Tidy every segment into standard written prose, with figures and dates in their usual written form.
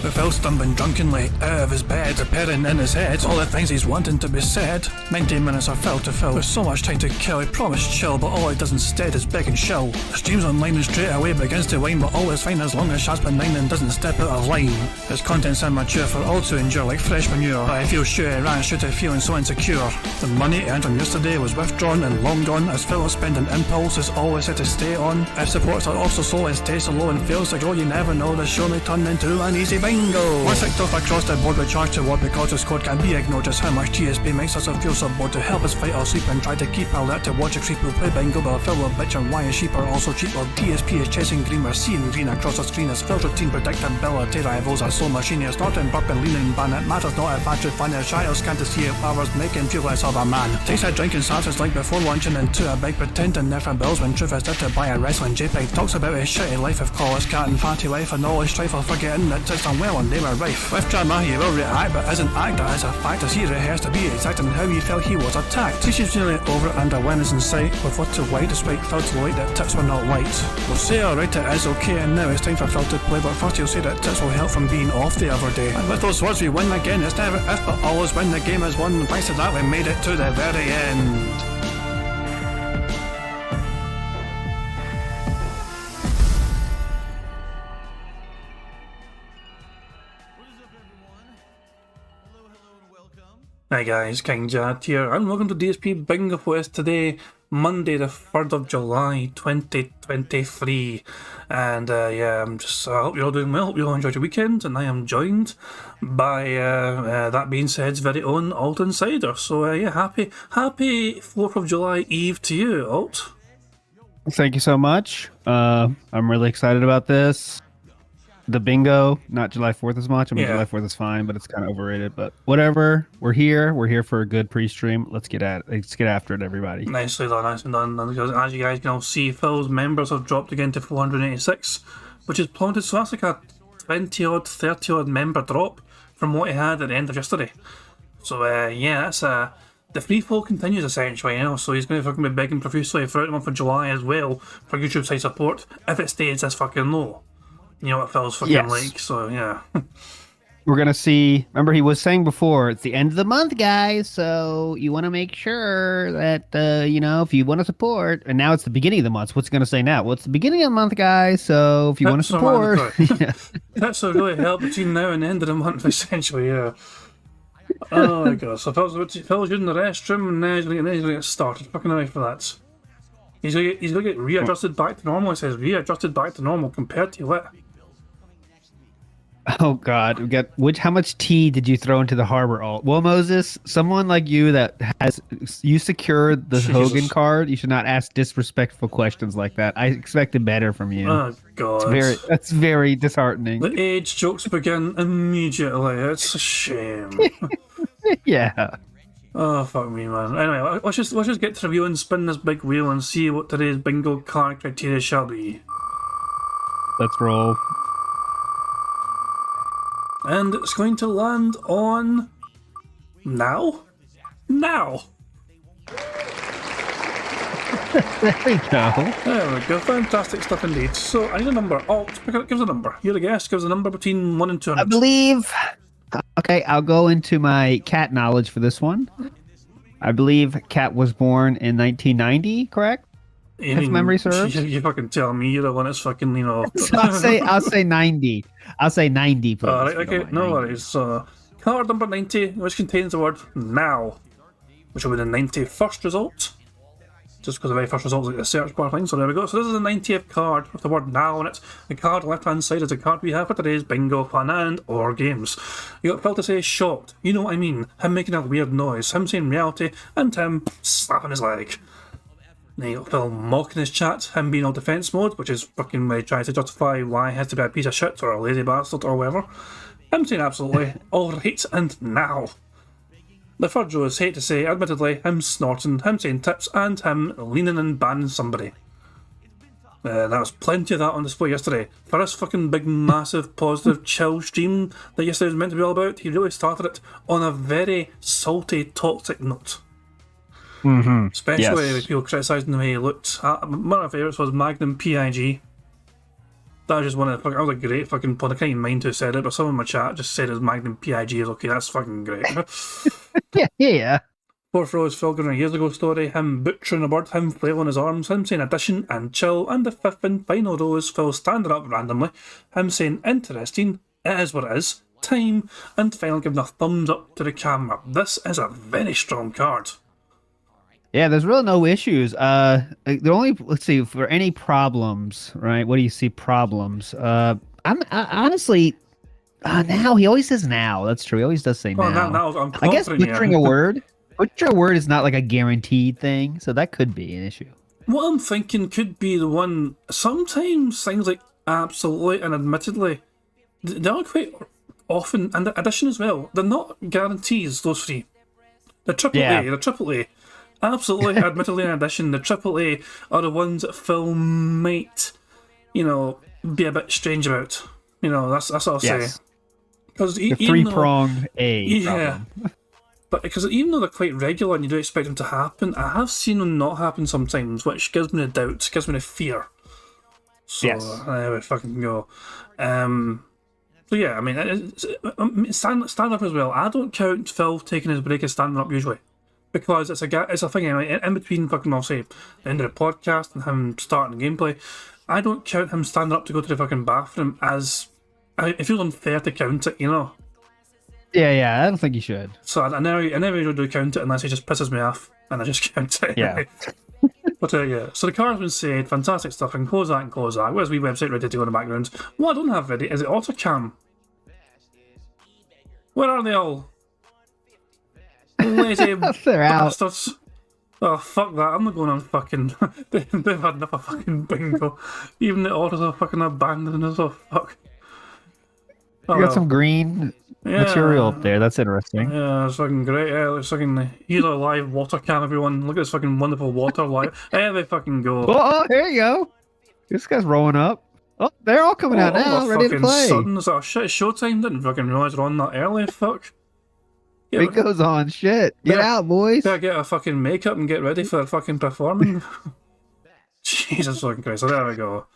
With Phil stumbling drunkenly out of his bed, appearing in his head all the things he's wanting to be said. 90 minutes are Phil to Phil, with so much time to kill. He promised chill, but all he does instead is beg and show. The stream's online and straight away begins to whine, but all is fine as long as Shaz's benign and doesn't step out of line. His content's immature for all to endure like fresh manure, but I feel sure he ran straight to feeling so insecure. The money earned from yesterday was withdrawn and long gone, as Phil's spending impulse is always set to stay on. If supports are also slow and stays so low and fails to grow, you never know, the show may turn into an easy bingo. Once ticked off across the board with charge to what because his code can be ignored, just how much DSP makes us feel so bored to help us fight or sleep and try to keep alert to watch a creep who play bingo, but Phil will bitch and why his sheep are also cheap, while DSP is chasing green, we're seeing green across the screen as Phil's routine predictability rivals are so machine, snorting, burping, leaning, ban. It matters not if battery fun is child can't see it powers make him feel less of a man. Takes a drink and starts his like before lunching into a big pretending there for bills when truth is there to buy a wrestling JPEG. Talks about his shitty life of college cat and fatty wife and all his strife of forgetting that it's unwell and they were rife. With drama he will react but isn't act as a fact as he rehearsed to be exact in how he felt he was attacked. Teaches nearly over and awareness in sight with what to white despite Phil to light that tips were not light. We'll say alright it is okay and now it's time for Phil to play, but first he'll say that tips will help from being off the other day. And with those words we win again, it's never if but always when the game is won. Thanks to that we made it to the very end. Hi guys, King Jad here, and welcome to DSP Bingo with today, Monday the 3rd of July 2023. And I hope you're all doing well, hope you all enjoyed your weekend, and I am joined by, that being said's very own Alt Insider. So happy 4th of July Eve to you, Alt. Thank you so much. I'm really excited about this. The bingo, not July 4th as much. I mean, July 4th is fine, but it's kind of overrated. But whatever, we're here. We're here for a good pre-stream. Let's get after it, everybody. Nicely done. Because as you guys can all see, Phil's members have dropped again to 486, which is plummeted. So that's like a 20-odd, 30-odd member drop from what he had at the end of yesterday. So that's the free fall continues essentially, so he's going to be begging profusely throughout the month of July as well for YouTube side support if it stays this fucking low. You know what Phil's fucking like, so yeah. We're going to see, remember he was saying before, it's the end of the month, guys, so you want to make sure that, if you want to support, and now it's the beginning of the month, so what's it going to say now? Well, it's the beginning of the month, guys, so if you want to support. That's what really help between now and the end of the month, essentially, yeah. Oh my god, so Phil's using the restroom, and now he's going to get started. Fucking away for that. He's going to get readjusted back to normal. It says readjusted back to normal compared to what? Oh God, how much tea did you throw into the harbor, Alt? Well, Moses, someone like you you secured the Hogan card. You should not ask disrespectful questions like that. I expected better from you. Oh God, that's very disheartening. The age jokes begin immediately. It's a shame. Yeah. Oh fuck me, man. Anyway, let's just get to the wheel and spin this big wheel and see what today's bingo card criteria shall be. Let's roll. And it's going to land on now. There we go. There we go. Fantastic stuff indeed. So I need a number. Alt, give us a number. You're the guest. Give us a number between 1 and 200. I believe. Okay, I'll go into my cat knowledge for this one. I believe Cat was born in 1990, correct? If memory serves. You fucking tell me. You're the one that's fucking, So I'll say 90. I'll say 90, please. Alright, okay, no worries. So, card number 90, which contains the word now, which will be the 91st result. Just because the very first result is like the search bar thing, so there we go. So this is the 90th card with the word now on it. The card on the left hand side is the card we have for today's bingo, fun and or games. You got Phil to say shocked, you know what I mean, him making a weird noise, him saying reality, and him slapping his leg. Then you got Phil mocking his chat, him being on defence mode, which is fucking when he tries to justify why he has to be a piece of shit or a lazy bastard or whatever. Him saying absolutely alright and now. The third row is hate to say, admittedly, him snorting, him saying tips, and him leaning and banning somebody. There was plenty of that on display yesterday. For this fucking big, massive, positive, chill stream that yesterday was meant to be all about, he really started it on a very salty, toxic note. Mm-hmm. Especially with people criticising the way he looked. One of my favourites was Magnum PIG. That was just one of the. That was a great fucking pod. I can't even mind who said it, but someone in my chat just said it was Magnum PIG. Is okay, that's fucking great. Yeah. Fourth row is Phil giving a years ago story, him butchering a bird, him flailing his arms, him saying addition and chill, and the fifth and final row is Phil standing up randomly, him saying interesting, it is what it is, time, and finally giving a thumbs up to the camera. This is a very strong card. Yeah, there's really no issues. The only, let's see, for any problems, right? What do you see problems? I honestly, now he always says now. That's true. He always does say now. I'm I guess butchering a word. Butcher a word is not like a guaranteed thing, so that could be an issue. What I'm thinking could be the one. Sometimes things like absolutely and admittedly, they are quite often, and addition as well. They're not guarantees. Those three, the triple A, the triple A. Absolutely, admittedly, in addition, the AAA are the ones that Phil might, be a bit strange about. That's what I'll say. Because the three-pronged A problem. But because even though they're quite regular and you do expect them to happen, I have seen them not happen sometimes, which gives me the doubts, gives me the fear. So, there we fucking go. So yeah, I mean, stand up as well. I don't count Phil taking his break as standing up usually. Because it's a thing anyway, in between fucking, I'll say, the end of the podcast and him starting gameplay, I don't count him standing up to go to the fucking bathroom as, it feels unfair to count it, Yeah, I don't think you should. So I never really do count it unless he just pisses me off, and I just count it. Yeah. But yeah, so the card's been said, fantastic stuff, and close that. Where's the website ready to go in the background? What I don't have ready is it autocam. Where are they all? Lazy They're bastards. Oh, fuck that. I'm not going on fucking... They've had enough of fucking bingo. Even the orders are fucking abandoned as well. Fuck. You got some green material up there. That's interesting. Yeah, it's fucking great. Yeah, it's fucking... Here's a live water cam, everyone. Look at this fucking wonderful water live. There they fucking go. Oh, here you go. This guy's rolling up. Oh, they're all coming out now, ready to play. Suns. Oh shit, it's showtime. Didn't fucking realise we're on that early. Fuck. It goes on. Shit. Get out, boys. Better get a fucking makeup and get ready for fucking performing. Jesus fucking Christ. So there we go.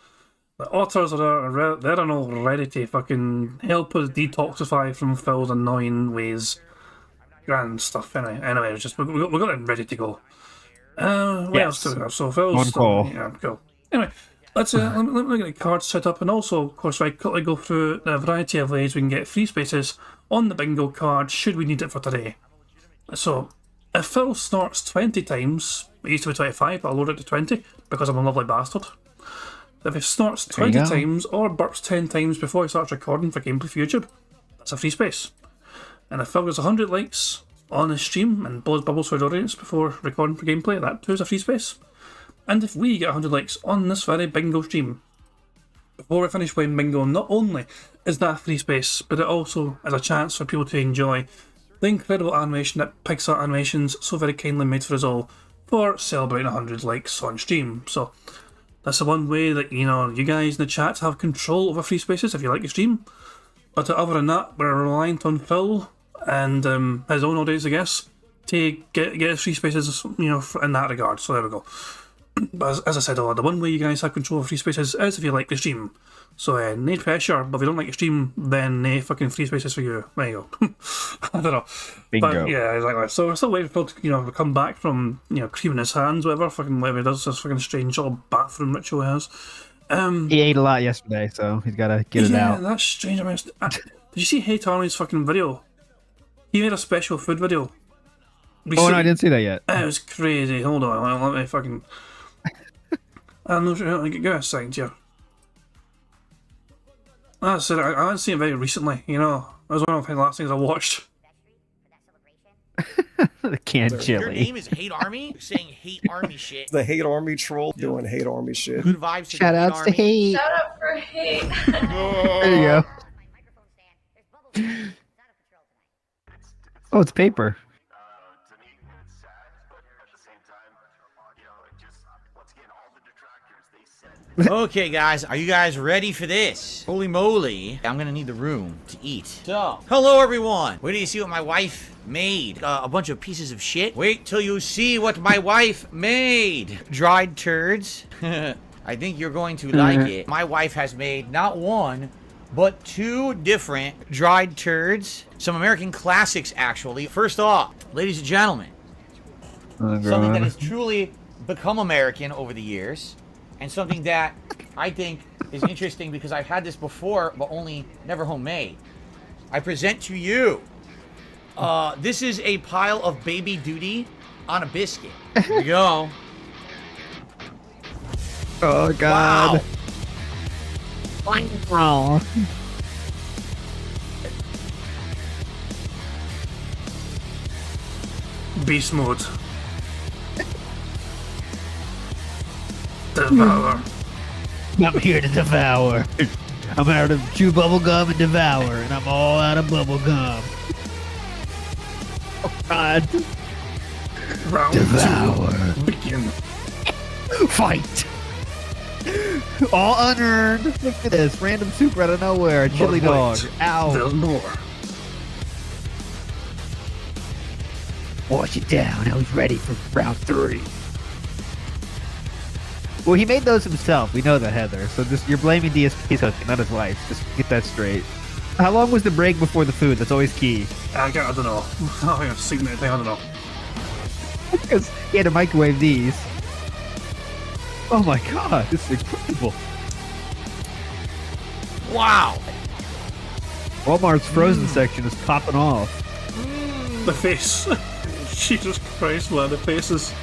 The otters they're all ready to fucking help us detoxify from Phil's annoying ways. Grand stuff. Anyway, it's just we got them ready to go. What else do we have? So Phil's on call. Yeah, cool. Anyway, let me get the cards set up, and also, of course, I quickly go through a variety of ways we can get free spaces on the bingo card should we need it for today. So, if Phil snorts 20 times, it used to be 25, but I'll load it to 20 because I'm a lovely bastard. If he snorts 20 times or burps 10 times before he starts recording for Gameplay for YouTube, that's a free space. And if Phil gets 100 likes on his stream and blows bubbles for the audience before recording for Gameplay, that too is a free space. And if we get 100 likes on this very bingo stream, before we finish playing bingo, not only is that a free space, but it also is a chance for people to enjoy the incredible animation that Pixar Animations so very kindly made for us all for celebrating 100 likes on stream. So that's the one way that, you guys in the chat have control over free spaces if you like your stream. But other than that, we're reliant on Phil and his own audience, I guess, to get free spaces, in that regard. So there we go. But as I said, the one way you guys have control of free spaces is if you like the stream. So no pressure, but if you don't like your stream, then no fucking free spaces for you. There you go. I don't know. Bingo. But yeah, exactly. So we're still waiting for Phil to come back from, creaming his hands, whatever he does, this fucking strange little bathroom ritual he has. He ate a lot yesterday, so he's got to get it out. Yeah, that's strange. Did you see Hate Army's fucking video? He made a special food video. Oh, no, I didn't see that yet. It was crazy. Hold on, let me fucking... I'm not sure. Give me a second here. I haven't seen it very recently, It was one of the last things I watched. The canned chili. Your name is Hate Army? You're saying Hate Army shit. The Hate Army troll doing Hate Army shit. Good vibes to Shout outs to Hate. Shout out for Hate. There you go. Oh, it's paper. Okay, guys, are you guys ready for this? Holy moly, I'm gonna need the room to eat. So, hello everyone. Wait till you see what my wife made. A bunch of pieces of shit. Wait till you see what my wife made. Dried turds. I I think you're going to like it. My wife has made not one, but 2 different dried turds. Some American classics, actually. First off, ladies and gentlemen, something that has truly become American over the years, and something that I think is interesting because I've had this before, but only never homemade. I present to you, this is a pile of baby duty on a biscuit. Here we go. Oh God! Wow. Beast mode. Devour. I'm here to devour. I'm out of chew bubble gum and devour, and I'm all out of bubble gum. Oh God! Round Devour. 2. Begin. Fight! All unearned. Look at this. Random super out of nowhere. Chili But dog. wait, Ow. there's more. Wash it down. Now he's ready for round 3. Well, he made those himself. We know that, Heather. So just you're blaming DSP's cooking, not his wife. Just get that straight. How long was the break before the food? That's always key. I don't know. I think I've seen that thing. I don't know. Because he had to microwave these. Oh my God, this is incredible. Wow. Walmart's frozen section is popping off. The face. Jesus Christ, man, the faces.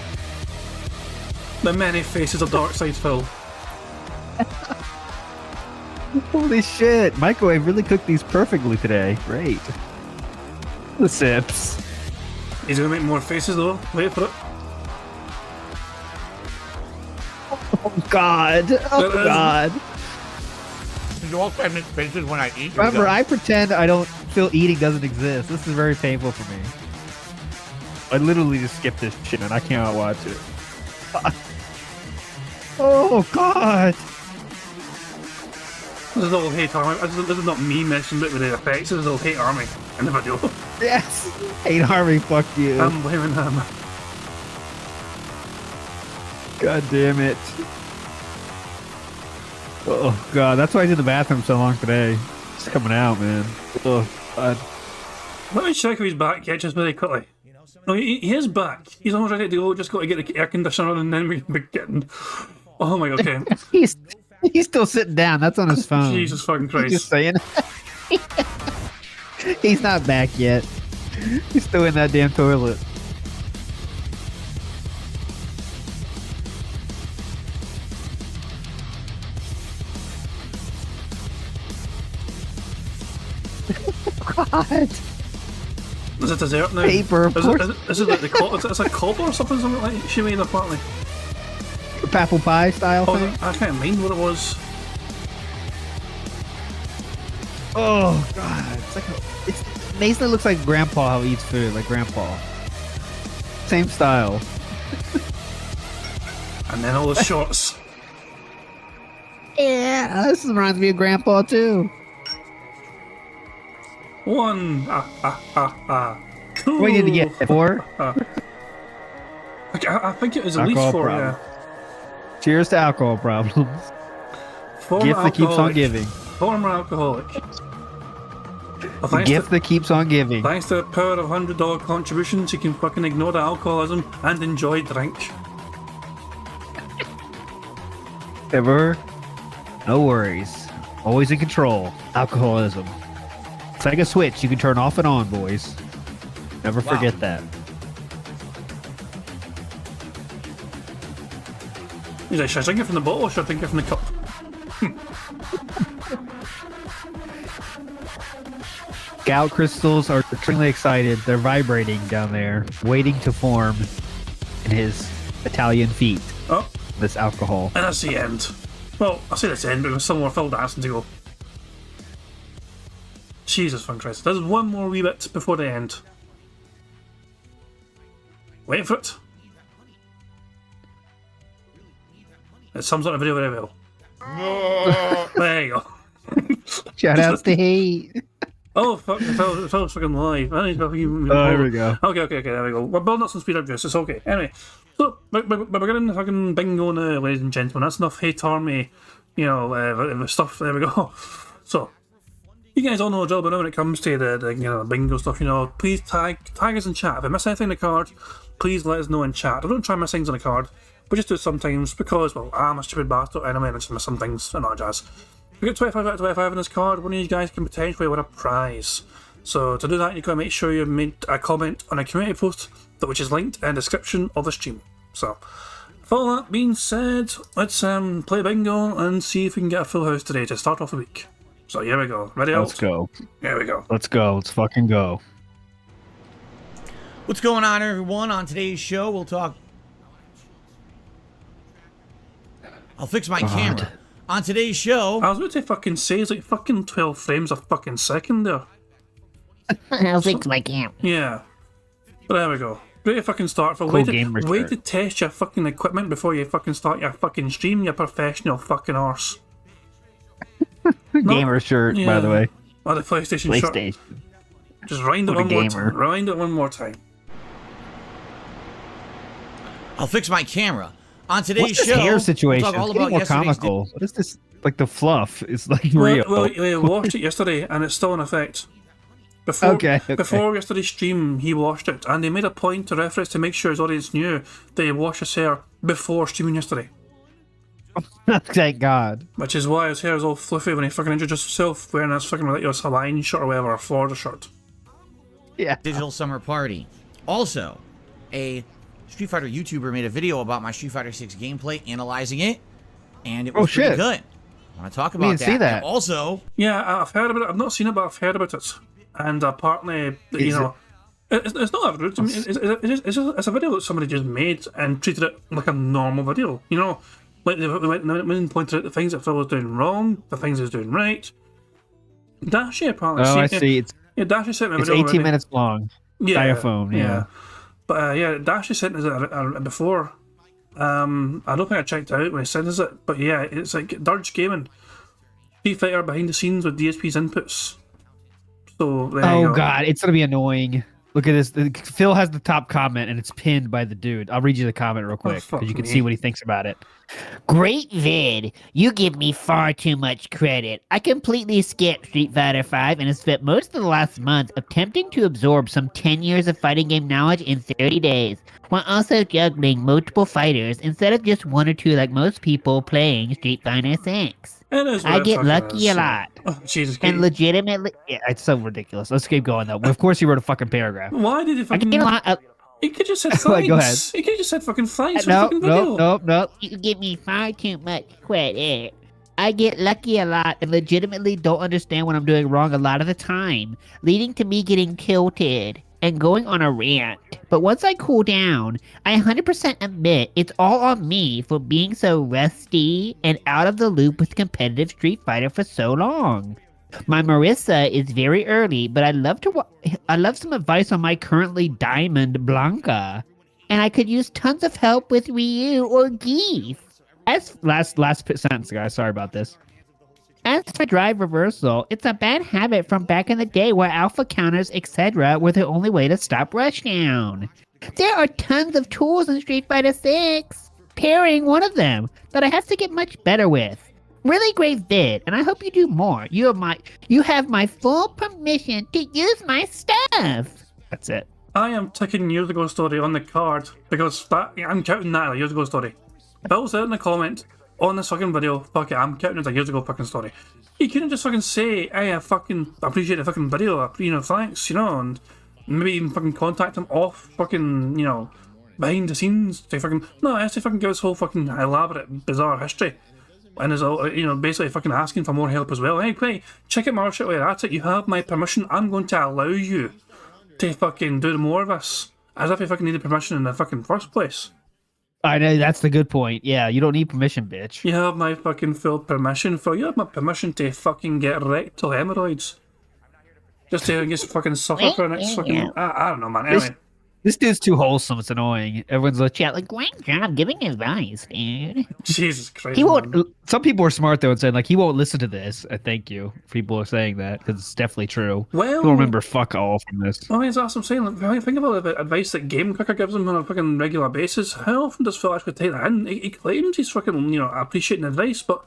The many faces of Darkseid Phil. Holy shit, microwave really cooked these perfectly today. Great. The sips. He's gonna make more faces though. Wait for it. Oh God. Oh There is- God. Do all kinds of faces when I eat. Remember, I pretend I don't feel eating doesn't exist. This is very painful for me. I literally just skipped this shit and I cannot watch it. Oh God. This is all hate army. This is not me messing with the effects. This is all hate army in the video. Yes. Hate Harvey, fuck you. I'm blaming him. God damn it. Oh God, that's why I did the bathroom so long today. It's coming out, man. Oh God. Let me check if he's back yet, just very quickly. No, he is back. He's almost ready to go. Just got to get the air conditioner on and then we can be getting. Oh my God, okay. He's still sitting down. That's on his phone. Jesus fucking Christ. Just saying. He's not back yet. He's still in that damn toilet. God. Is it dessert now? Paper, of course. Is it like it's like cobble or something like she made apparently? Apple pie style Oh, thing. I can't mind what it was. Oh God, it's amazingly looks like Grandpa how he eats food, like Grandpa. Same style. And then all the shots. Yeah, this reminds me of Grandpa too. 1. Two. What did you get? 4? I think it was at least Alcohol 4. problem. Yeah. Cheers to alcohol problems. Former Gift that keeps on alcoholic. giving. Former alcoholic. Well, The gift that keeps on giving. Thanks to the power of $100 contributions, you can fucking ignore the alcoholism and enjoy drink. Ever? No worries. Always in control. Alcoholism. It's like a switch you can turn off and on, boys. Never forget that. He's like, should I drink it from the bottle or should I drink it from the cup? Gout crystals are extremely excited. They're vibrating down there, waiting to form in his Italian feet. Oh, This alcohol. and that's the end. Well, I say that's the end, but there's some more Phil dancing to go. Jesus fucking Christ. There's one more wee bit before the end. Wait for it. It sums up the video very well. There you go. Shout outs to hate. Oh, fuck, it fell fucking live. I need to fucking... Oh, there we go. Okay, there we go. We're building up some speed up, Juice. It's okay. Anyway, so, we're getting the fucking bingo now, ladies and gentlemen. That's enough hate army, stuff. There we go. So, you guys all know the drill, but now when it comes to the bingo stuff, please tag us in chat. If I miss anything in the card, please let us know in chat. I don't try and miss things on the card, but just do it sometimes because, well, I'm a stupid bastard anyway, and I just miss some things and all that jazz. We get 25 out of 25 in this card, one of you guys can potentially win a prize. So to do that, you've got to make sure you make a comment on a community post, which is linked in the description of the stream. So, with all that being said, let's play bingo and see if we can get a full house today to start off the week. So here we go. Ready out? Let's go. Here we go. Let's go. Let's fucking go. What's going on, everyone? On today's show, we'll talk... I'll fix my camera. On today's show... I was about to fucking say, it's like fucking 12 frames a fucking second there. I'll fix my camera. Yeah. But there we go. Great fucking start. For Cool way to test your fucking equipment before you fucking start your fucking stream, you professional fucking arse. Gamer shirt, by the way. Oh, the PlayStation shirt. Just rewind it one more time. Rewind it one more time. I'll fix my camera. On today's What's this show, hair situation? we'll talk all It's getting about more yesterday's comical. What is this? Like the fluff is like real. Well, he washed it yesterday, and it's still in effect. Before yesterday's stream, he washed it, and he made a point to reference to make sure his audience knew that he washed his hair before streaming yesterday. Thank God. Which is why his hair is all fluffy when he fucking introduced himself wearing this fucking ridiculous Hawaiian shirt or whatever, or Florida shirt. Yeah. Digital Summer Party. Also, a Street Fighter YouTuber made a video about my Street Fighter 6 gameplay, analyzing it, and it was pretty good. I want to talk about that. See that. And also, yeah, I've heard about it. I've not seen it, but I've heard about it. And apparently, it's not that rude. I mean, it's a video that somebody just made and treated it like a normal video. Like they went and pointed out the things that Phil was doing wrong, the things he was doing right. Dashy apparently. Oh, I see. Dashy sent me a It's video 18 already. minutes long. Yeah, iPhone, yeah. But Dashy sent us it before. I don't think I checked it out when he sent us it, but yeah, it's like Dirge Gaming, Street Fighter behind the scenes with DSP's inputs. So there you go. God, it's gonna be annoying. Look at this. Phil has the top comment, and it's pinned by the dude. I'll read you the comment real quick because you can see what he thinks about it. Great vid. You give me far too much credit. I completely skipped Street Fighter V and have spent most of the last month attempting to absorb some 10 years of fighting game knowledge in 30 days, while also juggling multiple fighters instead of just one or two like most people playing Street Fighter 6. I get lucky a lot. Oh, Jesus, and legitimately... Yeah, it's so ridiculous. Let's keep going, though. Of course, he wrote a fucking paragraph. Why did he fucking... He could just said thanks. Go ahead. He could just said fucking thanks for No, fucking video. no. You give me far too much credit. I get lucky a lot and legitimately don't understand what I'm doing wrong a lot of the time, leading to me getting tilted and going on a rant. But once I cool down, I 100% admit it's all on me for being so rusty and out of the loop with competitive Street Fighter for so long. My Marissa is very early, but I'd love some advice on my currently Diamond Blanca. And I could use tons of help with Ryu or Geef. As last sentence, guys, sorry about this. As for drive reversal, it's a bad habit from back in the day where alpha counters, etc. were the only way to stop rushdown. There are tons of tools in Street Fighter 6, pairing one of them, that I have to get much better with. Really great vid, and I hope you do more. You have my full permission to use my stuff. That's it. I am ticking years ago story on the card because I'm counting that as a years ago story. Bill said in the comment on this fucking video, fuck it, I'm counting it as a years ago fucking story. You couldn't just fucking say, hey, I fucking appreciate the fucking video, thanks, and maybe even fucking contact him off fucking, behind the scenes to fucking, no, I have to fucking give this whole fucking elaborate, bizarre history. And is basically fucking asking for more help as well. Hey, check out my shit while you're at it. You have my permission. I'm going to allow you to fucking do more of this. As if you fucking needed permission in the fucking first place. I know, that's the good point. Yeah, you don't need permission, bitch. You have my fucking full permission. You have my permission to fucking get rectal hemorrhoids. Just to fucking suffer for the next fucking... I don't know, man. Anyway. This dude's too wholesome. It's annoying. Everyone's like, Chat like, great job giving advice, dude. Jesus Christ. he won't. Man. Some people are smart though and saying like he won't listen to this. Thank you. People are saying that because it's definitely true. Well, He'll remember fuck all from this. I mean, that's what I'm saying. Like, when I think about the advice that Game Cooker gives him on a fucking regular basis, how often does Phil actually take that in? He claims he's fucking, appreciating advice, but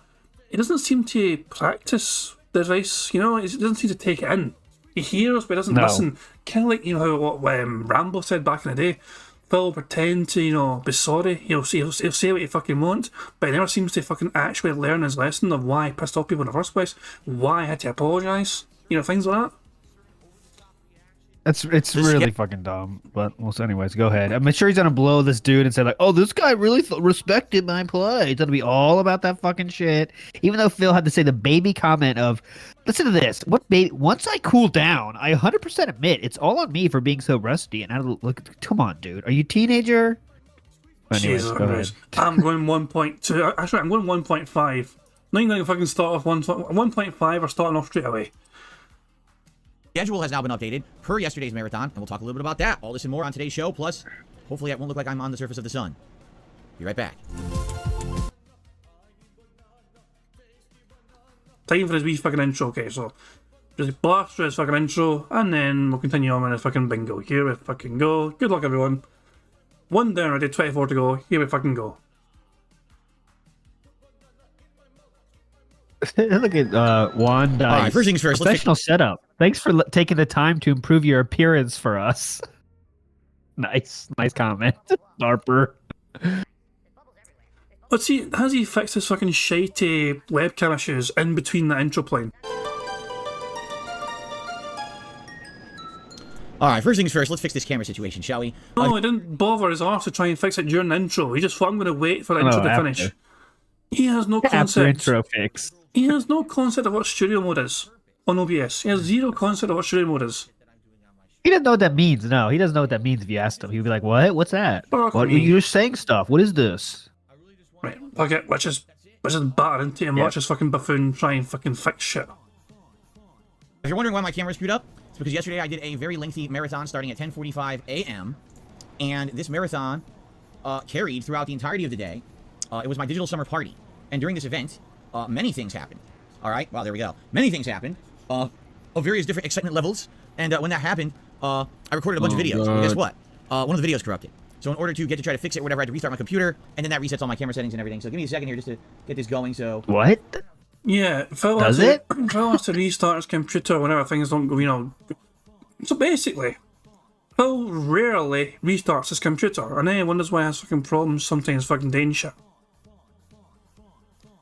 he doesn't seem to practice the advice, he doesn't seem to take it in. He hears, but he doesn't listen. Kind of like, how what Rambo said back in the day. Phil will pretend to, be sorry. He'll say what he fucking wants, but he never seems to fucking actually learn his lesson of why he pissed off people in the first place, why he had to apologise, things like that. It's really fucking dumb. But anyways, go ahead. I'm sure he's gonna blow this dude and say like, "Oh, this guy really respected my play." It's gonna be all about that fucking shit. Even though Phil had to say the baby comment of, "Listen to this. What baby? Once I cool down, I 100% admit it's all on me for being so rusty." And I look, come on, dude. Are you a teenager? Anyways, Jesus go ahead. I'm going 1.2. Actually, I'm going 1.5. Not even going to fucking start off 1.5 or starting off straight away. Schedule has now been updated per yesterday's marathon, and we'll talk a little bit about that. All this and more on today's show. Plus, hopefully, it won't look like I'm on the surface of the sun. Be right back. Time for his wee fucking intro, okay, so just blast through his fucking intro, and then we'll continue on with his fucking bingo. Here we fucking go. Good luck, everyone. 1 down, ready, 24 to go. Here we fucking go. Look at Juan Dice. All right, first things first. Professional setup. Thanks for taking the time to improve your appearance for us. Nice comment, Harper. Let's see, has he fixed his fucking shitey webcam issues in between the intro playing? All right, first things first. Let's fix this camera situation, shall we? No, he didn't bother his arse to try and fix it during the intro. He just thought, I'm going to wait for the intro to finish. He has no After concept. intro fix. He has no concept of what studio mode is on OBS. He has zero concept of what studio mode is. He doesn't know what that means. No, he doesn't know what that means if you asked him. He'd be like, what? What's that? What, you're saying stuff. What is this? Right, okay, let's just batter into him, watch this fucking buffoon try and fucking fix shit. If you're wondering why my camera screwed up, it's because yesterday I did a very lengthy marathon starting at 10:45 a.m. And this marathon carried throughout the entirety of the day. It was my digital summer party. And during this event, many things happened. All right, well, there we go. Many things happened of various different excitement levels. And when that happened, I recorded a bunch of videos. And guess what? One of the videos corrupted. So in order to get to try to fix it or whatever, I had to restart my computer. And then that resets all my camera settings and everything. So give me a second here just to get this going. So What? Yeah, Phil Does has it? Phil has to restart his computer whenever things don't go, So basically, Phil rarely restarts his computer, and then he wonders why he has fucking problems sometimes fucking doing shit.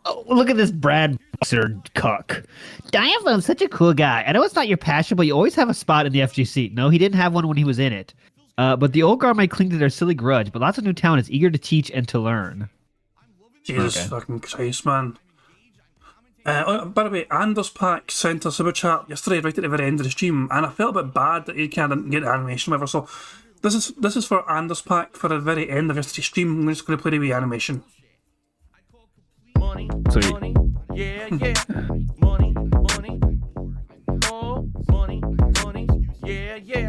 Oh, look at this Brad Boxer cuck. Diaphone's such a cool guy. I know it's not your passion, but you always have a spot in the FGC. No, he didn't have one when he was in it. But the old guard might cling to their silly grudge, but lots of new talent is eager to teach and to learn. Jesus fucking Christ, man. By the way, Anders Pack sent us a super chat yesterday right at the very end of the stream, and I felt a bit bad that he kind of didn't get the animation whatever, so this is for Anders Pack for the very end of yesterday's stream. I'm just going to play the wee animation. Money, Sweet. money, yeah, yeah. Money, money, oh, money, money, yeah, yeah.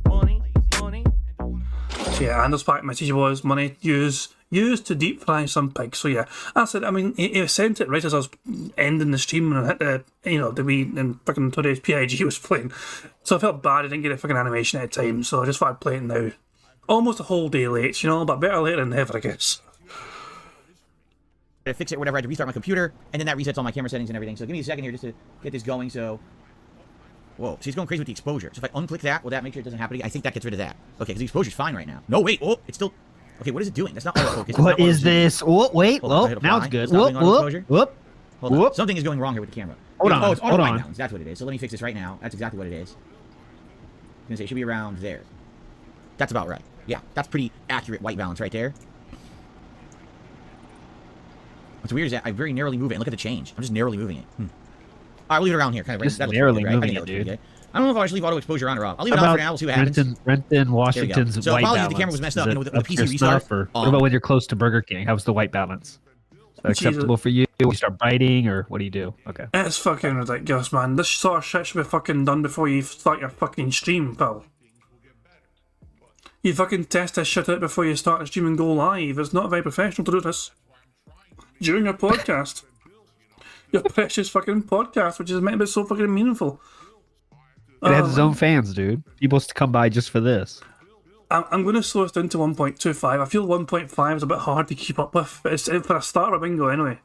Money, money. So yeah, Anders Pack message was money used to deep fry some pigs. So yeah, I said, I mean, he sent it right as I was ending the stream and I hit the, the wee and fucking today's PIG was playing. So I felt bad I didn't get a fucking animation at the time, so I just thought I'd play it now. Almost a whole day late, but better late than never, I guess. to fix it or whatever, I had to restart my computer, and then that resets all my camera settings and everything. So give me a second here just to get this going. So, whoa, so he's going crazy with the exposure. So if I unclick that, will that make sure it doesn't happen again? I think that gets rid of that. Okay, because the exposure's fine right now. No, wait, oh, it's still... Okay, what is it doing? That's not autofocus. What is this? Oh, wait, Hold on, whoop, now it's apply. good. It's not Whoop, doing auto whoop, exposure. whoop, Hold on. whoop. Something is going wrong here with the camera. Hold on, Oh, it's auto hold white on. balance. That's what it is. So let me fix this right now. That's exactly what it is. I'm gonna say it should be around there. That's about right. Yeah, that's pretty accurate white balance right there. What's weird is that I very narrowly move it. And look at the change. I'm just narrowly moving it. All right, we'll leave it around here. Kind of Just that looks narrowly pretty good, right? I moving think that it, looks pretty dude. good. I don't know if I should leave auto exposure on or off. I'll leave it on for now. We'll see what happens. Renton, Washington's So white apologies balance. if the camera was messed up, Is you know, with it the up to PC your restart. snuff, or what about when you're close to Burger King? How's the white balance? Is that acceptable for you? You start biting, or what do you do? Okay. It's fucking ridiculous, man. This sort of shit should be fucking done before you start your fucking stream, pal. You fucking test this shit out before you start a stream and go live. It's not very professional to do this during your podcast. Your precious fucking podcast, which is meant to be so fucking meaningful. It has its own fans, dude. People come by just for this. I'm going to slow us down to 1.25. I feel 1.5 is a bit hard to keep up with. But it's for a start of bingo anyway.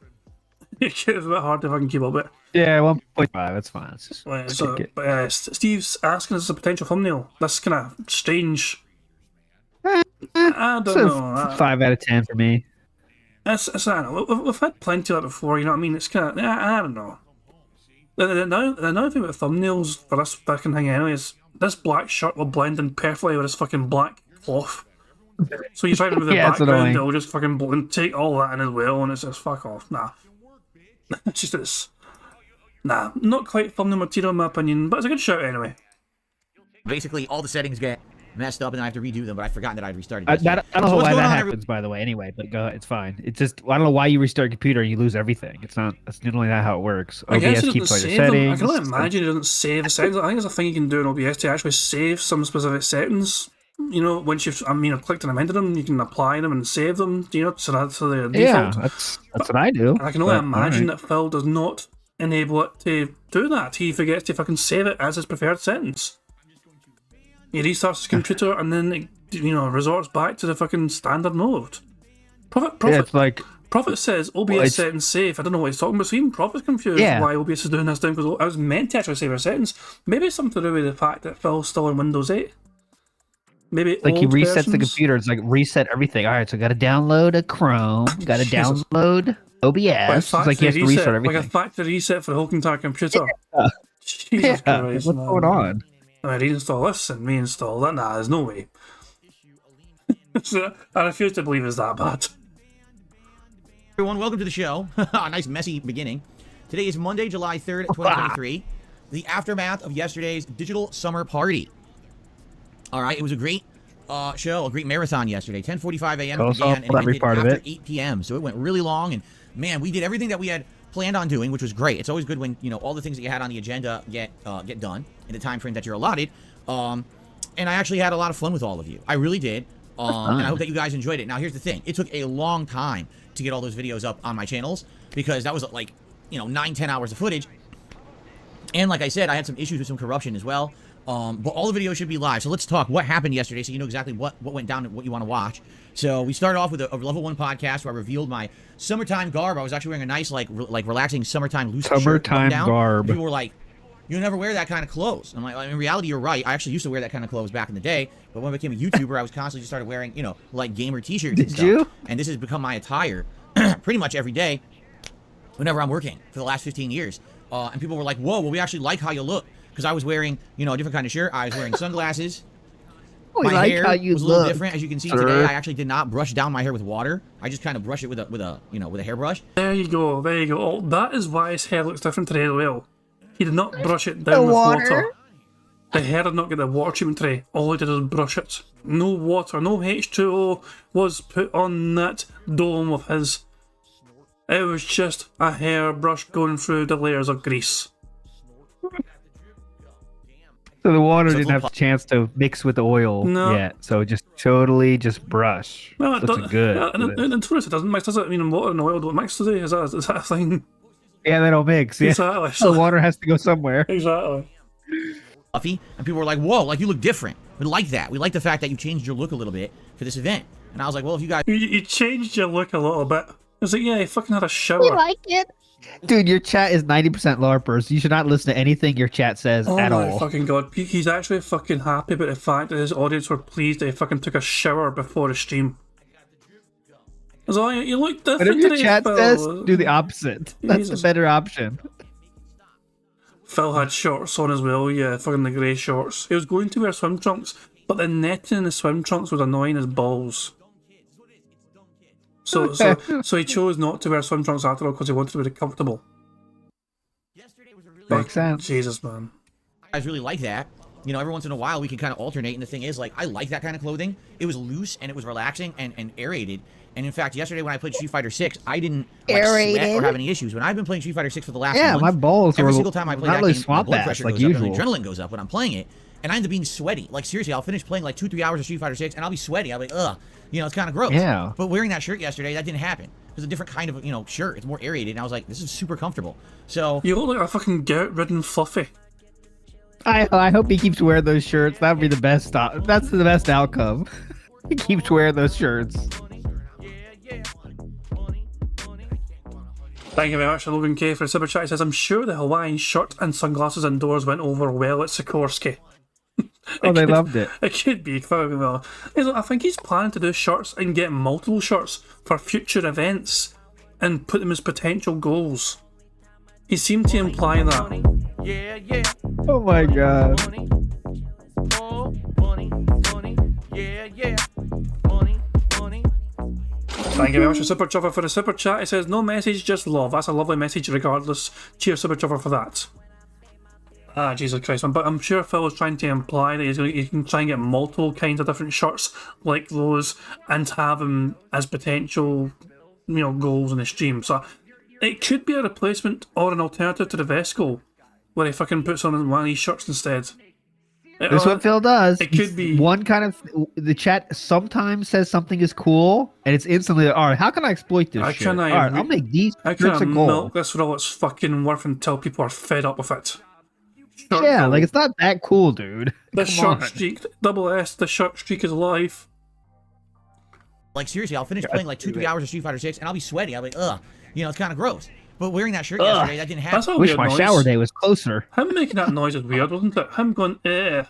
It's a bit hard to fucking keep up with. Yeah, 1.5. That's fine. Steve's asking us a potential thumbnail. That's kind of strange. I don't know. 5 out of 10 for me. I don't know. We've had plenty of that before, you know what I mean? It's kind of, I don't know. Another thing with thumbnails for this fucking thing anyway is this black shirt will blend in perfectly with this fucking black cloth. So you try to move the background, it'll just fucking take all that in as well, and it's just fuck off. Nah. It's just this. Nah, not quite thumbnail material in my opinion, but it's a good shirt anyway. Basically, all the settings get messed up and I have to redo them, but I've forgotten that I'd restarted I this. don't know why that happens, by the way, anyway, but go ahead, it's fine. It's just, I don't know why you restart your computer and you lose everything. It's not, that's generally not how it works. OBS keeps all your settings. I can only imagine it doesn't save the settings. I think there's a thing you can do in OBS to actually save some specific settings. You know, once you've, clicked and amended them, you can apply them and save them, you know, so that's their default. Yeah, that's what I do. And I can only imagine that Phil does not enable it to do that. He forgets to fucking save it as his preferred settings. He restarts his computer and then it, resorts back to the fucking standard mode. Prophet says OBS settings safe. I don't know what he's talking about. So even Prophet's confused why OBS is doing this down, because I was meant to actually save our settings. Maybe it's something to do with the fact that Phil's still in Windows 8. Maybe like he resets the computer. It's like reset everything. All right, so got to download a Chrome. Got to download OBS. It's like he has to restart everything. Like a factory reset for the whole entire computer. Yeah. Jesus Christ, what's going on? I reinstall this and reinstall that. Nah, there's no way. I refuse to believe it's that bad. Everyone, welcome to the show. A nice messy beginning. Today is Monday, July 3rd, 2023. The aftermath of yesterday's digital summer party. All right, it was a great show, a great marathon yesterday. 10:45 a.m. began and ended after 8 p.m. So it went really long, and man, we did everything that we had planned on doing, which was great. It's always good when all the things that you had on the agenda get done in the time frame that you're allotted. And I actually had a lot of fun with all of you. I really did. And I hope that you guys enjoyed it. Now, here's the thing: it took a long time to get all those videos up on my channels because that was like 9-10 hours of footage. And like I said, I had some issues with some corruption as well. But all the videos should be live. So let's talk what happened yesterday so you know exactly what went down and what you want to watch. So we started off with a level 1 podcast where I revealed my summertime garb. I was actually wearing a nice, like relaxing summertime loose shirt. Garb. People were like, you never wear that kind of clothes. I'm like, in reality, you're right. I actually used to wear that kind of clothes back in the day. But when I became a YouTuber, I was constantly just started wearing, like gamer t-shirts and stuff. Did you? And this has become my attire pretty much every day whenever I'm working for the last 15 years. And people were like, whoa, well, we actually like how you look. Because I was wearing, a different kind of shirt. I was wearing sunglasses. My hair was a little different. As you can see today, I actually did not brush down my hair with water. I just kind of brushed it with a hairbrush. There you go. Oh, that is why his hair looks different today as well. He did not brush it down with water. The hair did not get the water treatment today. All he did was brush it. No water, no H2O was put on that dome of his. It was just a hairbrush going through the layers of grease. So the water didn't have a chance to mix with the oil yet. So just totally just brush. No, it doesn't. Good. In tourist, it doesn't mix, does it? I mean, water and oil don't mix today. Is that a thing? Yeah, they don't mix. Yeah. Exactly. So the water has to go somewhere. Exactly. Fluffy, and people were like, whoa, like you look different. We like that. We like the fact that you changed your look a little bit for this event. And I was like, well, if you guys... You changed your look a little bit. I was like, yeah, you fucking had a shower. You like it? Dude, your chat is 90% LARPers. You should not listen to anything your chat says at all. Oh my fucking god. He's actually fucking happy about the fact that his audience were pleased that he fucking took a shower before the stream. That's all. You look different Whatever your today, chat Phil. says, do the opposite. That's the better option. Phil had shorts on as well, yeah, fucking the grey shorts. He was going to wear swim trunks, but the netting in the swim trunks was annoying as balls. So he chose not to wear swim trunks after all because he wanted to be comfortable. Makes sense. Jesus, man. I really like that. You know, every once in a while we can kind of alternate, and the thing is, like, I like that kind of clothing. It was loose and it was relaxing and aerated. And in fact, yesterday when I played Street Fighter 6, I didn't like, sweat or have any issues. When I've been playing Street Fighter 6 for the last month, my balls every were single time I play not that really game, my swamp blood ass pressure like goes up usual. and the adrenaline goes up when I'm playing it. And I end up being sweaty. Like, seriously, I'll finish playing like 2-3 hours of Street Fighter 6, and I'll be sweaty. I'll be, ugh. You know, it's kind of gross. Yeah. But wearing that shirt yesterday, that didn't happen. It was a different kind of, you know, shirt. It's more aerated. And I was like, this is super comfortable. So You look like a fucking gout-ridden fluffy. I hope he keeps wearing those shirts. That would be the best. That's the best outcome. He keeps wearing those shirts. Thank you very much, Logan K, for the super chat. He says, I'm sure the Hawaiian shirt and sunglasses indoors went over well at Sikorsky. Oh, they loved it. It could be quite well. I think he's planning to do shirts and get multiple shirts for future events and put them as potential goals. He seemed to imply that. Yeah, yeah. Oh my god. Money. Oh, money, money. Yeah, yeah. Money, money. Thank you very much to Super Chuffer for the super chat. It says, no message, just love. That's a lovely message regardless. Cheers, Super Chuffer, for that. Ah, Jesus Christ. But I'm sure Phil was trying to imply that he can try and get multiple kinds of different shirts like those and have them as potential, you know, goals in the stream. So it could be a replacement or an alternative to the Vesco, where he fucking puts on one of these shirts instead. That's what Phil does. It could be one kind of the chat sometimes says something is cool, and it's instantly all right. How can I exploit this? Shit? All right, I'll make these I shirts a can goal. milk this for all it's fucking worth until people are fed up with it. Shirt Yeah, goal. like it's not that cool, dude. The Come shirt on. streak, double S, the shirt streak is alive. like, seriously, I'll finish playing like 2-3 hours of Street Fighter 6, and I'll be sweaty. I'll be, ugh. You know, it's kind of gross. But wearing that shirt yesterday, that didn't happen. That's a Wish weird my noise. shower day was closer. Him making that noise is weird, wasn't it? Him going, eh.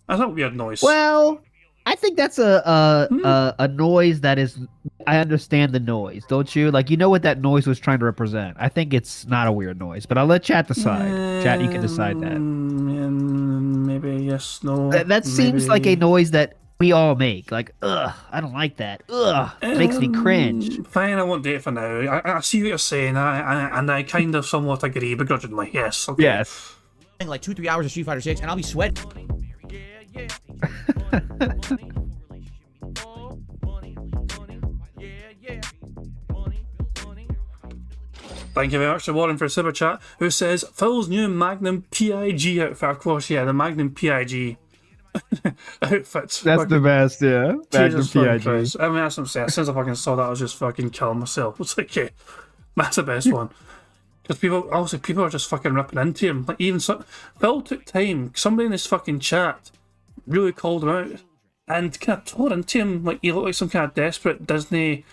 That's a weird noise. Well, I think that's a noise that is. I understand the noise, don't you? Like, you know what that noise was trying to represent. I think it's not a weird noise, but I'll let chat decide. Chat, you can decide that. Maybe yes, no. That seems like a noise that we all make. Like, ugh, I don't like that. Ugh, it makes me cringe. Fine, I won't do it for now. I see what you're saying, and I kind of somewhat agree begrudgingly. Yes, okay. Yes. Playing like 2-3 hours of Street Fighter 6, and I'll be sweaty. Yeah, oh, money, money. Yeah, yeah. Money, money. Thank you very much to Warren for a super chat, who says Phil's new Magnum PIG outfit. Of course, yeah, the Magnum PIG outfit. That's the best, yeah. Magnum Jesus fucking PIG. Christ. I mean, that's what I'm saying. As soon as I fucking saw that, I was just fucking killing myself. It's like, okay, that's the best one. Because people are just fucking ripping into him. Like, even Phil took time. Somebody in his fucking chat really called him out and kind of tore into him. Like, he looked like some kind of desperate Disney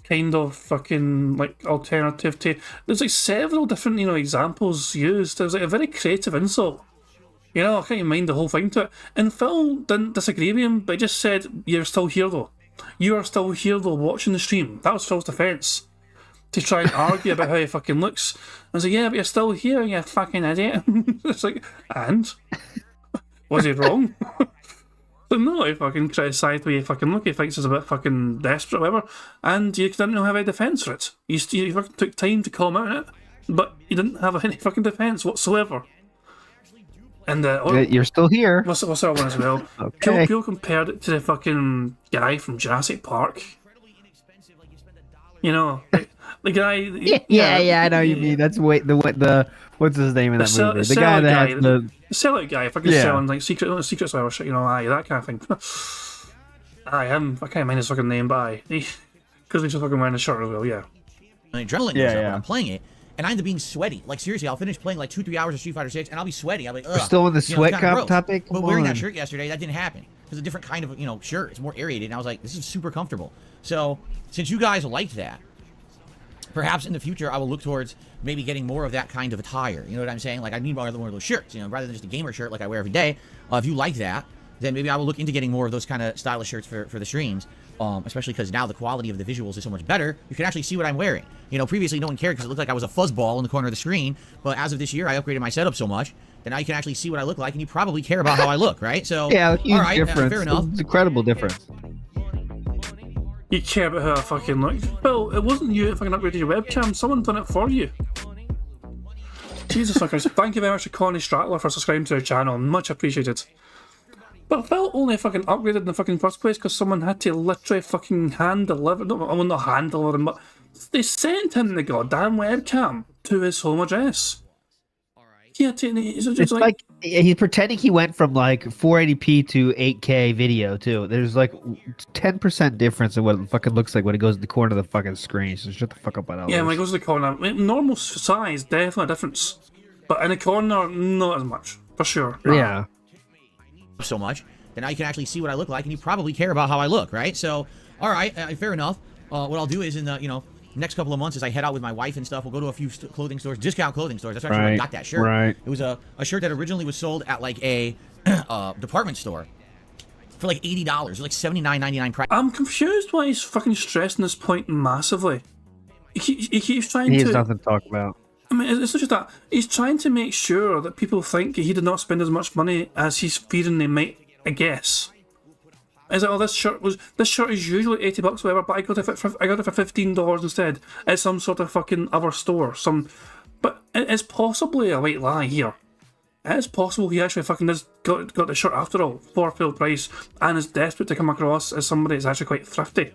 kind of fucking like alternative to. There's like several different, you know, examples used. There's like a very creative insult. You know, I can't even mind the whole thing to it. And Phil didn't disagree with him, but he just said, "You're still here though. You are still here though, watching the stream." That was Phil's defense. To try and argue about how he fucking looks. I was like, yeah, but you're still here, you fucking idiot. It's like, and? Was he wrong? But no, he fucking criticised the way you fucking look. He thinks it's a bit fucking desperate, or whatever. And you didn't have any defence for it. You fucking took time to call him out on it, but you didn't have any fucking defence whatsoever. And You're still here. what's the other one as well? Okay. People compared it to the fucking guy from Jurassic Park. You know, the guy. Yeah, I know what you mean. That's the what's his name in that movie? The guy that has the sellout guy, fucking selling like secrets or shit, you know, that kind of thing. I can't mind his fucking name, but because he's just fucking wearing a shirt as well, yeah. And adrenaline goes up when I'm playing it, and I end up being sweaty. Like, seriously, I'll finish playing like 2-3 hours of Street Fighter 6, and I'll be sweaty. I'll be, ugh. We're still on the sweat it's kinda gross. topic. But wearing that shirt yesterday, that didn't happen. It was a different kind of, you know, shirt. It's more aerated, and I was like, this is super comfortable. So, since you guys liked that, perhaps in the future I will look towards maybe getting more of that kind of attire. You know what I'm saying? Like, I need more of those shirts, you know, rather than just a gamer shirt like I wear every day. If you like that, then maybe I will look into getting more of those kind of stylish shirts for the streams. Especially because now the quality of the visuals is so much better. You can actually see what I'm wearing. You know, previously no one cared because it looked like I was a fuzzball in the corner of the screen. But as of this year, I upgraded my setup so much that now you can actually see what I look like, and you probably care about how I look, right? So yeah, huge all right, difference. fair enough. It's incredible difference. You care about how I fucking look. Well, it wasn't you that fucking upgraded your webcam. Someone done it for you. Jesus fuckers. Thank you very much to Connie Stratler for subscribing to our channel. Much appreciated. But Phil only fucking upgraded in the fucking first place because someone had to literally fucking hand deliver. No, well, not hand deliver him, but they sent him the goddamn webcam to his home address. He had to. It's like he's pretending he went from like 480p to 8K video too. There's like 10% difference in what it fucking looks like when it goes to the corner of the fucking screen. So shut the fuck up about that. Yeah, when it goes to the corner, normal size, definitely a difference. But in the corner, not as much, for sure. Yeah. So much that now you can actually see what I look like, and you probably care about how I look, right? So, all right, fair enough. What I'll do is in the next couple of months, as I head out with my wife and stuff, we'll go to a few clothing stores, discount clothing stores. That's actually where I got that shirt. Right. It was a shirt that originally was sold at like a department store for like $80. It was like $79.99 price. I'm confused why he's fucking stressing this point massively. He keeps trying He to. has nothing to talk about. I mean, it's not just that. He's trying to make sure that people think he did not spend as much money as he's fearing they might, I guess. Is it, oh, this shirt is usually $80 or whatever, but I got it for $15 instead at some sort of fucking other store. But it's possibly a white lie here. It is possible he actually fucking got the shirt after all for full price and is desperate to come across as somebody that's actually quite thrifty.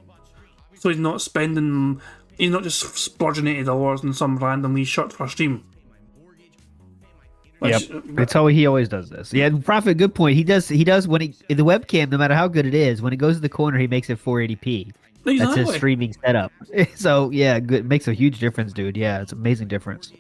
So he's not spending. He's not just splurging $80 on some random wee shirt for a stream. Yep, that's how he always does this. Yeah, Prophet, good point. He does when the webcam, no matter how good it is, when it goes to the corner, he makes it 480p. Exactly. That's his streaming setup. So yeah, good, makes a huge difference, dude. Yeah, it's an amazing difference.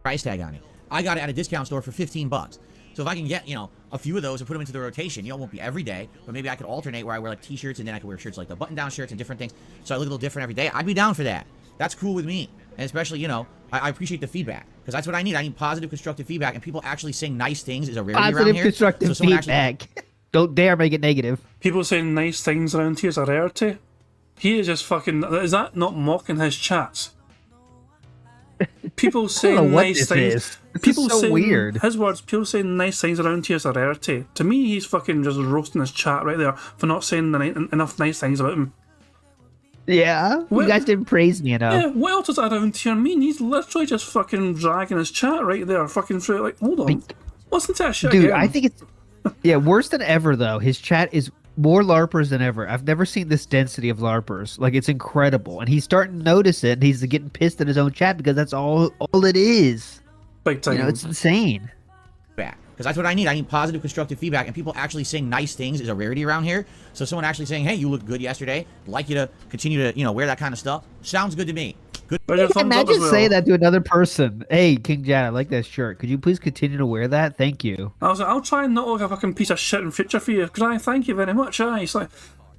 Price tag on it. I got it at a discount store for $15. So if I can get, a few of those and put them into the rotation, it won't be every day, but maybe I could alternate where I wear like t-shirts and then I could wear shirts like the button-down shirts and different things. So I look a little different every day. I'd be down for that. That's cool with me. And especially, I appreciate the feedback because that's what I need. I need positive, constructive feedback, and people actually saying nice things is a rarity around Positive, here. constructive So feedback. Don't dare make it negative. People saying nice things around here is a rarity. He is just fucking. Is that not mocking his chats? People saying nice things. People so saying, weird. His words. People saying nice things around here is a rarity. To me, he's fucking just roasting his chat right there for not saying enough nice things about him. Yeah, you guys didn't praise me enough. Yeah, what else does around here mean? He's literally just fucking dragging his chat right there, fucking through. Like, hold on, listen to that shit Dude, again. I think it's worse than ever though. His chat is more LARPers than ever. I've never seen this density of LARPers. Like, it's incredible, and he's starting to notice it. And he's getting pissed at his own chat because that's all it is. Big time. It's insane. Back. Because that's what I need. I need positive, constructive feedback, and people actually saying nice things is a rarity around here. So someone actually saying, "Hey, you looked good yesterday. Like you to continue to, wear that kind of stuff." Sounds good to me. Good. Imagine saying that to another person. Hey, King Jan, I like that shirt. Could you please continue to wear that? Thank you. I was like, I'll try and not look like a fucking piece of shit in future for you. Thank you very much. It's like,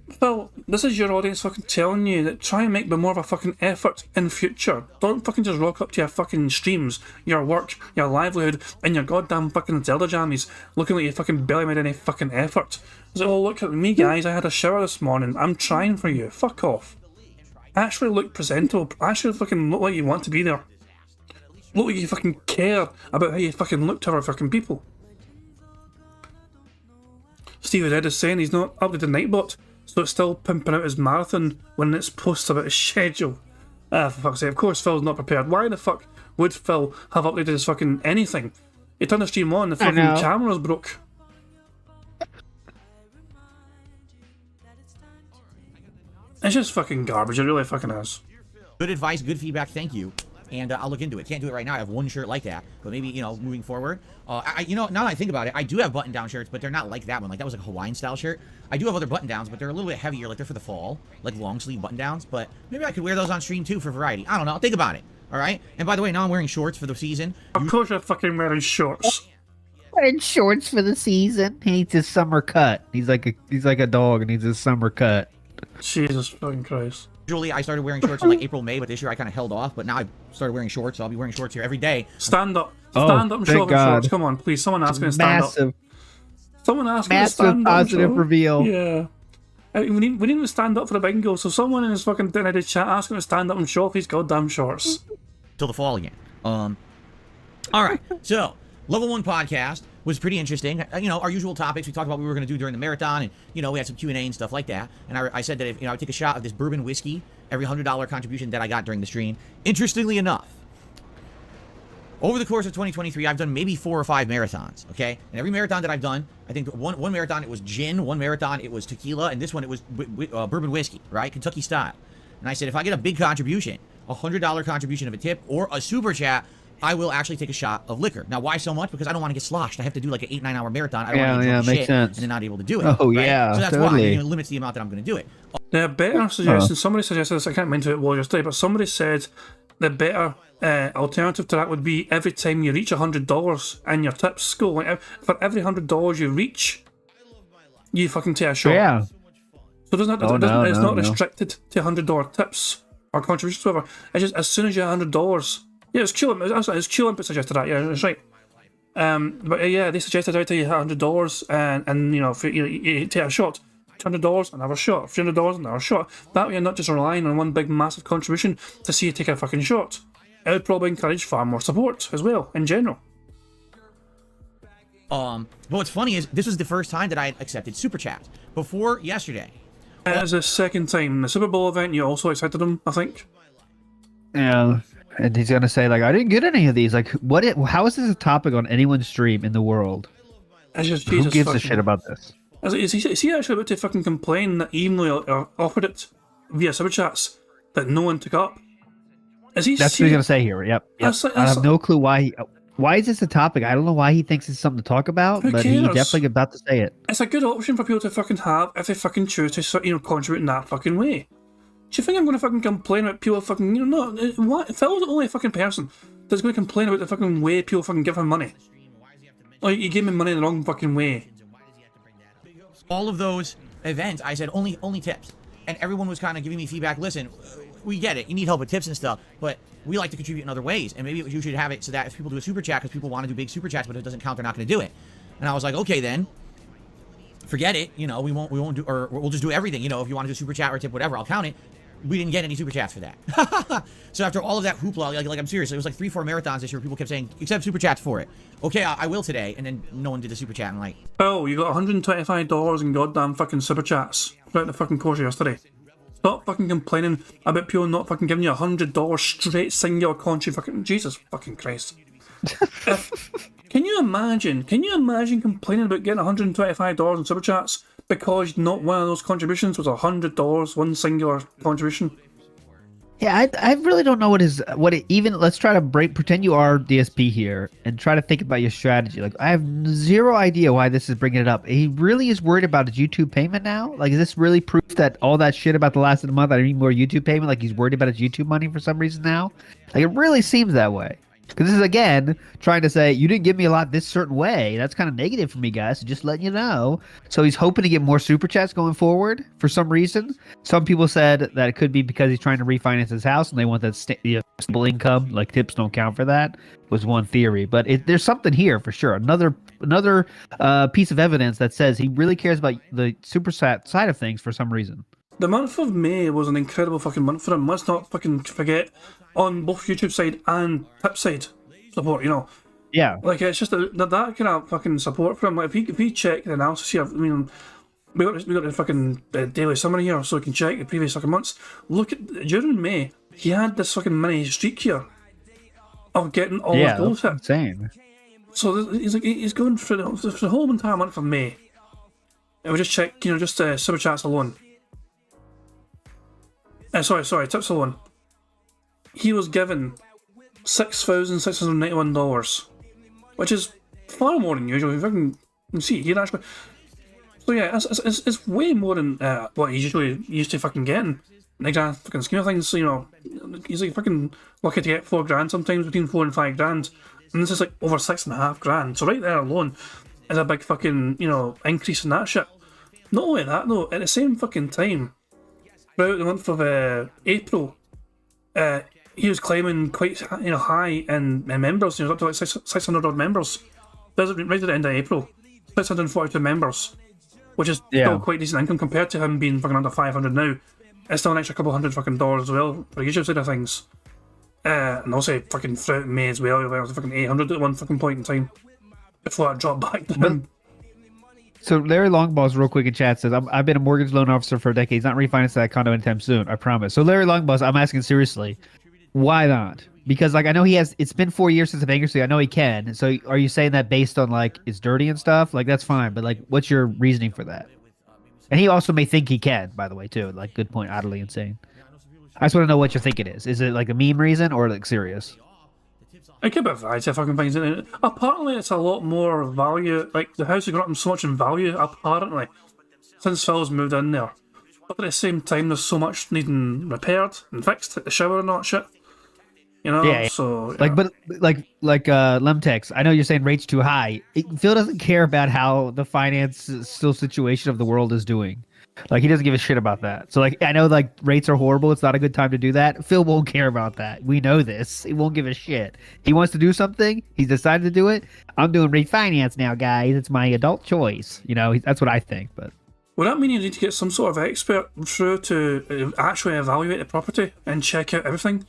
Phil, this is your audience fucking telling you that try and make more of a fucking effort in future. Don't fucking just rock up to your fucking streams, your work, your livelihood, and your goddamn fucking Zelda jammies looking like you fucking barely made any fucking effort. I was like, oh, look at me, guys. I had a shower this morning. I'm trying for you. Fuck off. Actually look presentable. Actually fucking look like you want to be there. Look like you fucking care about how you fucking look to other fucking people. Steve Red is saying he's not updated Nightbot, so it's still pimping out his marathon when it's posted about his schedule. For fuck's sake, of course Phil's not prepared. Why the fuck would Phil have updated his fucking anything? He turned the stream on, the fucking camera's broke. It's just fucking garbage, it really fucking is. Good advice, good feedback, thank you. And I'll look into it. Can't do it right now. I have one shirt like that, but maybe moving forward. Now that I think about it, I do have button-down shirts, but they're not like that one. Like that was like a Hawaiian-style shirt. I do have other button-downs, but they're a little bit heavier. Like they're for the fall, like long-sleeve button-downs. But maybe I could wear those on stream too for variety. I don't know. Think about it. All right. And by the way, now I'm wearing shorts for the season. Of course, you're fucking wearing shorts. Wearing shorts for the season. He needs his summer cut. He's like a dog and needs his summer cut. Jesus fucking Christ. Usually I started wearing shorts in like April, May, but this year I kind of held off. But now I've started wearing shorts, so I'll be wearing shorts here every day. Stand up. Stand up and show off your shorts. Come on, please. Someone ask me to stand up. Someone ask me to stand up. Massive positive reveal. Yeah. We need to stand up for the bingo, so someone in his fucking dedicated chat ask him to stand up and show off his goddamn shorts. Till the fall again. All right. So, Level 1 podcast was pretty interesting. Our usual topics. We talked about what we were going to do during the marathon, and, we had some Q&A and stuff like that. And I said that if, I would take a shot of this bourbon whiskey every $100 contribution that I got during the stream. Interestingly enough, Over the course of 2023, I've done maybe 4 or 5 marathons, okay? And every marathon that I've done, I think one marathon, it was gin, one marathon, it was tequila, and this one, it was bourbon whiskey, right? Kentucky style. And I said, if I get a big contribution, a $100 contribution of a tip or a super chat, I will actually take a shot of liquor. Now, why so much? Because I don't want to get sloshed. I have to do like an 8-9 hour marathon. I don't want to get drunk as shit and then not able to do it. Oh, right? yeah, So that's totally. why. It limits the amount that I'm going to do it. The better suggestion, somebody suggested this, I can't remember who it was yesterday, but somebody said the better alternative to that would be every time you reach $100 and your tips go, like for every $100 you reach, you fucking take a shot. Yeah. So it's not restricted to $100 tips or contributions, whatever. It's just as soon as you have $100. Yeah, it's cool. It's cool. Suggested that. Yeah, that's right. But yeah, they suggested out to you $100 and you know, if you take a shot, $200, another shot, $300, another shot. That way, you're not just relying on one big massive contribution to see you take a fucking shot. It would probably encourage far more support as well in general. But what's funny is this was the first time that I accepted super chat. Before yesterday. It was the second time. The Super Bowl event, you also accepted them, I think. Yeah. And he's gonna say like, I didn't get any of these. Like, how is this a topic on anyone's stream in the world? It's just, Who Jesus gives a fucking- shit about this? Is he actually about to fucking complain that even though he offered it via super chats, that no one took up? Is he? That's what he's gonna say here. Yep. I have no clue why. Why is this a topic? I don't know why he thinks it's something to talk about, Who but he's cares? definitely about to say it. It's a good option for people to fucking have if they fucking choose to, contribute in that fucking way. Do you think I'm going to fucking complain about people fucking, no, what? If I was the only fucking person that's going to complain about the fucking way people fucking give him money. Like, you gave me money the wrong fucking way. All of those events, I said only tips. And everyone was kind of giving me feedback. Listen, we get it. You need help with tips and stuff, but we like to contribute in other ways. And maybe you should have it so that if people do a super chat, because people want to do big super chats, but it doesn't count, they're not going to do it. And I was like, okay, then forget it. We won't do, or we'll just do everything. If you want to do super chat or tip, whatever, I'll count it. We didn't get any super chats for that. So after all of that hoopla, like I'm serious, it was like 3-4 marathons this year. People kept saying, accept super chats for it. Okay, I will today. And then no one did the super chat. And like, Oh, you got $125 in goddamn fucking super chats throughout the fucking course of yesterday. Stop fucking complaining about people not fucking giving you $100 straight singular country fucking Jesus fucking Christ. Can you imagine complaining about getting $125 in super chats because not one of those contributions was $100, one singular contribution? Yeah, I really don't know let's try to pretend you are DSP here and try to think about your strategy. Like, I have zero idea why this is bringing it up. He really is worried about his YouTube payment now? Like, is this really proof that all that shit about the last of the month, I need more YouTube payment? Like, he's worried about his YouTube money for some reason now? Like, it really seems that way. Because this is, again, trying to say, you didn't give me a lot this certain way. That's kind of negative for me, guys. So just letting you know. So he's hoping to get more super chats going forward for some reason. Some people said that it could be because he's trying to refinance his house and they want that stable income. Like, tips don't count for that, was one theory. But there's something here for sure. Another piece of evidence that says he really cares about the super chat side of things for some reason. The month of May was an incredible fucking month for him. Let's not fucking forget, on both YouTube side and tip side support, Yeah. Like, it's just that kind of fucking support for him. Like, if we check the analysis here, we got the fucking daily summary here, so we can check the previous fucking months. Look at, during May, he had this fucking mini streak here of getting all his goals hit. Insane. So he's going for the whole entire month of May. And we just check, super chats alone. Sorry, tips alone. He was given $6,691, which is far more than usual. If I can see, he actually. So yeah, it's way more than what he's usually used to fucking getting. In the grand fucking scheme of things, he's like fucking lucky to get $4,000 sometimes, between $4,000 and $5,000, and this is like over $6,500. So right there alone is a big fucking increase in that shit. Not only that though, at the same fucking time, throughout the month of April, he was climbing quite high in members. He was up to like 600 odd members. Right at the end of April, 642 members, which is still quite decent income compared to him being fucking under 500 now. It's still an extra couple $100 fucking dollars as well for the YouTube side of things. And also fucking throughout May as well, it was fucking 800 at one fucking point in time before I dropped back down. So Larry Longball's real quick in chat says, I've been a mortgage loan officer for decades, not refinancing that condo anytime soon, I promise. So Larry Longball's, I'm asking seriously, why not? Because like I know he has. It's been 4 years since the bankruptcy. I know he can. So are you saying that based on like it's dirty and stuff? Like that's fine. But like, what's your reasoning for that? And he also may think he can. By the way, too. Like, good point. Oddly insane. I just want to know what you think it is. Is it like a meme reason or like serious? It could be a variety of fucking things in it. Apparently, it's a lot more value. Like, the house has gone up so much in value, apparently, since Phil's moved in there. But at the same time, there's so much needing repaired and fixed, like the shower and all that shit. You know? Yeah. So, yeah. Like, but like Lemtex, I know you're saying rates too high. Phil doesn't care about how the finance still situation of the world is doing. Like, he doesn't give a shit about that. So, like, I know, like, rates are horrible. It's not a good time to do that. Phil won't care about that. We know this. He won't give a shit. He wants to do something. He's decided to do it. I'm doing refinance now, guys. It's my adult choice. You know, that's what I think. But would that mean you need to get some sort of expert through to actually evaluate the property and check out everything?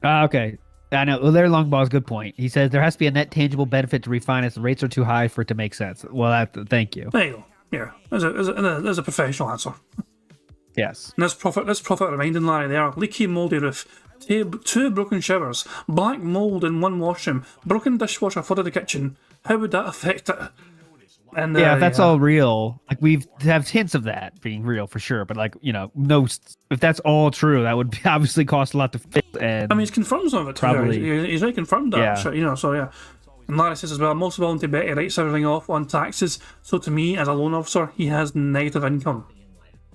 Okay. I know. Well, Larry Longball's good point. He says there has to be a net tangible benefit to refinance. The rates are too high for it to make sense. Well, thank you. There you go. Yeah, there's a professional answer. Yes. And let's profit reminding Larry there. Leaky mouldy roof, two broken showers, black mould in one washroom, broken dishwasher flooded the kitchen. How would that affect it? And yeah, that's all real. Like we have hints of that being real for sure, but like no, if that's all true, that would obviously cost a lot to fix. And I mean, he's confirmed some of it. Probably, he's already confirmed that. Yeah. Shit, you know, so yeah. And Larry says as well, most willing to bet he writes everything off on taxes. So to me, as a loan officer, he has negative income.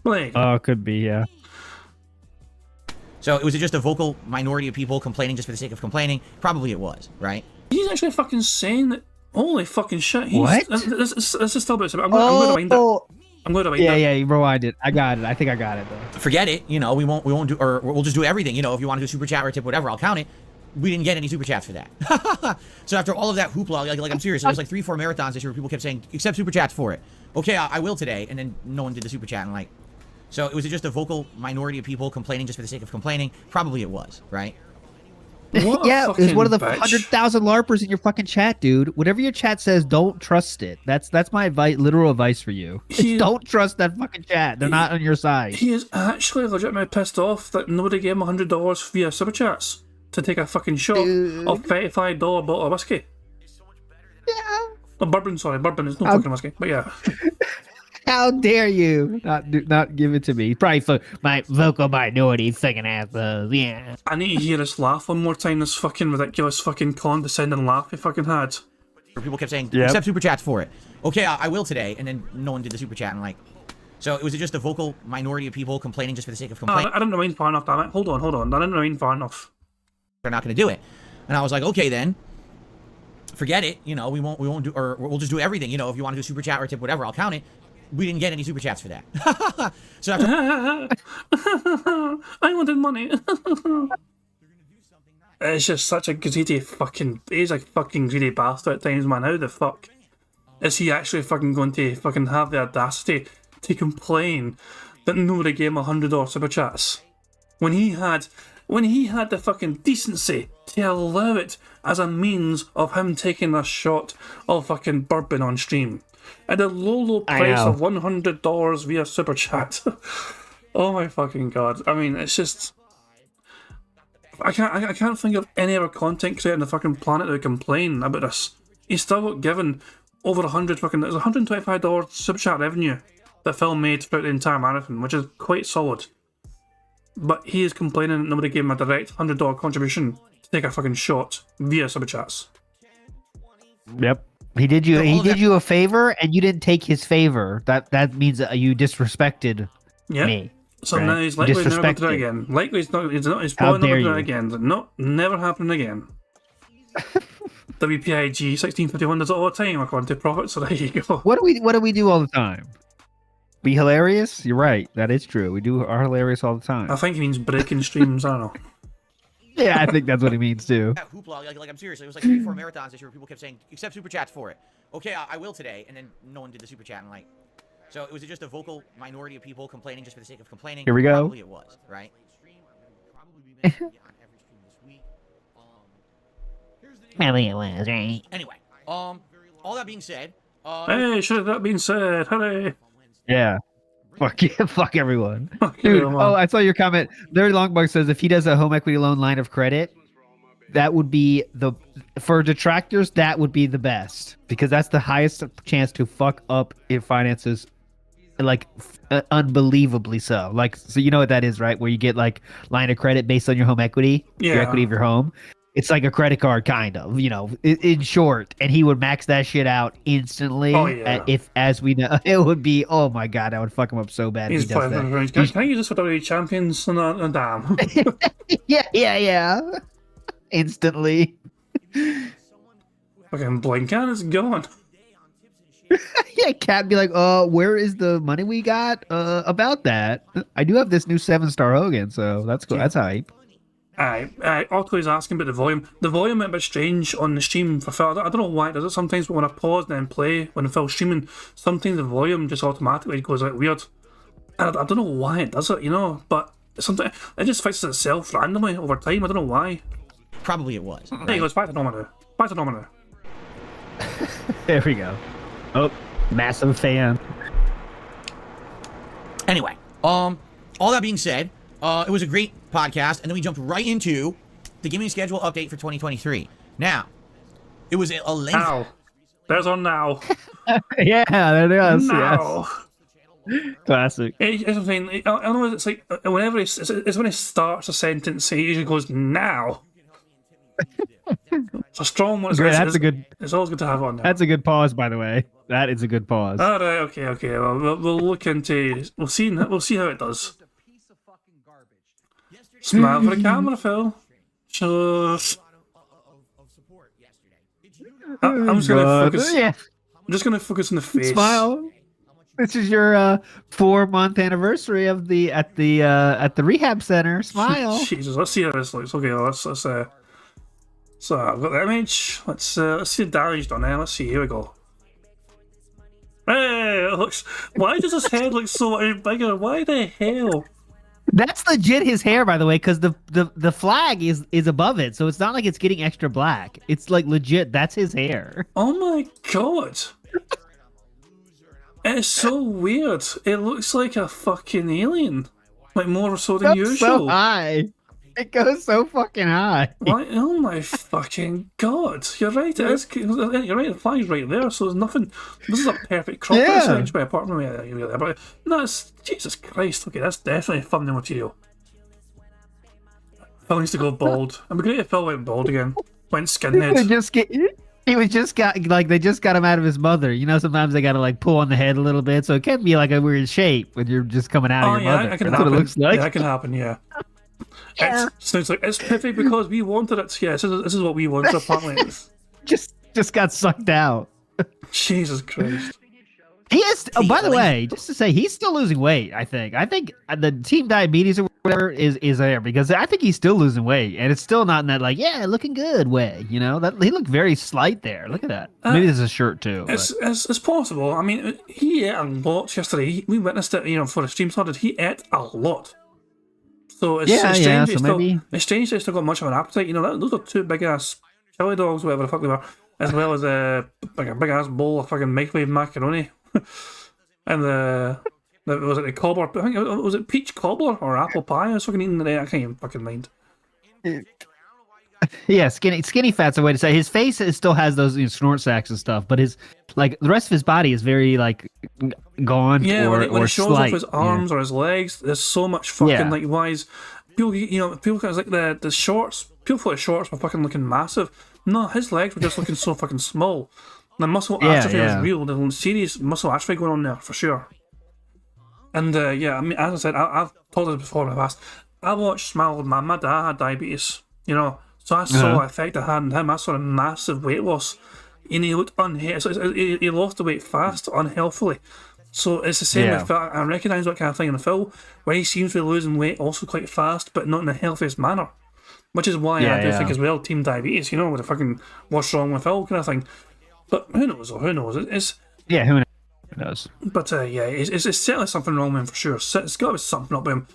Like, oh, could be, yeah. So was it just a vocal minority of people complaining just for the sake of complaining? Probably it was, right? He's actually fucking saying that. Holy fucking shit! What? This is still about. I'm going to rewind it. I'm going to rewind it. Yeah, you rewind it. I got it. I think I got it though. Forget it. You know, we won't do, or we'll just do everything. You know, if you want to do super chat or tip, whatever, I'll count it. We didn't get any super chats for that. So after all of that hoopla, like I'm serious, there was like 3-4 marathons this year where people kept saying, accept super chats for it. Okay, I will today, and then no one did the super chat, and like, so was it just a vocal minority of people complaining just for the sake of complaining? Probably it was, right? Yeah, it's one of the bitch. 100,000 LARPers in your fucking chat, dude. Whatever your chat says, don't trust it. That's my advice, literal advice for you. Don't trust that fucking chat. They're not on your side. He is actually legitimately pissed off that nobody gave him $100 via super chats to take a fucking shot of $35 bottle of whiskey. Yeah. Oh, bourbon, sorry, bourbon is no fucking whiskey, but yeah. How dare you not give it to me? Probably for my vocal minority fucking assholes. Yeah. I need to hear us laugh one more time. This fucking ridiculous, fucking condescending laugh he fucking had. Where people kept saying, accept super chats for it. Okay, I will today, and then no one did the super chat, and like, so was it just a vocal minority of people complaining just for the sake of complaining? I didn't rewind far enough, damn it. Hold on. I didn't rewind far enough. They're not going to do it, and I was like, okay then. Forget it. You know, we won't do, or we'll just do everything. You know, if you want to do super chat or tip, whatever, I'll count it. We didn't get any super chats for that. So after I wanted money. It's just such a greedy fucking. He's a fucking greedy bastard at times, man. How the fuck is he actually fucking going to fucking have the audacity to complain that nobody gave him $100 super chats when he had the fucking decency to allow it as a means of him taking a shot of fucking bourbon on stream at a low price of $100 via super chat. Oh my fucking god! I mean, it's just I can't think of any other content creator on the fucking planet that would complain about this. He's still got given over there's $125 super chat revenue that Phil made throughout the entire marathon, which is quite solid. But he is complaining that nobody gave him a direct $100 contribution to take a fucking shot via super chats. Yep. He did you a favor, and you didn't take his favor. That means that you disrespected me. So right? now he's likely never going to do it again. Likely he's probably never going to do it again. No, never happening again. WPIG 1651 does it all the time according to Prophet, so there you go. What do we do all the time? Be hilarious? You're right. That is true. We are hilarious all the time. I think he means breaking streams, I don't know. Yeah, I think that's what he means too. that hoopla, like I'm serious. It was like 3-4 marathons this year where people kept saying, accept super chats for it. Okay, I will today, and then no one did the super chat, and like, so was it just a vocal minority of people complaining just for the sake of complaining? Here we go. Probably it was, right? Probably it was, right? Anyway, all that being said, Hey, should that being said, hooray! Yeah. Fuck yeah, fuck everyone. Fuck Dude, everyone. oh, I saw your comment. Larry Longbug says if he does a home equity loan line of credit, that would be for detractors, that would be the best because that's the highest chance to fuck up your finances, like unbelievably so. Like, so you know what that is, right? Where you get like line of credit based on your home equity, your Yeah. equity of your home. It's like a credit card, kind of, in short. And he would max that shit out instantly. Oh, yeah. If, as we know, it would be, oh my god, I would fuck him up so bad if He's he does playing that. Can I use this for WWE champions? No, damn. Yeah. Instantly. Fucking blink and it's gone. Yeah, Cat be like, where is the money we got? About that. I do have this new 7-star Hogan, so that's cool. That's hype. Otto is asking about the volume. The volume went a bit strange on the stream for Phil. I don't know why it does it sometimes, but when I pause and then play, when Phil's streaming, sometimes the volume just automatically goes like weird. I don't know why it does it, but sometimes it just fixes itself randomly over time. I don't know why. Probably it was. There he goes, back to normal now. There we go. Oh, massive fan. Anyway, all that being said, it was a great podcast, and then we jumped right into the gaming schedule update for 2023. Now, it was a lengthy... Now. There's our now. Yeah, there it is. Now. Yes. Classic. It's the thing. I don't know. It's like whenever it's when he starts a sentence, he usually goes now. It's a strong one. Great, that's a good. It's always good to have on there. That's a good pause, by the way. That is a good pause. All right. Okay. Well, we'll look into. We'll see how it does. Smile for the camera, Phil. Just. I'm just gonna focus. Yeah. I'm just gonna focus on the face. Smile. This is your 4-month anniversary of at the rehab center. Smile. Jesus, let's see how this looks. Okay, let's so I've got the image. Let's see the damage done there. Let's see. Here we go. Hey, it looks. Why does his head look so much bigger? Why the hell? That's legit his hair, by the way, because the flag is above it, so it's not like it's getting extra black. It's like legit. That's his hair. Oh my god. It's so weird. It looks like a fucking alien. Like more so than usual. So high. It goes so fucking high. Why? Oh my fucking god. You're right, it is. You're right, the flag's right there, so there's nothing. This is a perfect crop, essentially, apart from the but no, it's Jesus Christ. Okay, that's definitely thumbnail material. Phil needs to go bald. It'd be great if Phil went bald again. Went skinhead. They just got him out of his mother. Sometimes they gotta like pull on the head a little bit, so it can be like a weird shape when you're just coming out of your mother. That can That's happen. what it looks like. Yeah, that can happen, yeah. Yeah. It's perfect because we wanted it. Yeah, this is what we wanted, apparently. just got sucked out. Jesus Christ. He is. Oh, by the way, just to say, he's still losing weight. I think the team diabetes or whatever is there because I think he's still losing weight, and it's still not in that like looking good way. That he looked very slight there. Look at that. Maybe there's a shirt too. It's possible. I mean, he ate a lot yesterday. We witnessed it. Before the stream started, he ate a lot. So it's strange. It's strange that he's still got much of an appetite. Those are two big ass chili dogs, whatever the fuck they were, as well as a big ass bowl of fucking microwave macaroni. And was it the cobbler? I think was it peach cobbler or apple pie? I was fucking eating today. I can't even fucking mind. Yeah, skinny fat's a way to say. His face still has those snort sacks and stuff, but his the rest of his body is very gone. Yeah, when he shows off his arms or his legs, there's so much fucking wise. People, people kind of like the shorts. People thought his shorts were fucking looking massive. No, his legs were just looking so fucking small. The muscle atrophy was real. There's serious muscle atrophy going on there for sure. And I mean, as I said, I've told this before in the past. I watched Smile with my dad had diabetes. So I saw the effect it had on him. I saw a massive weight loss, and he looked unhealthy. So he lost the weight fast, unhealthily. So it's the same with Phil. I recognise that kind of thing in the Phil, where he seems to be losing weight also quite fast, but not in the healthiest manner. Which is why I do think as well, team diabetes, with the fucking what's wrong with Phil kind of thing. But who knows? Who knows? Who knows? But it's certainly something wrong with him for sure. It's got to be something up with him.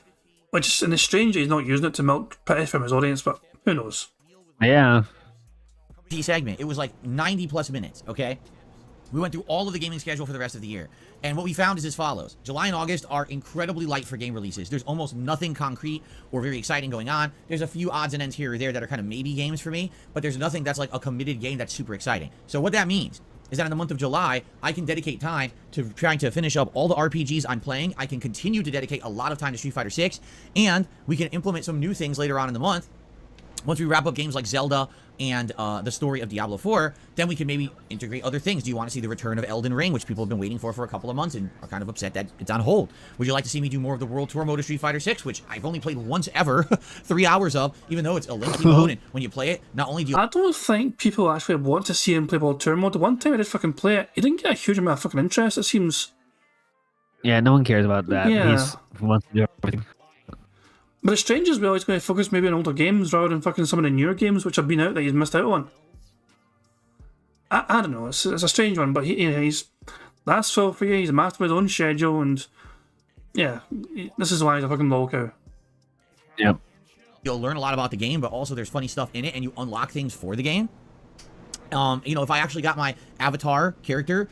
Which, and it's strange he's not using it to milk pity from his audience, but who knows? Yeah. Segment. It was like 90 plus minutes, okay? We went through all of the gaming schedule for the rest of the year. And what we found is as follows. July and August are incredibly light for game releases. There's almost nothing concrete or very exciting going on. There's a few odds and ends here or there that are kind of maybe games for me, but there's nothing that's like a committed game that's super exciting. So what that means is that in the month of July, I can dedicate time to trying to finish up all the RPGs I'm playing. I can continue to dedicate a lot of time to Street Fighter 6, and we can implement some new things later on in the month. Once we wrap up games like Zelda and the story of Diablo 4, then we can maybe integrate other things. Do you want to see the return of Elden Ring, which people have been waiting for a couple of months and are kind of upset that it's on hold? Would you like to see me do more of the World Tour mode of Street Fighter 6, which I've only played once ever, 3 hours of, even though it's a lengthy mode, and when you play it, not only do you... I don't think people actually want to see him play World Tour mode. The one time I did fucking play it, he didn't get a huge amount of fucking interest, it seems. Yeah, no one cares about that. Yeah. He wants to do everything. But it's strange as well, he's going to focus maybe on older games rather than fucking some of the newer games which have been out that he's missed out on. I don't know, it's a strange one, but he's that's Phil for you, he's a master of his own schedule, and yeah, this is why he's a fucking lol cow. Yep. You'll learn a lot about the game, but also there's funny stuff in it, and you unlock things for the game. You know, if I actually got my avatar character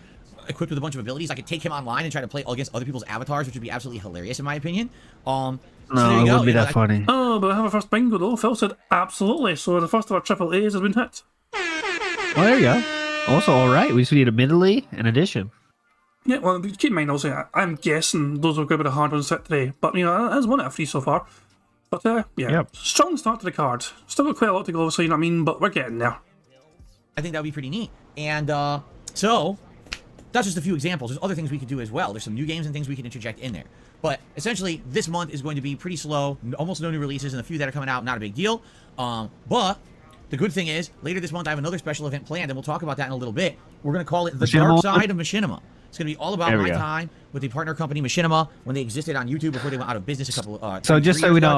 equipped with a bunch of abilities, I could take him online and try to play against other people's avatars, which would be absolutely hilarious in my opinion. No, it would be that funny. Oh, but I have a first bingo though. Phil said absolutely, so the first of our triple A's has been hit. Oh, there you go. Also, all right. We just need a middly and addition. Yeah, well, keep in mind also, I'm guessing those will go with a hard ones hit today, but you know, that's one out of 3 so far. But yeah, Yep. Strong start to the card. Still got quite a lot to go, obviously, you know what I mean, but we're getting there. I think that would be pretty neat. And so that's just a few examples. There's other things we could do as well. There's some new games and things we can interject in there. But essentially, this month is going to be pretty slow. Almost no new releases, and the few that are coming out, not a big deal. But the good thing is, later this month, I have another special event planned, and we'll talk about that in a little bit. We're going to call it The Dark Side of Machinima. It's going to be all about my time with the partner company Machinima when they existed on YouTube before they went out of business a couple So just so we know,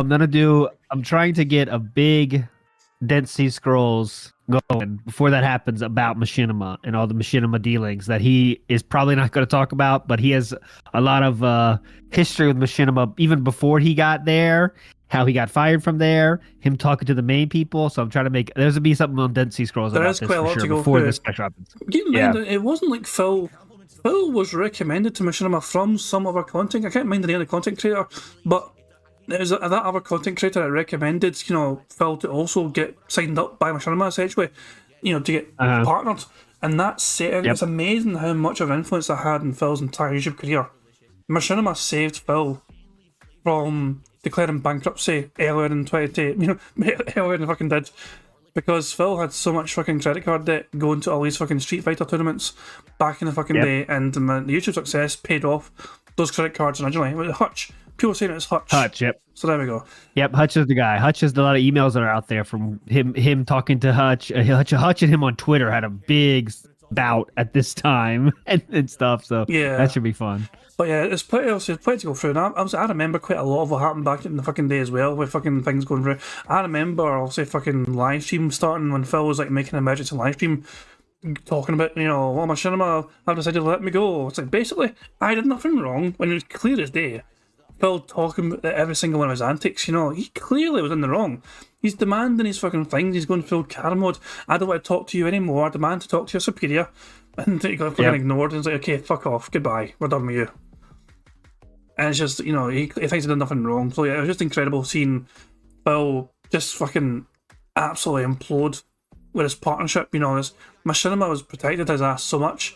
I'm trying to get a big Dead Sea Scrolls going before that happens about Machinima and all the Machinima dealings that he is probably not going to talk about, but he has a lot of history with Machinima even before he got there, how he got fired from there, him talking to the main people. So I'm trying to make there's to be something on Dead Sea Scrolls There about is this quite a for lot sure to go before through. this special happens. Keep in mind, it wasn't like Phil was recommended to Machinima from some other content. I can't mind the name of the content creator, but it was that other content creator that recommended, you know, Phil to also get signed up by Machinima, essentially, you know, to get partnered. And that setting, it's amazing how much of influence that had in Phil's entire YouTube career. Machinima saved Phil from declaring bankruptcy earlier in 20, you know, earlier than fucking did. Because Phil had so much fucking credit card debt going to all these fucking Street Fighter tournaments back in the fucking day, and the YouTube success paid off those credit cards originally. It was Hutch. People saying it's Hutch. Hutch, yep. So there we go. Yep, Hutch is the guy. Hutch has a lot of emails that are out there from him talking to Hutch. Hutch and him on Twitter had a big bout at this time and stuff. So yeah, that should be fun. But yeah, it's plenty to go through. And I remember quite a lot of what happened back in the fucking day as well, with fucking things going through. I remember, I'll say, fucking live stream starting when Phil was like making an emergency live stream, talking about, you know, well, Machinima, I've decided to let me go. It's like, basically, I did nothing wrong when it was clear as day. Phil talking about every single one of his antics, you know, he clearly was in the wrong. He's demanding his fucking things, he's going full car mode. I don't want to talk to you anymore, I demand to talk to your superior. And he got fucking ignored, and he's like, okay, fuck off, goodbye, we're done with you. And it's just, you know, he thinks he's done nothing wrong. So yeah, it was just incredible seeing Phil just fucking absolutely implode with his partnership. You know, Machinima was protected his ass so much,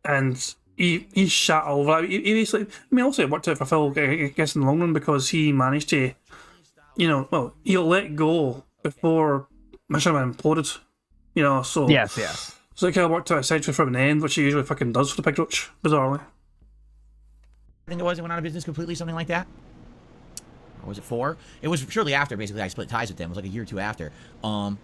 and he shat all over. He basically, I mean, also it worked out for Phil, I guess, in the long run, because he managed to, you know, well, he let go before Machinima imploded. You know, so yes. So it kind of worked out essentially from an end, which he usually fucking does for the Big Roach, bizarrely. I think it was, it went out of business completely, something like that. Or was it 4? It was shortly after, basically, I split ties with them. It was like a year or 2 after. And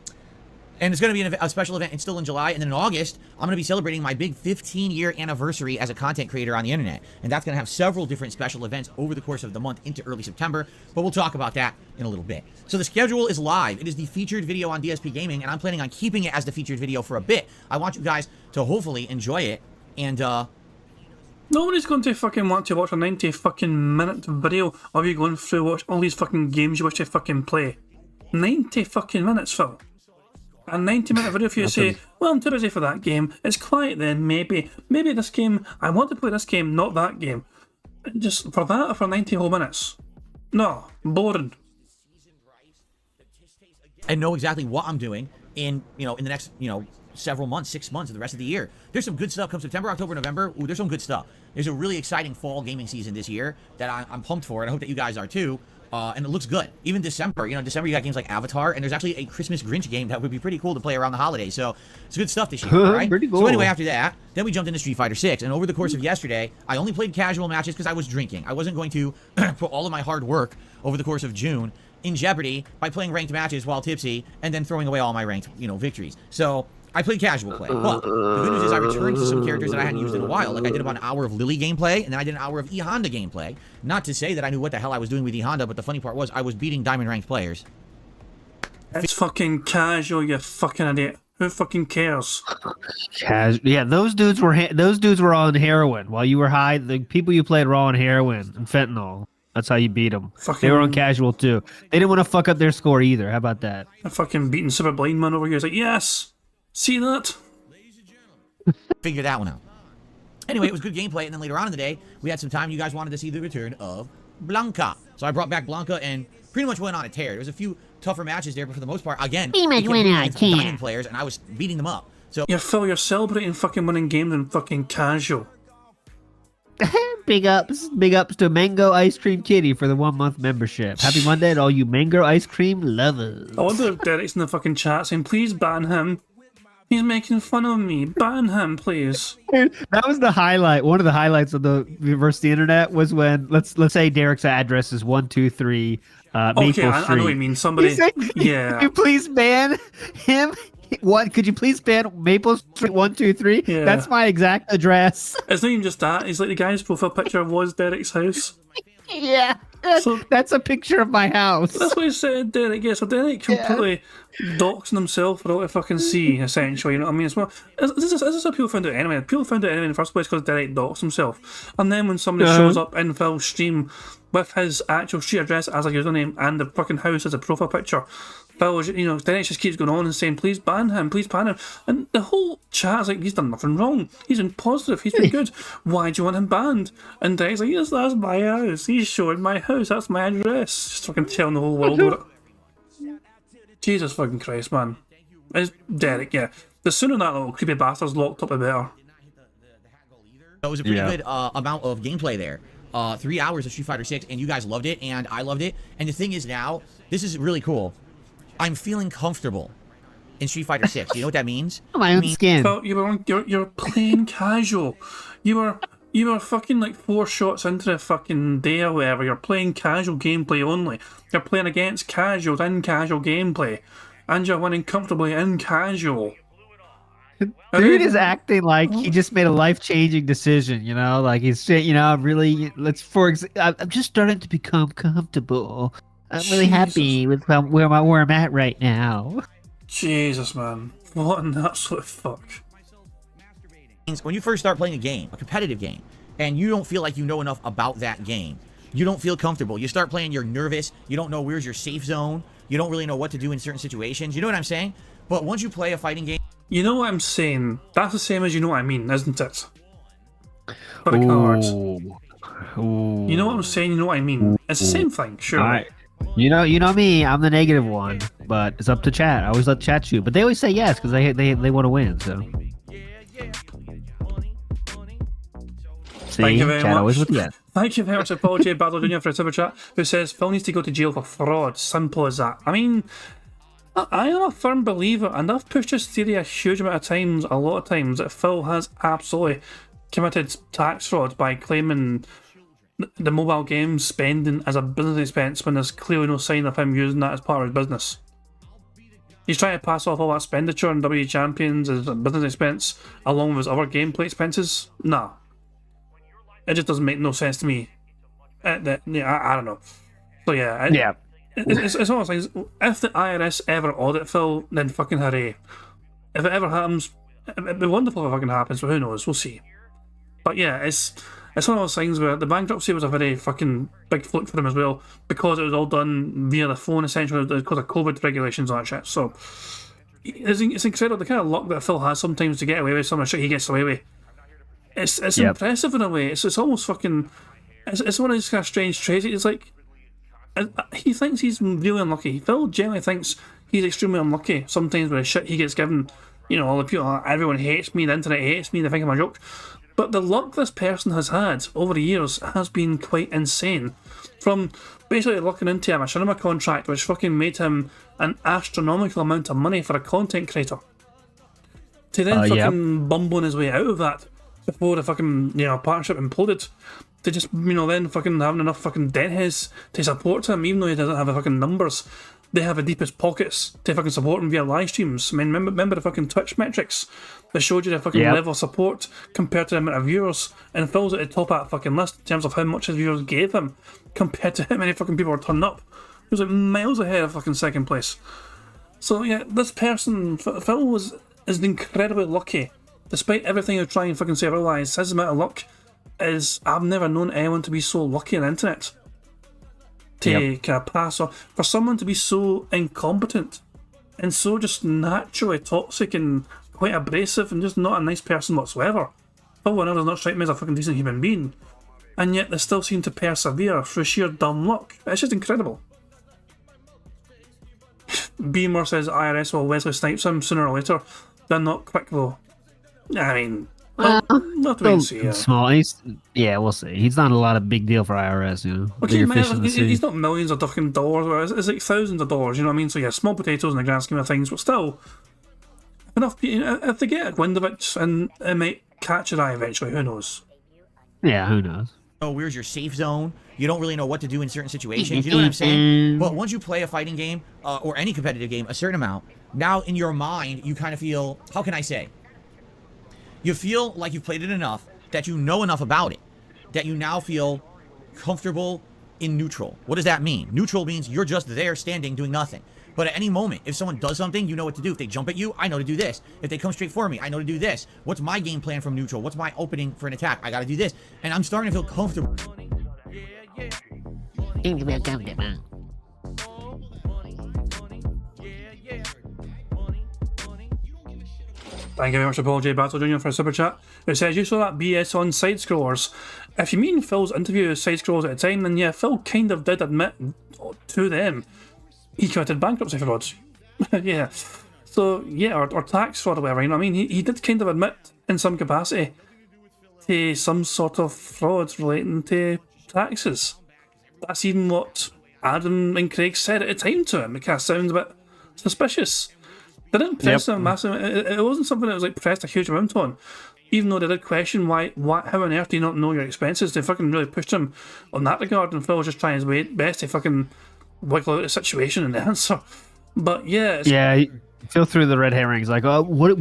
it's going to be a special event. It's still in July. And then in August, I'm going to be celebrating my big 15-year anniversary as a content creator on the internet. And that's going to have several different special events over the course of the month into early September. But we'll talk about that in a little bit. So the schedule is live. It is the featured video on DSP Gaming, and I'm planning on keeping it as the featured video for a bit. I want you guys to hopefully enjoy it. And, nobody's going to fucking want to watch a 90 fucking minute video of you going through watch all these fucking games you wish to fucking play. 90 fucking minutes, Phil. a 90-minute video for you to say, well, I'm too busy for that game. It's quiet then, maybe. Maybe this game, I want to play this game, not that game. Just for that or for 90 whole minutes? No, boring. And know exactly what I'm doing in the next, several months, 6 months of the rest of the year. There's some good stuff come September, October, November. Ooh, there's some good stuff. There's a really exciting fall gaming season this year that I'm pumped for, and I hope that you guys are too. And it looks good. Even December, December you got games like Avatar, and there's actually a Christmas Grinch game that would be pretty cool to play around the holidays. So it's good stuff this year, right? Pretty cool. So anyway, after that, then we jumped into Street Fighter 6, and over the course of yesterday, I only played casual matches because I was drinking. I wasn't going to put all of my hard work over the course of June in jeopardy by playing ranked matches while tipsy and then throwing away all my ranked, victories. So I played casual play. But the good news is I returned to some characters that I hadn't used in a while. Like I did about an hour of Lily gameplay, and then I did an hour of E Honda gameplay. Not to say that I knew what the hell I was doing with E Honda, but the funny part was I was beating diamond ranked players. It's fucking casual, you fucking idiot. Who fucking cares? Yeah, those dudes were on heroin while you were high. The people you played were all on heroin and fentanyl. That's how you beat them. They were on casual too. They didn't want to fuck up their score either. How about that? A fucking beating super blind man over here. He's like, yes, see that? Figure that one out. Anyway, it was good gameplay, and then later on in the day, we had some time. You guys wanted to see the return of Blanca. So I brought back Blanca and pretty much went on a tear. There was a few tougher matches there, but for the most part, again, diamond players, and I was beating them up. So Yeah, Phil, you're celebrating fucking winning games and fucking casual. Big ups to Mango Ice Cream Kitty for the 1 month membership. Happy Monday to all you mango ice cream lovers. I wonder if Derek's in the fucking chat saying, please ban him. He's making fun of me. Ban him, please. That was the highlight. One of the highlights of the versus the internet was when let's say Derek's address is 123 Maple Okay, Street. I know what you mean. Somebody, He said, yeah. Could you please ban him? What? Could you please ban Maple Street 123? Yeah. That's my exact address. It's not even just that. It's like the guy's profile picture was Derek's house. Yeah. So- That's a picture of my house. That's what he said, Derek. Yeah, so Derek completely doxing himself for all to fucking see, essentially. You know what I mean? It's more, this is how people found out anyway. People found out anyway in the first place because Derek doxed himself. And then when somebody shows up in Phil's stream with his actual street address as a username and the fucking house as a profile picture, Phil, Derek just keeps going on and saying, please ban him. And the whole chat is like, he's done nothing wrong. He's been positive. He's been good. Why do you want him banned? And Derek's like, yes, that's my house. He's showing my house. That's my address. Just fucking telling the whole world about it. Jesus fucking Christ, man. It's Derek, yeah. The sooner that little creepy bastard's locked up, the better. it was a pretty good amount of gameplay there. 3 hours of Street Fighter 6, and you guys loved it, and I loved it. And the thing is now, this is really cool. I'm feeling comfortable in Street Fighter 6. You know what that means? My own skin. So you're playing casual. You were fucking like 4 shots into the fucking day or whatever. You're playing casual gameplay only. You're playing against casuals in casual gameplay. And you're winning comfortably in casual. Dude is acting like he just made a life-changing decision, like he's saying, I'm just starting to become comfortable. I'm really happy with where I'm at right now. Jesus, man. What an absolute fuck. When you first start playing a game, a competitive game, and you don't feel like you know enough about that game, you don't feel comfortable. You start playing, you're nervous, you don't know where's your safe zone, you don't really know what to do in certain situations. You know what I'm saying? But once you play a fighting game... You know what I'm saying? That's the same as you know what I mean, isn't it? For the cards. Ooh. You know what I'm saying? You know what I mean? It's the same thing, sure. You know me. I'm the negative one, but it's up to chat. I always let chat shoot, but they always say yes because they want to win. So, see, Thank you very chat much. always with yes. Thank you very much, Paul J. Battle Jr. for a super chat, who says Phil needs to go to jail for fraud. Simple as that. I mean, I am a firm believer, and I've pushed this theory a huge amount of times, a lot of times, that Phil has absolutely committed tax fraud by claiming the mobile game spending as a business expense when there's clearly no sign of him using that as part of his business. He's trying to pass off all that expenditure on WWE Champions as a business expense along with his other gameplay expenses. Nah. It just doesn't make no sense to me. I don't know. So yeah. It's one of those things. If the IRS ever audit Phil, then fucking hooray. If it ever happens, it'd be wonderful if it fucking happens, but who knows? We'll see. But yeah, it's one of those things where the bankruptcy was a very fucking big fluke for him as well, because it was all done via the phone essentially because of COVID regulations and that shit. So it's incredible the kind of luck that Phil has sometimes to get away with some of the shit he gets away with. It's Yep. impressive in a way. It's almost fucking. It's one of these kind of strange traits. It's like he thinks he's really unlucky. Phil generally thinks he's extremely unlucky sometimes with the shit he gets given. You know, all the people, everyone hates me, the internet hates me, they think I'm a joke. But the luck this person has had over the years has been quite insane. From basically looking into a machinima contract, which fucking made him an astronomical amount of money for a content creator, to then fucking bumbling his way out of that before the fucking, you know, partnership imploded, to just, you know, then fucking having enough fucking deadheads to support him, even though he doesn't have the fucking numbers. They have the deepest pockets to fucking support him via live streams. I mean, remember the fucking Twitch metrics that showed you the fucking level of support compared to the amount of viewers, and Phil's at the top of that fucking list in terms of how much his viewers gave him compared to how many fucking people were turning up. He was like miles ahead of fucking second place. So yeah, this person, Phil, is incredibly lucky. Despite everything you try and fucking say otherwise, his amount of luck is, I've never known anyone to be so lucky on the internet. To kind of pass off, for someone to be so incompetent and so just naturally toxic and quite abrasive and just not a nice person whatsoever. Phil Winner does not strike me as a fucking decent human being, and yet they still seem to persevere through sheer dumb luck. It's just incredible. Beamer says IRS will Wesley Snipes him sooner or later. They're not quick though. I mean, not to wait and see. Small. We'll see. He's not a lot of big deal for IRS, you know. Okay, he's not millions of fucking dollars. It's like thousands of dollars. You know what I mean? So yeah, small potatoes in the grand scheme of things, but still, enough. If they get a wind of it, and it might catch your eye eventually. Who knows? Yeah, who knows? Oh, where's your safe zone? You don't really know what to do in certain situations. You know what I'm saying? But once you play a fighting game or any competitive game a certain amount, now in your mind you kind of feel, how can I say? You feel like you've played it enough that you know enough about it that you now feel comfortable in neutral. What does that mean? Neutral means you're just there standing doing nothing. But at any moment, if someone does something, you know what to do. If they jump at you, I know to do this. If they come straight for me, I know to do this. What's my game plan from neutral? What's my opening for an attack? I gotta do this. And I'm starting to feel comfortable. Thank you very much to Paul J. Battle Jr. for a super chat. It says, you saw that BS on side scrollers. If you mean Phil's interview with side scrollers at the time, then yeah, Phil kind of did admit to them he committed bankruptcy fraud. Yeah. So, yeah, or tax fraud or whatever, you know what I mean? He did kind of admit, in some capacity, to some sort of fraud relating to taxes. That's even what Adam and Craig said at the time to him. It kind of sounds a bit suspicious. They didn't press him massive. It wasn't something that was like pressed a huge amount on. Even though they did question how on earth do you not know your expenses, they fucking really pushed him on that regard, and Phil was just trying his best to fucking wiggle out the situation and the answer. But yeah, Phil threw the red herrings like, oh, what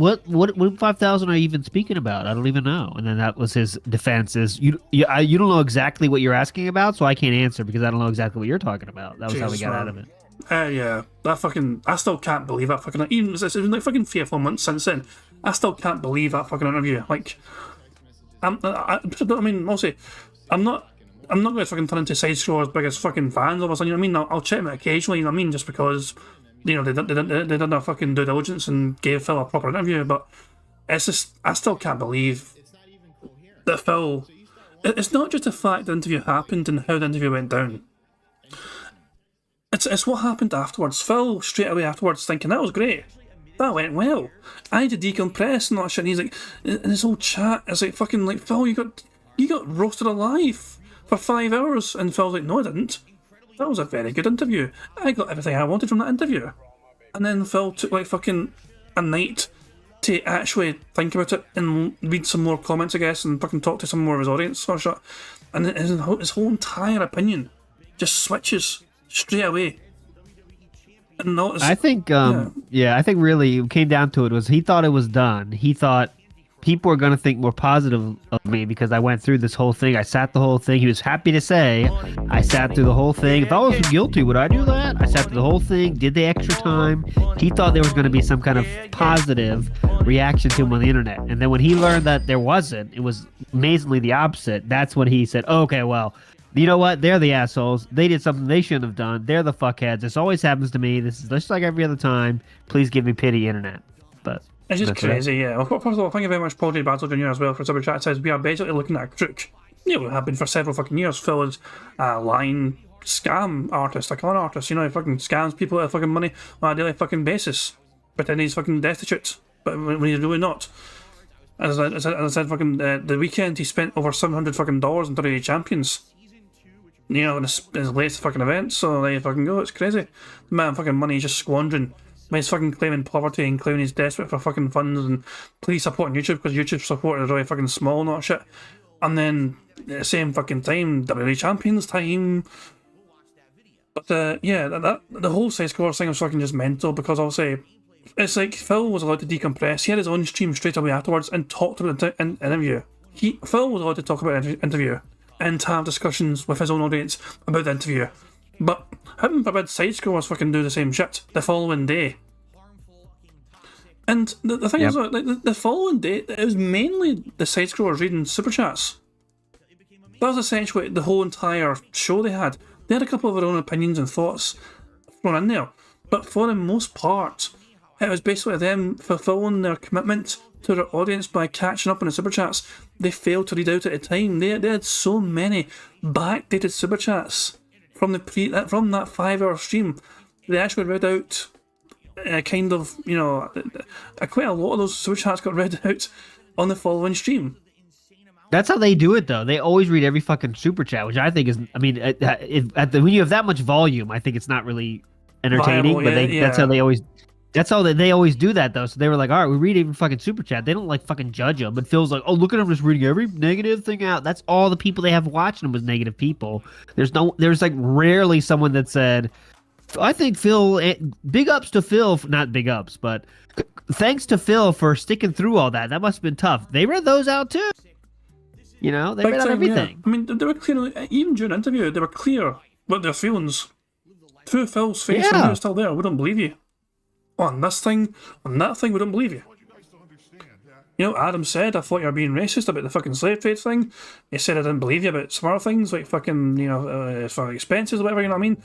5,000 are you even speaking about? I don't even know. And then that was his defense: is you don't know exactly what you're asking about, so I can't answer because I don't know exactly what you're talking about. That was how we got out of it. Yeah, that fucking, I still can't believe that fucking, even it's been like fucking 3 or 4 months since then, I still can't believe that fucking interview. Like, I mean, mostly, I'm not going to fucking turn into side scrollers' biggest fucking fans all of a sudden, you know what I mean? I'll check them out occasionally, you know what I mean, just because, you know, they did their fucking due diligence and gave Phil a proper interview, but it's just, I still can't believe that Phil, it's not just the fact the interview happened and how the interview went down. It's what happened afterwards. Phil, straight away afterwards, thinking, that was great. That went well. I had to decompress and all that shit. And he's like, in his whole chat, it's like, fucking, like, Phil, you got roasted alive for 5 hours. And Phil's like, no, I didn't. That was a very good interview. I got everything I wanted from that interview. And then Phil took, like, fucking a night to actually think about it and read some more comments, I guess, and fucking talk to some more of his audience or shit. And then his whole entire opinion just switches straight away. And I think, I think really it came down to it was he thought it was done. He thought people were going to think more positive of me because I went through this whole thing. I sat the whole thing. He was happy to say I sat through the whole thing. If I was guilty, would I do that? I sat through the whole thing, did the extra time. He thought there was going to be some kind of positive reaction to him on the internet. And then when he learned that there wasn't, it was amazingly the opposite. That's when he said, okay, well, You know what? They're the assholes. They did something they shouldn't have done. They're the fuckheads. This always happens to me. This is just like every other time. Please give me pity, internet. But It's just that's crazy, yeah. Well, first of all, thank you very much, Paul J. Battle Jr. as well, for Super Chat. It says, we are basically looking at a crook. Yeah, we have been for several fucking years. Phil is a lying scam artist, a con artist. You know, he fucking scams people out of fucking money on a daily fucking basis. Pretend he's fucking destitute, but when he's really not. As I said, fucking the weekend he spent over $700 fucking on 30 champions. You know, in his latest fucking event, so there you fucking go, it's crazy. The man fucking money is just squandering. He's fucking claiming poverty and claiming he's desperate for fucking funds and please support YouTube because YouTube support is really fucking small, not shit. And then at the same fucking time, WWE Champions time. But yeah, the whole side score thing was fucking just mental because obviously it's like Phil was allowed to decompress. He had his own stream straight away afterwards and talked about an interview. Phil was allowed to talk about an interview and to have discussions with his own audience about the interview. But heaven forbid side scrollers fucking do the same shit the following day. And the thing is, like, the following day, it was mainly the side scrollers reading super chats. That was essentially the whole entire show they had. They had a couple of their own opinions and thoughts thrown in there. But for the most part, it was basically them fulfilling their commitment to their audience by catching up on the super chats they failed to read out at the time. They had so many backdated super chats from that 5-hour stream. They actually read out kind of, you know, quite a lot of those super chats got read out on the following stream. That's how they do it, though. They always read every fucking super chat, which I think is, I mean, when you have that much volume, I think it's not really entertaining. Viable, but yeah. that's how they always. That's how they always do that, though. So they were like, all right, we read even fucking super chat. They don't like fucking judge them. But Phil's like, oh, look at him just reading every negative thing out. That's all the people they have watching them was negative people. There's like rarely someone that said, I think Phil, big ups to Phil, not big ups, but thanks to Phil for sticking through all that. That must have been tough. They read those out too. You know, they read out everything. Yeah. I mean, they were clear, even during the interview, they were clear about their feelings. To Phil's face, when he was still there, we don't believe you. On this thing, on that thing, we don't believe you. You know, Adam said, I thought you were being racist about the fucking slave trade thing. He said I didn't believe you about some other things, like fucking, you know, for expenses or whatever, you know what I mean?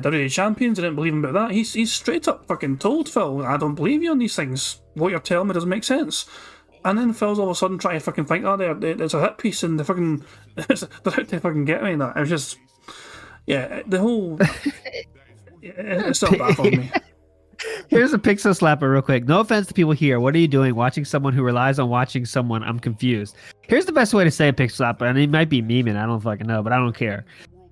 WWE Champions, I didn't believe him about that. He's straight up fucking told Phil, I don't believe you on these things. What you're telling me doesn't make sense. And then Phil's all of a sudden trying to fucking think, oh, there's a hit piece and they're out to fucking get me and that. It was just, yeah, the whole, it's still baffled me. Here's a pixel slapper real quick. No offense to people here. What are you doing? Watching someone who relies on watching someone? I'm confused. Here's the best way to say a pixel slapper, and it might be memeing. I don't fucking know, but I don't care.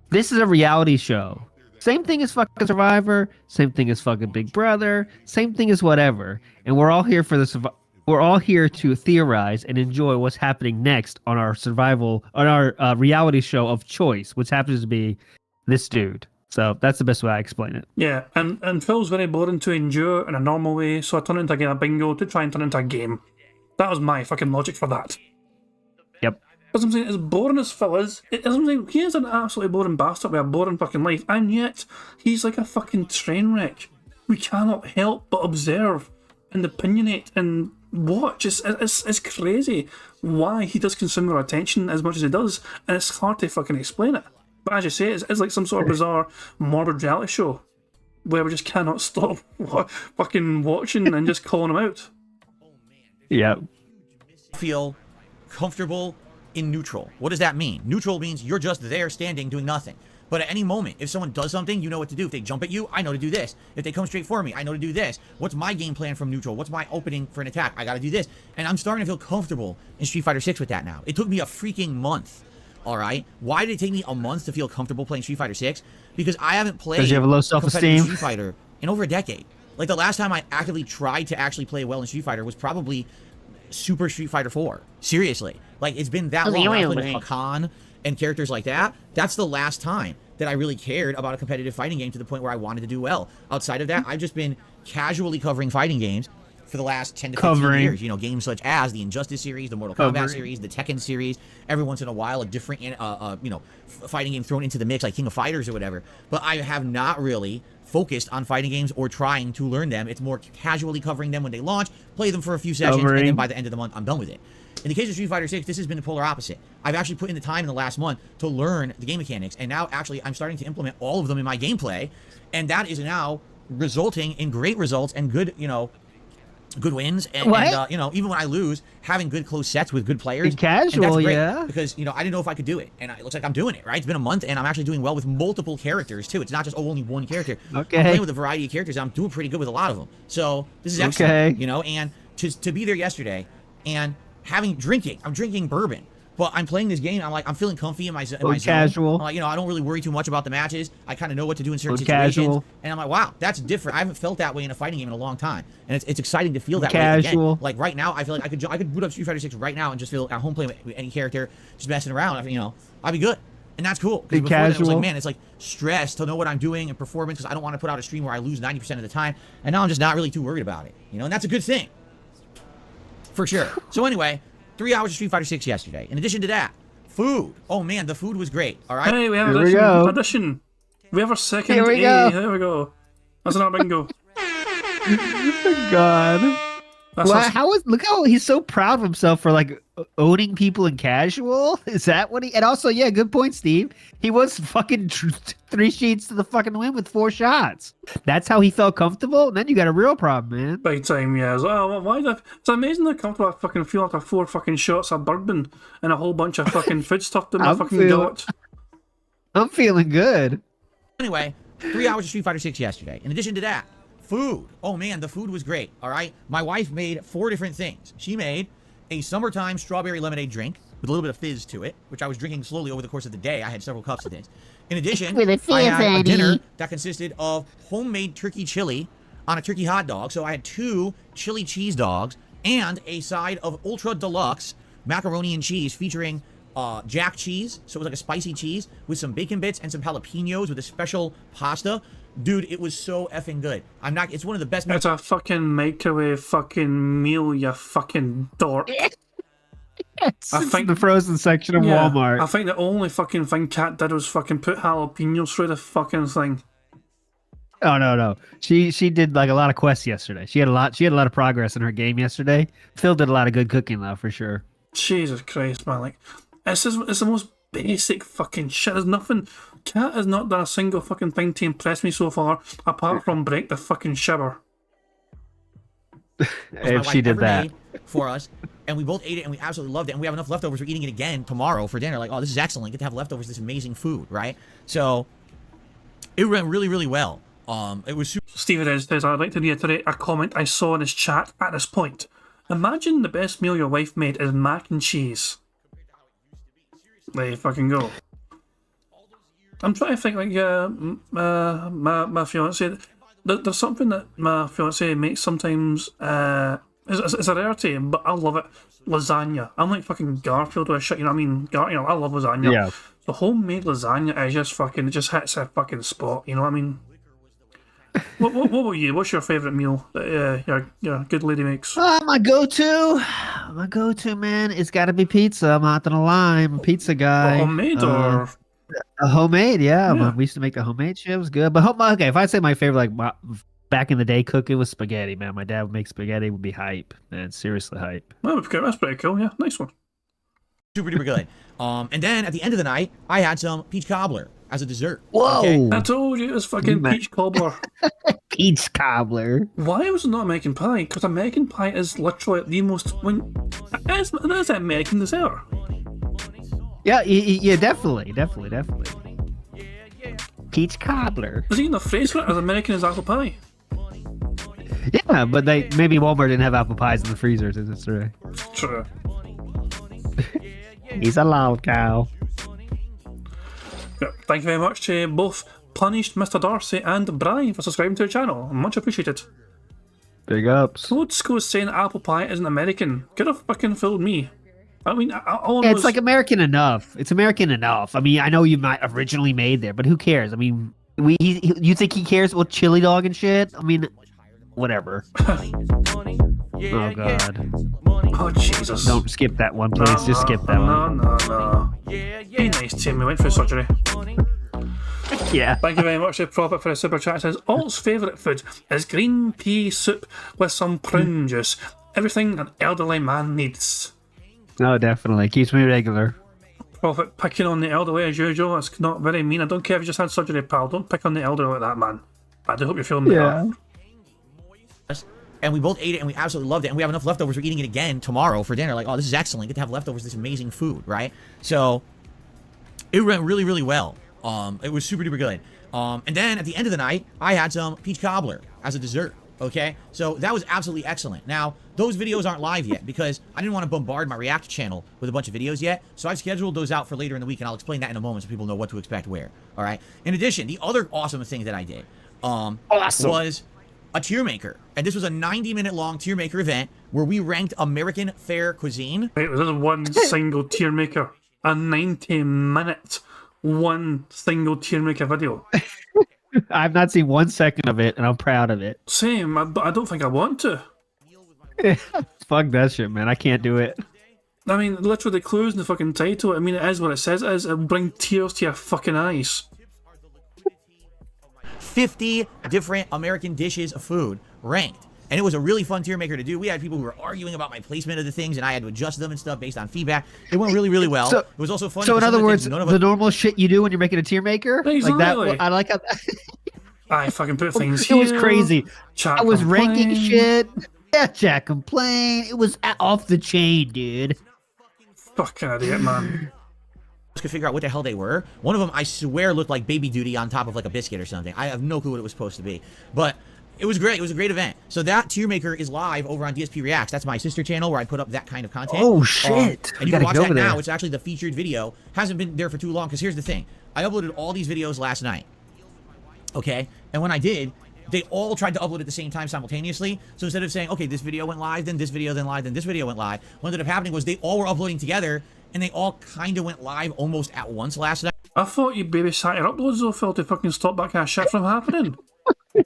This is a reality show. Same thing as fucking Survivor. Same thing as fucking Big Brother. Same thing as whatever. And we're all here for the We're all here to theorize and enjoy what's happening next on our reality show of choice, which happens to be this dude. So that's the best way I explain it. Yeah, and Phil's very boring to endure in a normal way, so I turned it into a game of bingo to try and turn it into a game. That was my fucking logic for that. Yep. As I'm saying, as boring as Phil is, he is an absolutely boring bastard with a boring fucking life, and yet he's like a fucking train wreck. We cannot help but observe and opinionate and watch. It's crazy why he does consume our attention as much as he does, and it's hard to fucking explain it. But as you say, it's like some sort of bizarre, morbid reality show where we just cannot stop fucking watching and just calling him out. Yeah. Feel comfortable in neutral. What does that mean? Neutral means you're just there standing doing nothing. But at any moment, if someone does something, you know what to do. If they jump at you, I know to do this. If they come straight for me, I know to do this. What's my game plan from neutral? What's my opening for an attack? I gotta do this. And I'm starting to feel comfortable in Street Fighter 6 with that now. It took me a freaking month. All right. Why did it take me a month to feel comfortable playing Street Fighter 6? Because I haven't played because you have a low self-esteem. Street Fighter in over a decade. Like the last time I actively tried to actually play well in Street Fighter was probably Super Street Fighter 4. Seriously. Like it's been that long. I played with Hakan and characters like that. That's the last time that I really cared about a competitive fighting game to the point where I wanted to do well. Outside of that, I've just been casually covering fighting games for the last 10 to 15 years. You know, games such as the Injustice series, the Mortal Kombat series, the Tekken series. Every once in a while, a different, fighting game thrown into the mix, like King of Fighters or whatever. But I have not really focused on fighting games or trying to learn them. It's more casually covering them when they launch, play them for a few sessions, and then by the end of the month, I'm done with it. In the case of Street Fighter 6, this has been the polar opposite. I've actually put in the time in the last month to learn the game mechanics, and now actually I'm starting to implement all of them in my gameplay, and that is now resulting in great results and good, good wins, and even when I lose, having good close sets with good players. In casual, and that's great, yeah. because I didn't know if I could do it, and it looks like I'm doing it. Right, it's been a month, and I'm actually doing well with multiple characters too. It's not just only one character. Okay. I'm playing with a variety of characters. And I'm doing pretty good with a lot of them. So this is excellent. Okay. And to be there yesterday and I'm drinking bourbon. But I'm playing this game. I'm feeling comfy in my zone. Casual. I don't really worry too much about the matches. I kind of know what to do in certain Casual. situations. And I'm like, wow, that's different. I haven't felt that way in a fighting game in a long time, and it's exciting to feel that way Casual. again. Like right now, I feel like I could boot up Street Fighter 6 right now and just feel at home playing with any character, just messing around. I'd be good, and that's cool. Because before that, it was like, man, it's like stress to know what I'm doing and performance, because I don't want to put out a stream where I lose 90% of the time. And now I'm just not really too worried about it, and that's a good thing, for sure. So anyway, 3 hours of Street Fighter 6 yesterday. In addition to that. Food. Oh man, the food was great. All right. Hey, we have addition. We have our second Here we A. go. There we go. That's not bingo. God. That's Well, us. look how he's so proud of himself for like owning people in casual. Is that what he? And also, yeah, good point, Steve. He was fucking 3 sheets to the fucking win with 4 shots. That's how he felt comfortable. And then you got a real problem, man. Big time, yeah. It's amazing how comfortable I fucking feel after 4 fucking shots of bourbon and a whole bunch of fucking food stuffed in my fucking gut. I'm feeling good. Anyway, 3 hours of Street Fighter 6 yesterday. In addition to that, food. Oh man, the food was great. All right. My wife made 4 different things. She made a summertime strawberry lemonade drink with a little bit of fizz to it, which I was drinking slowly over the course of the day. I had several cups of this. In addition, With a I had a fizz, dinner Eddie. that consisted of homemade turkey chili on a turkey hot dog. So I had 2 chili cheese dogs and a side of ultra deluxe macaroni and cheese featuring jack cheese. So it was like a spicy cheese with some bacon bits and some jalapenos with a special pasta. Dude, it was so effing good. It's one of the best. It's a fucking microwave fucking meal, you fucking dork. It's the frozen section of Walmart. I think the only fucking thing Kat did was fucking put jalapenos through the fucking thing. Oh no. She did like a lot of quests yesterday. She had a lot of progress in her game yesterday. Phil did a lot of good cooking though, for sure. Jesus Christ, man! Like, it's the most basic fucking shit. There's nothing. Kat has not done a single fucking thing to impress me so far, apart from break the fucking shower. If she did that for us, and we both ate it and we absolutely loved it, and we have enough leftovers. We're eating it again tomorrow for dinner. Like, oh, this is excellent. Get to have leftovers. This amazing food, right? So it went really, really well. It was super. Stephen says, I'd like to reiterate a comment I saw in his chat at this point. Imagine the best meal your wife made is mac and cheese. There you fucking go. I'm trying to think, like, my fiance. There's something that my fiance makes sometimes. It's a rarity, but I love it. Lasagna. I'm like fucking Garfield with a shit. You know what I mean? I love lasagna. Yeah. The homemade lasagna is just fucking. It just hits a fucking spot. You know what I mean? What about you? What's your favourite meal that your good lady makes? My go-to, man, it's got to be pizza. I'm not gonna lie, I'm a pizza guy. Homemade or a homemade? Yeah. We used to make the homemade shit. It was good. But okay, if I say my favorite, like back in the day, cooking was spaghetti. Man, my dad would make spaghetti. Would be hype, man. Seriously hype. Oh, that's pretty cool. Yeah, nice one. Super duper good. And then at the end of the night, I had some peach cobbler as a dessert. Whoa! Okay? I told you it was fucking peach cobbler. Peach cobbler. Why was it not American pie? Because American pie is literally the most that's an American dessert. Yeah, definitely. Peach cobbler. Is even a phrase for it as American as apple pie? Yeah, but maybe Walmart didn't have apple pies in the freezers. Is it true? True. He's a loud cow. Yeah, thank you very much to both Punished Mr. Darcy and Brian for subscribing to the channel. Much appreciated. Big ups. Loadsco is saying apple pie isn't American. Could have fucking fooled me. I mean, it's like American enough. It's American enough. I mean, I know you might originally made there, but who cares? I mean, you think he cares about chili dog and shit? I mean, whatever. Oh god. Oh Jesus. Don't skip that one, please. Just skip that one. No. Be nice to him. We went through surgery. Yeah. Thank you very much to Prophet for a super chat. It says, Alt's favourite food is green pea soup with some prune juice. Everything an elderly man needs. No, definitely keeps me regular. Prophet picking on the elderly as usual. That's not very mean. I don't care if you just had surgery, pal. Don't pick on the elderly like that, man. I do hope you're feeling better. And we both ate it and we absolutely loved it. And we have enough leftovers. We're eating it again tomorrow for dinner. Like, oh, this is excellent. Get to have leftovers, this amazing food, right? So it went really, really well. It was super duper good. And then at the end of the night, I had some peach cobbler as a dessert. Okay, so that was absolutely excellent. Now, those videos aren't live yet because I didn't want to bombard my React channel with a bunch of videos yet. So I've scheduled those out for later in the week, and I'll explain that in a moment so people know what to expect where. All right. In addition, the other awesome thing that I did was a tier maker. And this was a 90-minute long tier maker event where we ranked American fare cuisine. Wait, was this one single tier maker? A 90-minute one single tier maker video? I've not seen 1 second of it, and I'm proud of it. Same. I don't think I want to. Fuck that shit, man. I can't do it. I mean, literally the clues in the fucking title. I mean, it is what it says it is. It'll bring tears to your fucking eyes. 50 different American dishes of food ranked. And it was a really fun tier maker to do. We had people who were arguing about my placement of the things, and I had to adjust them and stuff based on feedback. It went really, really well. It was also fun. So in other words, the normal shit you do when you're making a tier maker? Exactly. Like that, I like how I fucking put things it here. was crazy. Chat I was complain. ranking shit. Yeah, chat complain. It was off the chain, dude. Fucking idiot, man. Could figure out what the hell they were. One of them, I swear, looked like baby duty on top of like a biscuit or something. I have no clue what it was supposed to be. But it was great. It was a great event. So that tier maker is live over on DSP Reacts. That's my sister channel where I put up that kind of content. Oh, shit. And you can watch that now. It's actually the featured video. Hasn't been there for too long because here's the thing. I uploaded all these videos last night. Okay? And when I did, they all tried to upload at the same time simultaneously. So instead of saying, okay, this video went live, then this video, then live, then this video went live, what ended up happening was they all were uploading together and they all kind of went live almost at once last night. I thought you babysat your uploads though, Phil, to fucking stop that kind of shit from happening.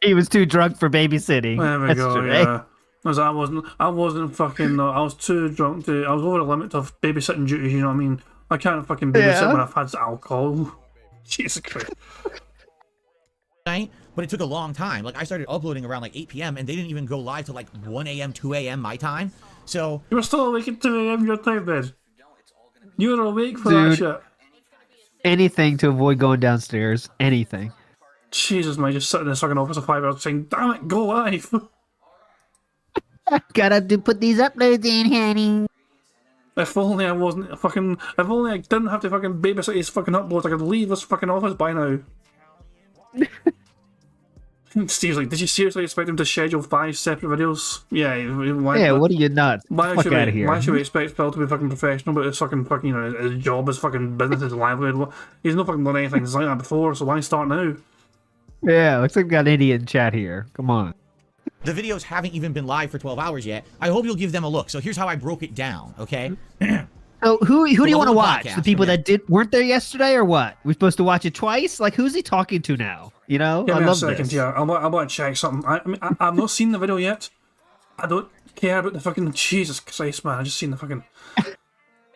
He was too drunk for babysitting. There we That's go, true, yeah. Because I wasn't fucking, I was too drunk to, I was over the limit of babysitting duties, you know what I mean? I can't fucking babysit when I've had alcohol. Jesus Christ. But it took a long time. Like, I started uploading around like 8 p.m. and they didn't even go live till like 1 a.m., 2 a.m. my time. So You were still awake at 2 a.m. your time, then? You were awake for that shit. Anything to avoid going downstairs. Anything. Jesus, man, just sitting in this fucking office for 5 hours saying, damn it, go live. Gotta put these uploads in, honey. If only I wasn't fucking, if only I didn't have to fucking babysit these fucking uploads, I could leave this fucking office by now. Steve's like, did you seriously expect him to schedule 5 separate videos? Yeah, what are you nuts? Fuck out of here. Why should we expect Phil to be fucking professional, but his fucking, you know, his job, his fucking business, his livelihood? He's not fucking done anything like that before, so why start now? Yeah, looks like we got an idiot in chat here. Come on. the videos haven't even been live for 12 hours yet. I hope you'll give them a look. So here's how I broke it down, okay? So who do you want to watch? podcast, The people that weren't there yesterday, or what? We're supposed to watch it twice? Like, who's he talking to now? You know, Give I me love a second, this. yeah. I want to check something. I mean, I've not seen the video yet. I don't care about the fucking Jesus Christ, man. I just seen the fucking.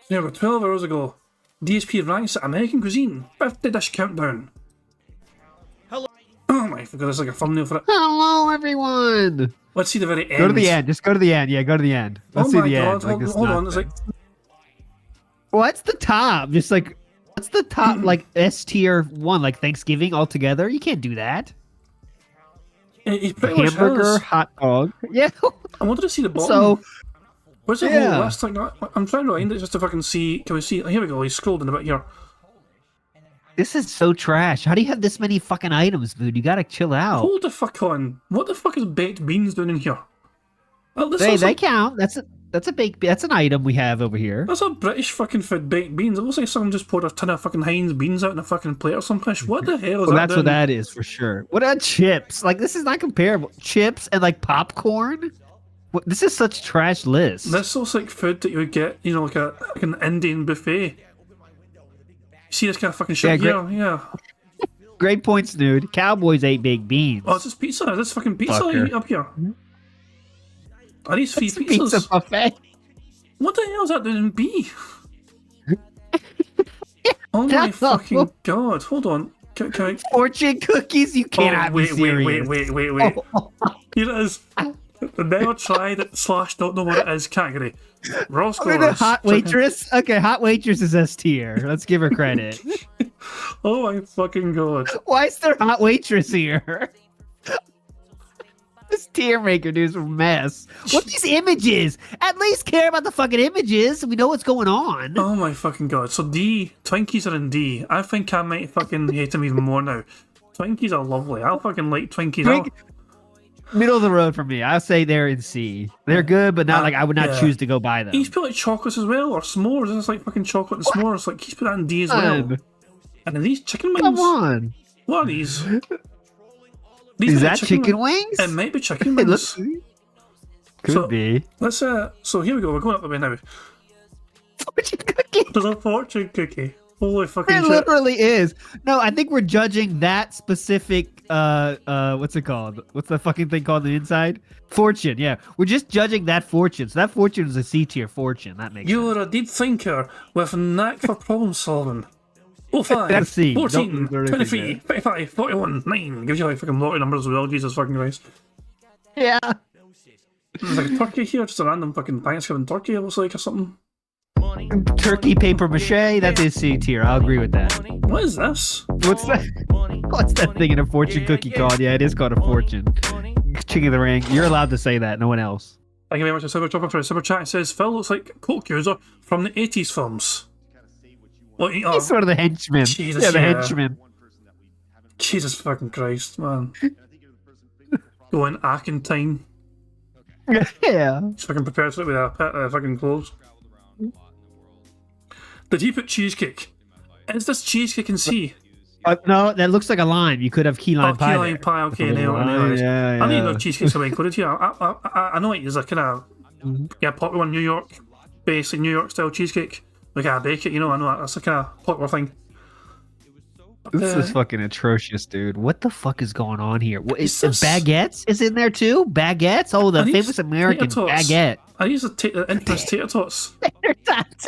You know, 12 hours ago, DSP ranks American cuisine 50 dish countdown. Hello. Oh my god, it's like a thumbnail for it. Hello, everyone. Let's see the very end. Go to the end. Just go to the end. Yeah, go to the end. Let's see the end. Like, hold on. It's like what's the top? Just like, what's the top? Like S tier one, like Thanksgiving all together. You can't do that. he's pretty much Hamburger, has. hot dog. Yeah. I wanted to see the bottom. So where's the yeah. whole list? Like, I'm trying to find it just to fucking see. Can we see? Here we go. He's scrolled in a bit here. this is so trash. How do you have this many fucking items, dude? You gotta chill out. Hold the fuck on. What the fuck is baked beans doing in here? Well, this They looks like, count. That's an item we have over here. that's a British fucking food, baked beans. It looks like someone just poured a ton of fucking Heinz beans out in a fucking plate or something. What the hell is Well, that that's doing? what that is for sure. What are chips? Like, this is not comparable. Chips and like popcorn. What, this is such trash list. This looks like food that you would get, you know, like an Indian buffet. You see this kind of fucking shit Yeah, here? Yeah. Great points, dude. Cowboys ate baked beans. Oh, is this pizza? Is this fucking pizza Fucker. you eat up here? Are these free It's a pizzas? pizza buffet. What the hell is that doing in B? Oh my No. fucking god! Hold on. Can I? Fortune cookies. You cannot wait, be serious. wait. Here it is. Never tried it / don't know what it is category. Raw I'm in a scores. hot waitress. Okay, hot waitress is S tier. Let's give her credit. Oh my fucking god. Why is there hot waitress here? This tier maker dude's a mess. What these images? At least care about the fucking images so we know what's going on. Oh my fucking god. So D, Twinkies are in D. I think I might fucking hate them even more now. Twinkies are lovely. I'll fucking like Twinkies. Middle of the road for me. I'll say they're in C. They're good, but not like I would not choose to go buy them. He's put like chocolates as well, or s'mores. It's like fucking chocolate and s'mores. Like he's put that in D as well. And then these chicken wings. Come on. What are these? Is that chicken wings? It might be chicken wings. Could be. Let's so here we go. We're going up the way now. Fortune cookie. There's a fortune cookie. Holy fucking It shit. literally is. No, I think we're judging that specific what's it called? What's the fucking thing called on the inside? Fortune, yeah. We're just judging that fortune. So that fortune is a C tier fortune. That makes sense. You're a deep thinker with a knack for problem solving. Oh, 5, That's C. 14, Don't do anything 23, 35, 41, 9. Gives you like fucking lottery numbers as well, Jesus fucking Christ. Yeah. There's like a turkey here, just a random fucking Thanksgiving turkey, it looks like, or something. Turkey paper mache, that's a C tier. I'll agree with that. What is this? What's that? What's that thing in a fortune cookie called? Yeah, it is called a fortune. King of the Ring. You're allowed to say that, no one else. Thank you very much for Super Chopper for a super chat. It says, Phil looks like Coke user from the 80s films. Well, He's sort of the henchman. Jesus, yeah, the yeah. henchman. Jesus fucking Christ, man. Going Argentine. Yeah. He's fucking prepared for it with fucking clothes. Did he put cheesecake? Is this cheesecake in C? No, that looks like a lime. You could have key lime pie. Key lime there. pie, okay, That's a nailed it, little nailed it. lime, yeah, I didn't yeah. know cheesecakes were included here. I know it is a kind of popular one, New York, basic New York style cheesecake. Like I bake it, you know. I know that's a kind of popular thing. This is fucking atrocious, dude. What the fuck is going on here? What is this? baguettes is in there too? Baguettes? Oh, the Are these famous American tater tots? baguette. I use the infamous tater tots.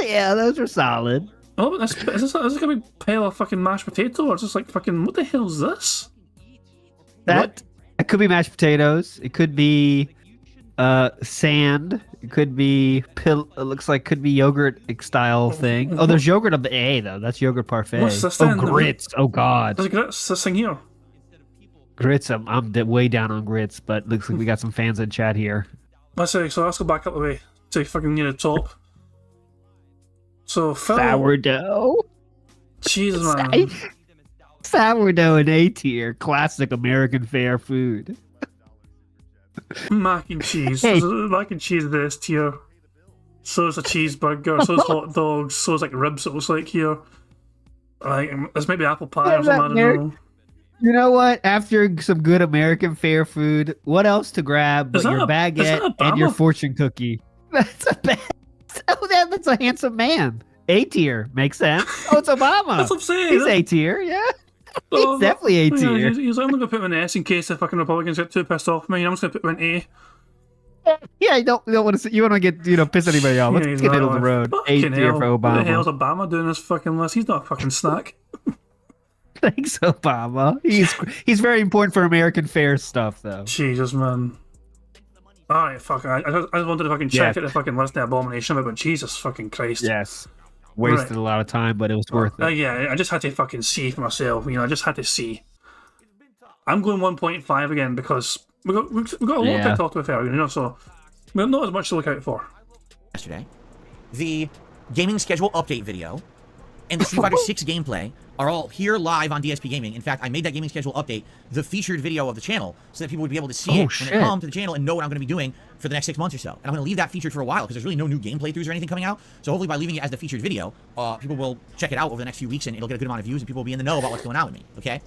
Yeah, those are solid. Oh, but is this gonna be pile of fucking mashed potato, or is this like fucking what the hell is this? That it could be mashed potatoes. It could be sand. It could be It looks like could be yogurt style thing. Oh, there's yogurt on the A though. That's yogurt parfait. What's this Oh, then? grits. Oh God, There's grits. This thing here. grits. I'm way down on grits, but looks like we got some fans in chat here. Let's say so. Let's go back up the way to fucking near the top. So Phil, Sourdough. Jesus man. Sourdough in A tier. Classic American fare food. Mac and cheese. Hey. Mac and cheese is S tier. So is a cheeseburger. So is hot dogs. So is like ribs. It looks like here. Like there's maybe apple pie or something. I don't know. You know what? After some good American fare food, what else to grab but Is that your a- is that baguette and your Obama? fortune cookie? That's a bad. Oh, that's a handsome man. A tier makes sense. Oh, it's Obama. That's what I'm saying. He's A tier, yeah. Oh, He's definitely A yeah, tier. he's only gonna put him in S in case the fucking Republicans get too pissed off. I'm just gonna put him in A. Yeah, you don't want to. You want to get piss anybody off. Let's Yeah, he's get not middle of the like, road. A fucking tier hell. for What the hell's Obama. Obama doing this fucking list? He's not a fucking snack. Thanks, Obama. He's very important for American fare stuff, though. Jesus, man. Alright, fuck. I just wanted to fucking check Yeah. out the fucking list of abomination, but Jesus fucking Christ. Yes. Wasted Right. a lot of time, but it was worth it. Yeah, I just had to fucking see for myself. I just had to see. I'm going 1.5 again because we got a lot Yeah. to talk about earlier, so we have not as much to look out for. Yesterday, the gaming schedule update video and the Street Fighter 6 gameplay are all here live on DSP Gaming. In fact, I made that gaming schedule update the featured video of the channel so that people would be able to see it when shit. they come to the channel and know what I'm going to be doing for the next 6 months or so. And I'm going to leave that featured for a while because there's really no new gameplay throughs or anything coming out. So hopefully by leaving it as the featured video, people will check it out over the next few weeks and it'll get a good amount of views and people will be in the know about what's going on with me, okay?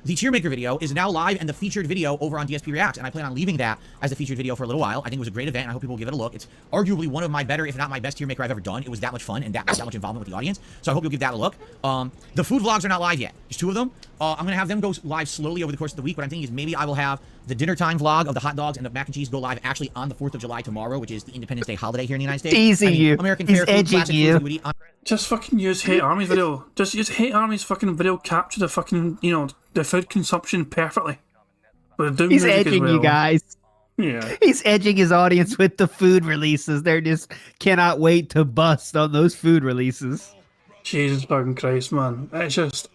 The tier maker video is now live and the featured video over on DSP Reacts, and I plan on leaving that as the featured video for a little while. I think it was a great event, and I hope people will give it a look. It's arguably one of my better, if not my best tier maker I've ever done. It was that much fun and that much involvement with the audience, so I hope you'll give that a look. The food vlogs are not live yet. There's 2 of them. I'm going to have them go live slowly over the course of the week. What I'm thinking is maybe I will have the dinner time vlog of the hot dogs and the mac and cheese go live actually on the 4th of July tomorrow, which is the Independence Day holiday here in the United States. Teasing you. American He's fare food, edging classic you. foods we would eat on Just fucking use Hate Army's video. Just use Hate Army's fucking video capture the fucking, the food consumption perfectly. But the Doom He's music as edging well. you guys. Yeah. He's edging his audience with the food releases. They're just cannot wait to bust on those food releases. Jesus fucking Christ, man. It's just...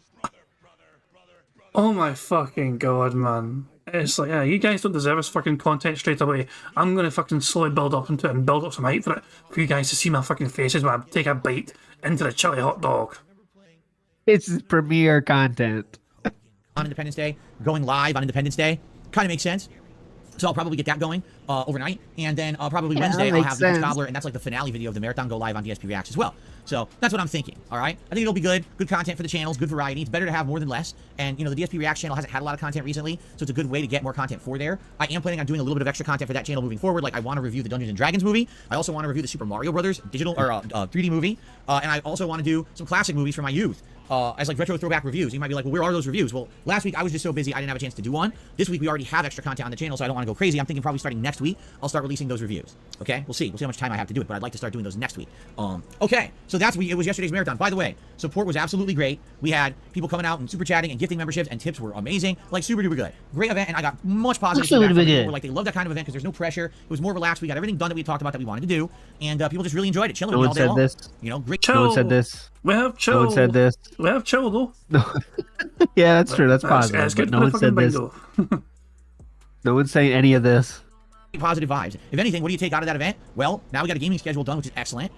Oh my fucking god, man. It's like, yeah, you guys don't deserve this fucking content straight away. I'm gonna fucking slowly build up into it and build up some hype for it for you guys to see my fucking faces when I take a bite into the chili hot dog. It's premiere content. On Independence Day, going live on Independence Day, kind of makes sense. So I'll probably get that going overnight, and then probably Wednesday I'll have the Beach Cobbler, and that's like the finale video of the marathon go live on DSP Reacts as well. So that's what I'm thinking. All right, I think it'll be good content for the channels, good variety. It's better to have more than less. And you know, the DSP Reacts channel hasn't had a lot of content recently, so it's a good way to get more content for there. I am planning on doing a little bit of extra content for that channel moving forward. Like I want to review the Dungeons and Dragons movie. I also want to review the Super Mario Brothers digital or 3D movie, and I also want to do some classic movies for my youth. As like retro throwback reviews. You might be like, well, where are those reviews? Well, last week I was just so busy I didn't have a chance to do one. This week we already have extra content on the channel, so I don't want to go crazy. I'm thinking probably starting next week I'll start releasing those reviews. Okay, we'll see how much time I have to do it, but I'd like to start doing those next week. Okay, so it was yesterday's marathon. By the way, support was absolutely great. We had people coming out and super chatting and gifting memberships, and tips were amazing, like super duper good. Great event, and I got much positive feedback from people. Like they love that kind of event because there's no pressure. It was more relaxed. We got everything done that we talked about that we wanted to do, and people just really enjoyed it, chilling with me all day long. This. You know, great. No one said this. We have chill. No one said this. We have chill though. Yeah, that's true. That's positive. That's but no one said this. No one's saying any of this. Positive vibes. If anything, what do you take out of that event? Well, now we got a gaming schedule done, which is excellent.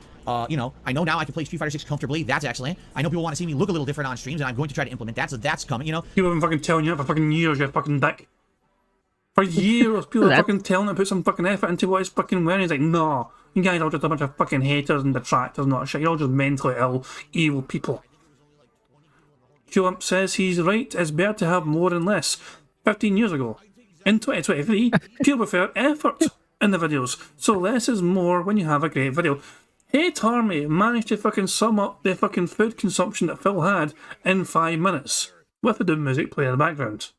You know, I know now I can play Street Fighter 6 comfortably. That's excellent. I know people want to see me look a little different on streams, and I'm going to try to implement that. So that's coming. You know, people have been fucking telling you for fucking years you're fucking dick. For years, people are fucking telling him to put some fucking effort into what he's fucking wearing. He's like, no, you guys are just a bunch of fucking haters and detractors and all that shit. You're all just mentally ill, evil people. Qlump says he's right. It's better to have more and less. 15 years ago. In 2023, people prefer effort in the videos. So less is more when you have a great video. Hate Army managed to fucking sum up the fucking food consumption that Phil had in 5 minutes. With the Doom music playing in the background.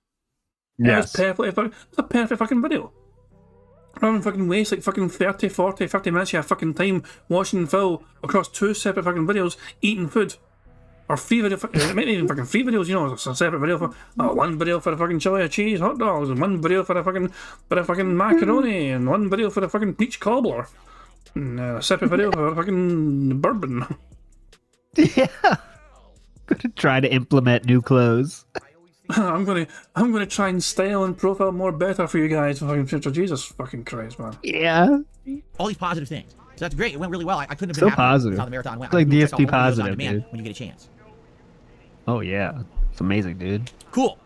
Yes. It's a perfect fucking video. Rather than fucking waste like fucking 30, 40, 50 minutes of your fucking time watching Phil across 2 separate fucking videos eating food. Or 3 video, it might not even fucking 3 videos, you know, it's a separate video for, 1 video for a fucking chili or cheese hot dogs, and 1 video for a fucking macaroni, and 1 video for a fucking peach cobbler. And a separate video for a fucking bourbon. Yeah. Gonna try to implement new clothes. I'm gonna try and style and profile more better for you guys in fucking future. Jesus fucking Christ, man. Yeah. all these positive things. So that's great. It went really well. I couldn't have So been happier positive. with how the marathon went. It's like I check out DSP more videos on positive, demand dude. when you get a chance. Oh yeah. It's amazing, dude. Cool.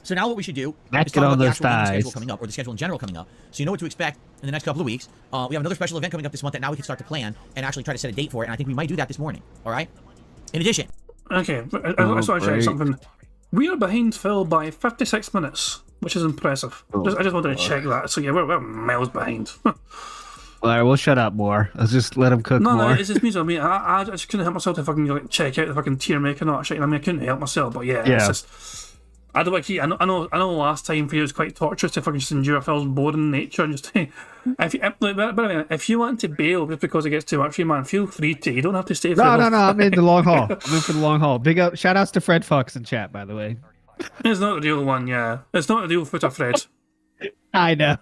So now what we should do Back is it talk on about the those actual gaming schedule thighs. coming up, or the schedule in general coming up, so you know what to expect in the next couple of weeks. We have another special event coming up this month that now we can start to plan and actually try to set a date for it, and I think we might do that this morning. All right? In addition, Okay, I just want to check great. something. We are behind Phil by 56 minutes, which is impressive. I just wanted to check that. So yeah, we're miles behind. All right, we'll shut up more. Let's just let him cook No, more. it's just me. I mean, I just couldn't help myself to fucking like check out the fucking tier maker and all that shit. I mean, I couldn't help myself, but yeah, Yeah. it's just. I don't like. I know. Last time for you it was quite torturous to fucking just endure Phil's boring nature and just. If you want to bail just because it gets too much for you, man, feel free to. You don't have to stay. For No, I'm in the long haul. I'm in for the long haul. Big up, shout outs to Fred Fox in chat, by the way. It's not the real one, yeah. It's not the real footer, Fred. I know.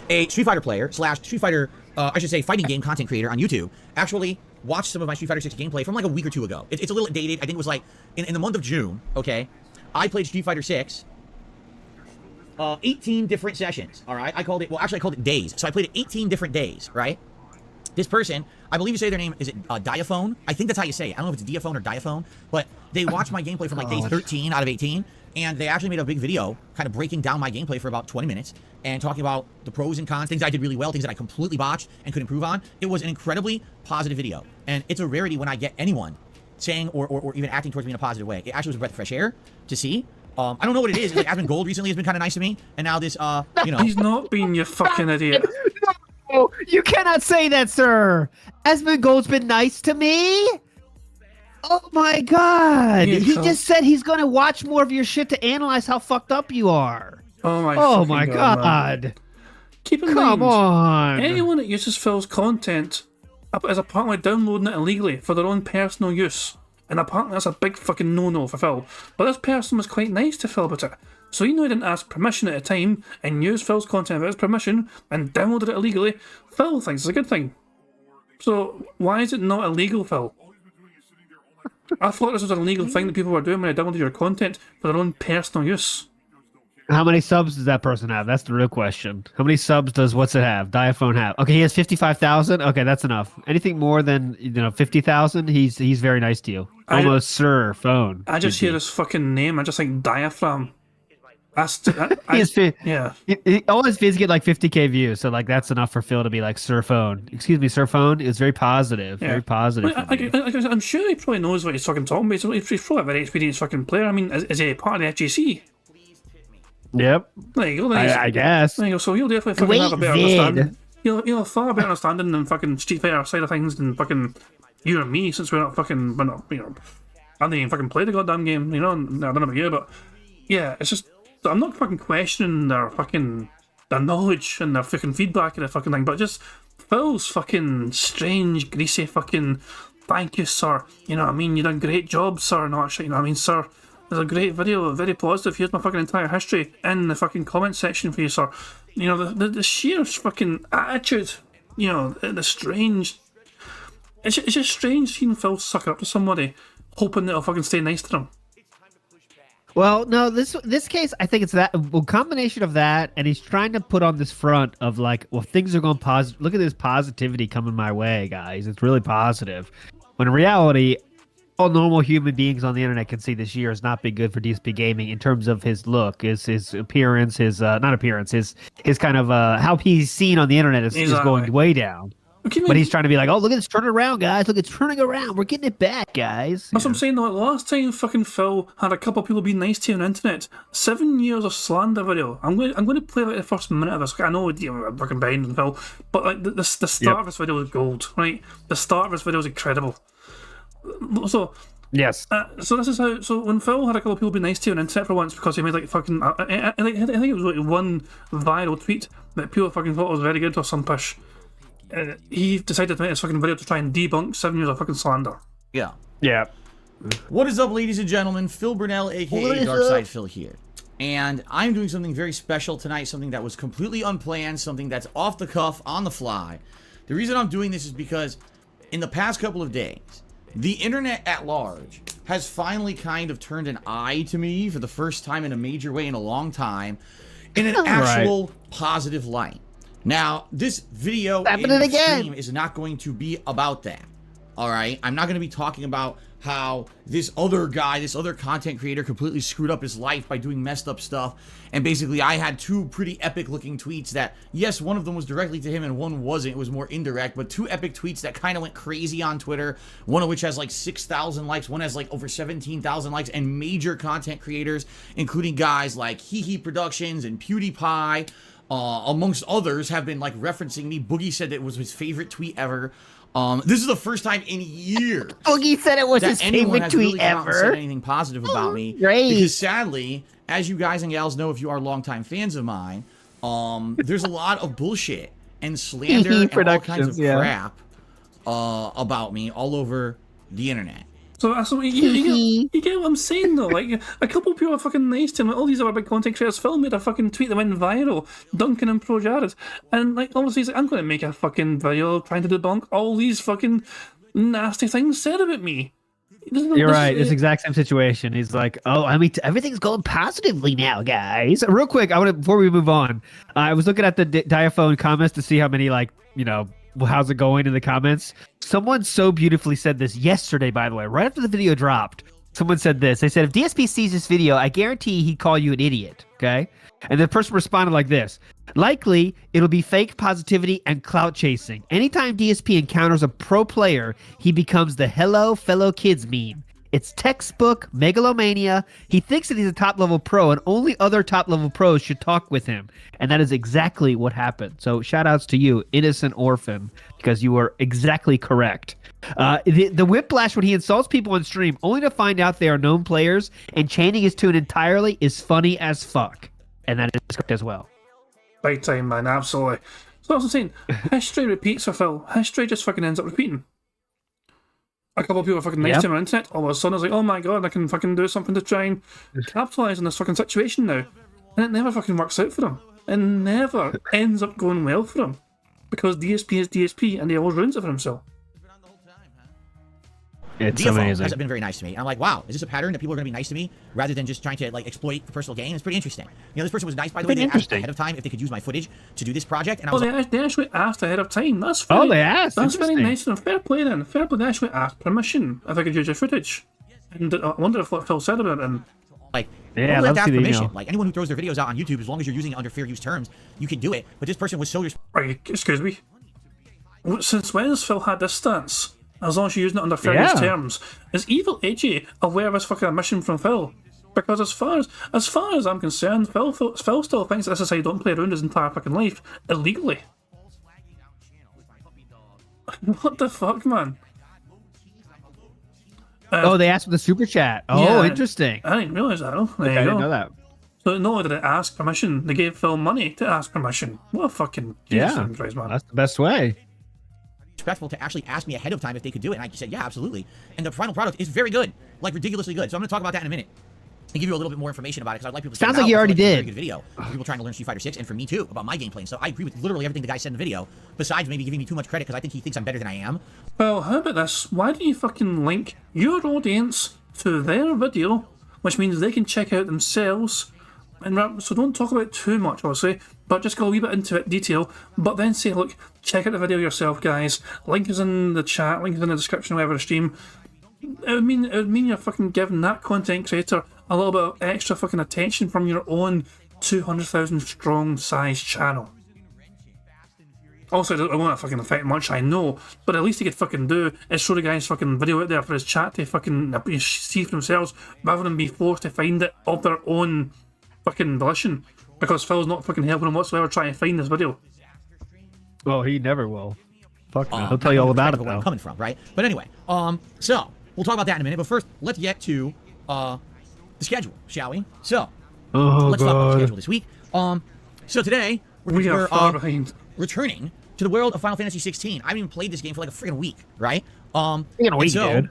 a Street Fighter player / Street Fighter, I should say, fighting game content creator on YouTube actually watched some of my Street Fighter 6 gameplay from like a week or two ago. It's a little dated. I think it was like in the month of June. Okay, I played Street Fighter 6. 18 different sessions. All right, I called it days. So I played it 18 different days. Right. This person, I believe you say their name, is it Diaphone? I think that's how you say it. I don't know if it's Diaphone or Diaphone, but they watched my gameplay from like day 13 out of 18, and they actually made a big video kind of breaking down my gameplay for about 20 minutes and talking about the pros and cons, things I did really well, things that I completely botched and could improve on. It was an incredibly positive video, and it's a rarity when I get anyone saying or even acting towards me in a positive way. It actually was a breath of fresh air to see. I don't know what it is. It's like Asmund Gold recently has been kind of nice to me, and now this, you know. He's not being your fucking idiot. Oh, you cannot say that, sir. Esmond Gold's been nice to me. Oh my god. Yeah, he so- just said he's going to watch more of your shit to analyze how fucked up you are. Oh my. Oh fucking my man. god. Keep in Come mind, on. anyone that uses Phil's content is apparently downloading it illegally for their own personal use. And apparently that's a big fucking no-no for Phil. But this person was quite nice to Phil about it. So even though he didn't ask permission at the time and used Phil's content without his permission and downloaded it illegally, Phil thinks it's a good thing. So why is it not illegal, Phil? I thought this was an illegal thing that people were doing when they downloaded your content for their own personal use. How many subs does that person have? That's the real question. How many subs does what's it have? Diaphone have? Okay, he has 55,000. Okay, that's enough. Anything more than 50,000, he's very nice to you. Almost Sir Phone. I just hear his fucking name. I just think diaphragm. Yeah. All his vids get like 50K views, so like that's enough for Phil to be like Sir Phone. Excuse me, Sir Phone. It's very positive. Very positive. I'm sure he probably knows what he's fucking talking about. He's probably a very experienced fucking player. I mean, is he part of the FGC? Yep. There you go. I guess. There you go. So he'll definitely fucking have a better understanding. He'll have far better understanding than fucking Street Fighter side of things than fucking you or me, since we're not, I haven't even fucking played the goddamn game, I don't know about you, but yeah, it's just, I'm not fucking questioning their knowledge and their fucking feedback and the fucking thing, but just Phil's fucking strange, greasy fucking thank you, sir. You know what I mean? You done a great job, sir, and all that shit, you know what I mean, sir? There's a great video, very positive. Here's my fucking entire history in the fucking comment section for you, sir. The sheer fucking attitude, the strange. It's just strange seeing Phil suck up to somebody, hoping that he'll fucking stay nice to them. Well, no, this case, I think it's that combination of that, and he's trying to put on this front of like, well, things are going positive. Look at this positivity coming my way, guys. It's really positive. When in reality, all normal human beings on the internet can see this year has not been good for DSP Gaming in terms of his look, his appearance, his not appearance, his kind of how he's seen on the internet is going way down. But he's trying to be like, oh, look at it's turning around, guys. Look, it's turning around. We're getting it back, guys. That's what I'm saying, though. Last time fucking Phil had a couple of people be nice to you on the internet, 7 years of slander video. I'm going to play like the first minute of this. I know I'm fucking behind on Phil, but like the start of this video was gold, right? The start of this video was incredible. So yes. So this is how. So when Phil had a couple of people be nice to you on the internet for once because he made like fucking, I think it was like one viral tweet that people fucking thought was very good or some push. He decided to make this fucking video to try and debunk 7 years of fucking slander. Yeah. Yeah. What is up, ladies and gentlemen? Phil Burnell, aka Darkside Phil here. And I'm doing something very special tonight, something that was completely unplanned, something that's off the cuff, on the fly. The reason I'm doing this is because in the past couple of days, the internet at large has finally kind of turned an eye to me for the first time in a major way in a long time, in an actual positive light. Now, this video in stream is not going to be about that. All right? I'm not going to be talking about how this other guy, this other content creator completely screwed up his life by doing messed up stuff. And basically, I had two pretty epic looking tweets that, yes, one of them was directly to him and one wasn't. It was more indirect, but two epic tweets that kind of went crazy on Twitter. One of which has like 6,000 likes. One has like over 17,000 likes. And major content creators, including guys like Hee Productions and PewDiePie, amongst others, have been like referencing me. Boogie said it was his favorite tweet ever. This is the first time in years Boogie said it was his favorite tweet really ever. Said anything positive about me. Great. Because sadly, as you guys and gals know, if you are longtime fans of mine, there's a lot of bullshit and slander and all kinds of crap about me all over the internet. So that's what you get what I'm saying, though. Like, a couple of people are fucking nice to him. Like, all these other big content creators. Phil made a fucking tweet that went viral, Duncan and Pro Jared. And, like, obviously, he's like, I'm going to make a fucking video trying to debunk all these fucking nasty things said about me. You're right. It's the exact same situation. He's like, oh, I mean, everything's going positively now, guys. Real quick, before we move on, I was looking at the Diaphone comments to see how many, like, how's it going in the comments. Someone so beautifully said this yesterday, by the way, right after the video dropped. Someone said this. They said, if DSP sees this video, I guarantee he'd call you an idiot. Okay. And the person responded like this. Likely, it'll be fake positivity and clout chasing. Anytime DSP encounters a pro player, he becomes the hello fellow kids meme. It's textbook megalomania. He thinks that he's a top-level pro, and only other top-level pros should talk with him. And that is exactly what happened. So shout-outs to you, innocent orphan, because you were exactly correct. The whiplash when he insults people on stream, only to find out they are known players, and changing his tune entirely is funny as fuck. And that is correct as well. Big time, man, absolutely. So that's what I'm saying. History repeats for Phil. History just fucking ends up repeating. a couple of people are fucking nice to him on the internet. All of a sudden, it's like, oh my god, I can fucking do something to try and capitalize on this fucking situation now. And it never fucking works out for him. It never ends up going well for him. Because DSP is DSP, and he always ruins it for himself. It's DFO amazing. hasn't been very nice to me. And I'm like, wow, is this a pattern that people are going to be nice to me rather than just trying to like exploit for personal gain? It's pretty interesting. You know, this person was nice, by the way. They asked ahead of time if they could use my footage to do this project. And I was they actually asked ahead of time. That's very, they asked. That's very nice and fair play then. Fair play. They actually asked permission if I could use your footage. And I wonder if what Phil said about it. And like, yeah, let's ask permission. email. Like anyone who throws their videos out on YouTube, as long as you're using it under fair use terms, you can do it. But this person was so right, excuse me. Since when has Phil had this stance? As long as you're using it under fair use terms, is Evil AJ aware of this fucking admission from Phil? Because as far as I'm concerned, Phil still thinks this is how you don't play around his entire fucking life illegally. What the fuck, man? They asked for the super chat. Oh, interesting. I didn't realize that. Oh, there you I go. didn't know that. So not only did it ask permission, they gave Phil money to ask permission. What a fucking Jesus Christ, man. That's the best way. respectful to actually ask me ahead of time if they could do it. And I said, yeah, absolutely. And the final product is very good, like ridiculously good. So I'm going to talk about that in a minute and give you a little bit more information about it, because I'd like people to Sounds like you already did. Very good video for people trying to learn Street Fighter 6 and for me too about my gameplay. So I agree with literally everything the guy said in the video, besides maybe giving me too much credit because I think he thinks I'm better than I am. Well, how about this? Why don't you fucking link your audience to their video, which means they can check out themselves. And so don't talk about it too much, obviously, but just go a wee bit into it, detail, but then say, look, check out the video yourself, guys. Link is in the chat, link is in the description of whatever stream. It would mean you're fucking giving that content creator a little bit of extra fucking attention from your own 200,000 strong size channel. Also, it won't fucking affect much, I know, but at least he could fucking do is show the guy's fucking video out there for his chat to fucking see for themselves, rather than be forced to find it of their own fucking volition, because Phil's not fucking helping him whatsoever trying to find this video. Well, he never will. Fuck no. He'll tell you all about it, where though. I'm coming from, right? But anyway, so we'll talk about that in a minute. But first, let's get to the schedule, shall we? So let's talk about the schedule this week. So today we're returning to the world of Final Fantasy 16. I haven't even played this game for like a freaking week, right? Dude.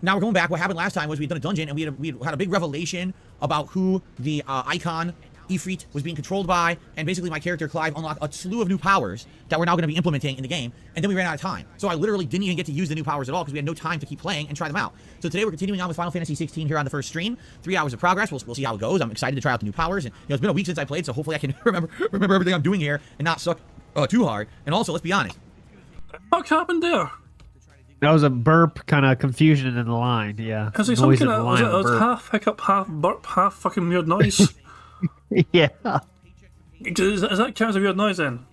Now we're going back. What happened last time was we'd done a dungeon and we had a big revelation about who the icon Ifrit was being controlled by, and basically my character Clive unlocked a slew of new powers that we're now going to be implementing in the game, and then we ran out of time. So I literally didn't even get to use the new powers at all because we had no time to keep playing and try them out. So today we're continuing on with Final Fantasy 16 here on the first stream. 3 hours of progress. We'll see how it goes. I'm excited to try out the new powers, and it's been a week since I played, so hopefully I can remember everything I'm doing here and not suck too hard. And also, let's be honest. What happened there? That was a burp kind of confusion in the line, yeah. Is it some kind of, was half hiccup, half burp, half fucking weird noise? Yeah. Does that count as a weird noise then?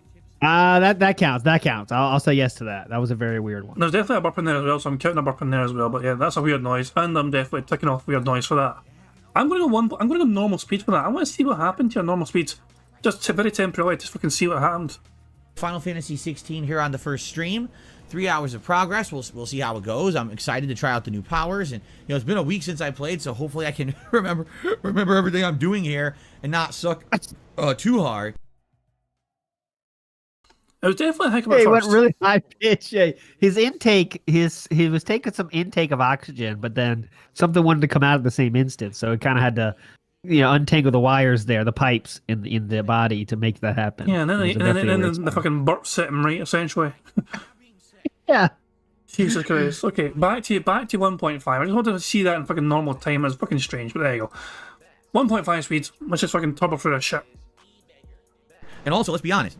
That counts. I'll say yes to that. That was a very weird one. There's definitely a burp in there as well, so I'm counting a burp in there as well. But yeah, that's a weird noise, and I'm definitely ticking off weird noise for that. I'm going to go normal speed for that. I want to see what happened to your normal speed, just very temporarily, just fucking see what happened. Final Fantasy 16 here on the first stream. 3 hours of progress. We'll see how it goes. I'm excited to try out the new powers, and it's been a week since I played, so hopefully I can remember everything I'm doing here and not suck too hard. It was definitely a heck of a He first. went really high pitch. His intake, he was taking some intake of oxygen, but then something wanted to come out at the same instant, so it kind of had to, untangle the wires there, the pipes in the body to make that happen. Yeah, and then the fucking burp set him right, essentially. Yeah. Jesus Christ. Okay, back to 1.5. I just wanted to see that in fucking normal time. It's fucking strange, but there you go. 1.5 speed. Let's just fucking turbo through this shit. And also, let's be honest.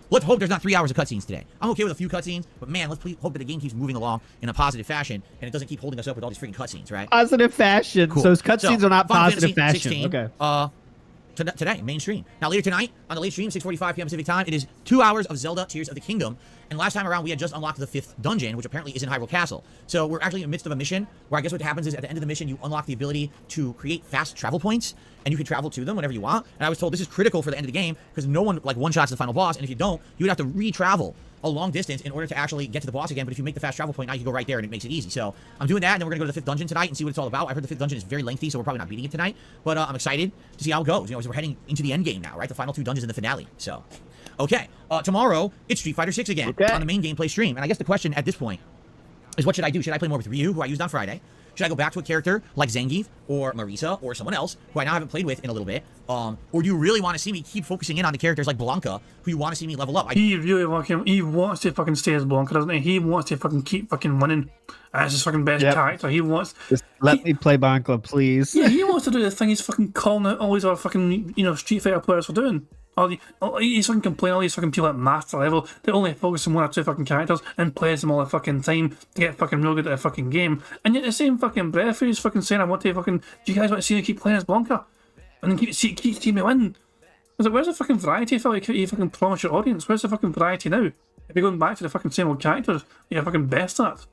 Let's hope there's not 3 hours of cutscenes today. I'm okay with a few cutscenes, but man, let's hope that the game keeps moving along in a positive fashion and it doesn't keep holding us up with all these freaking cutscenes, right? Positive fashion. Cool. So cutscenes are not Final positive Fantasy fashion. 16, Okay. Today, mainstream. Now, later tonight, on the late stream, 6:45 p.m. Pacific time, it is 2 hours of Zelda Tears of the Kingdom. And last time around, we had just unlocked the 5th dungeon, which apparently is in Hyrule Castle. So we're actually in the midst of a mission where I guess what happens is at the end of the mission, you unlock the ability to create fast travel points, and you can travel to them whenever you want. And I was told this is critical for the end of the game because no one one-shots the final boss, and if you don't, you would have to re-travel a long distance in order to actually get to the boss again. But if you make the fast travel point, now you can go right there and it makes it easy. So I'm doing that, and then we're gonna go to the 5th dungeon tonight and see what it's all about. I heard the 5th dungeon is very lengthy, so we're probably not beating it tonight. But I'm excited to see how it goes. We're heading into the end game now, right? The final 2 dungeons in the finale. So, okay. Tomorrow it's Street Fighter 6 again on the main gameplay stream. And I guess the question at this point is what should I do? Should I play more with Ryu, who I used on Friday? Should I go back to a character like Zangief or Marisa or someone else who I now haven't played with in a little bit? Or do you really want to see me keep focusing in on the characters like Blanca, who you want to see me level up? He really he wants to fucking stay as Blanca, doesn't he? He wants to fucking keep fucking winning as his fucking best character. He wants... Just let me play Blanca, please. Yeah, he wants to do the thing he's fucking calling out all these other fucking, Street Fighter players for doing. He's fucking complaining all these fucking people at master level that only focus on one or two fucking characters and plays them all the fucking time to get fucking real good at a fucking game. And yet the same fucking breath he's fucking saying, I want to fucking, do you guys want to see me keep playing as Blanca? And then keep seeing me win. I was like, where's the fucking variety felt you fucking promised your audience? Where's the fucking variety now? If you're going back to the fucking same old characters you're fucking best at.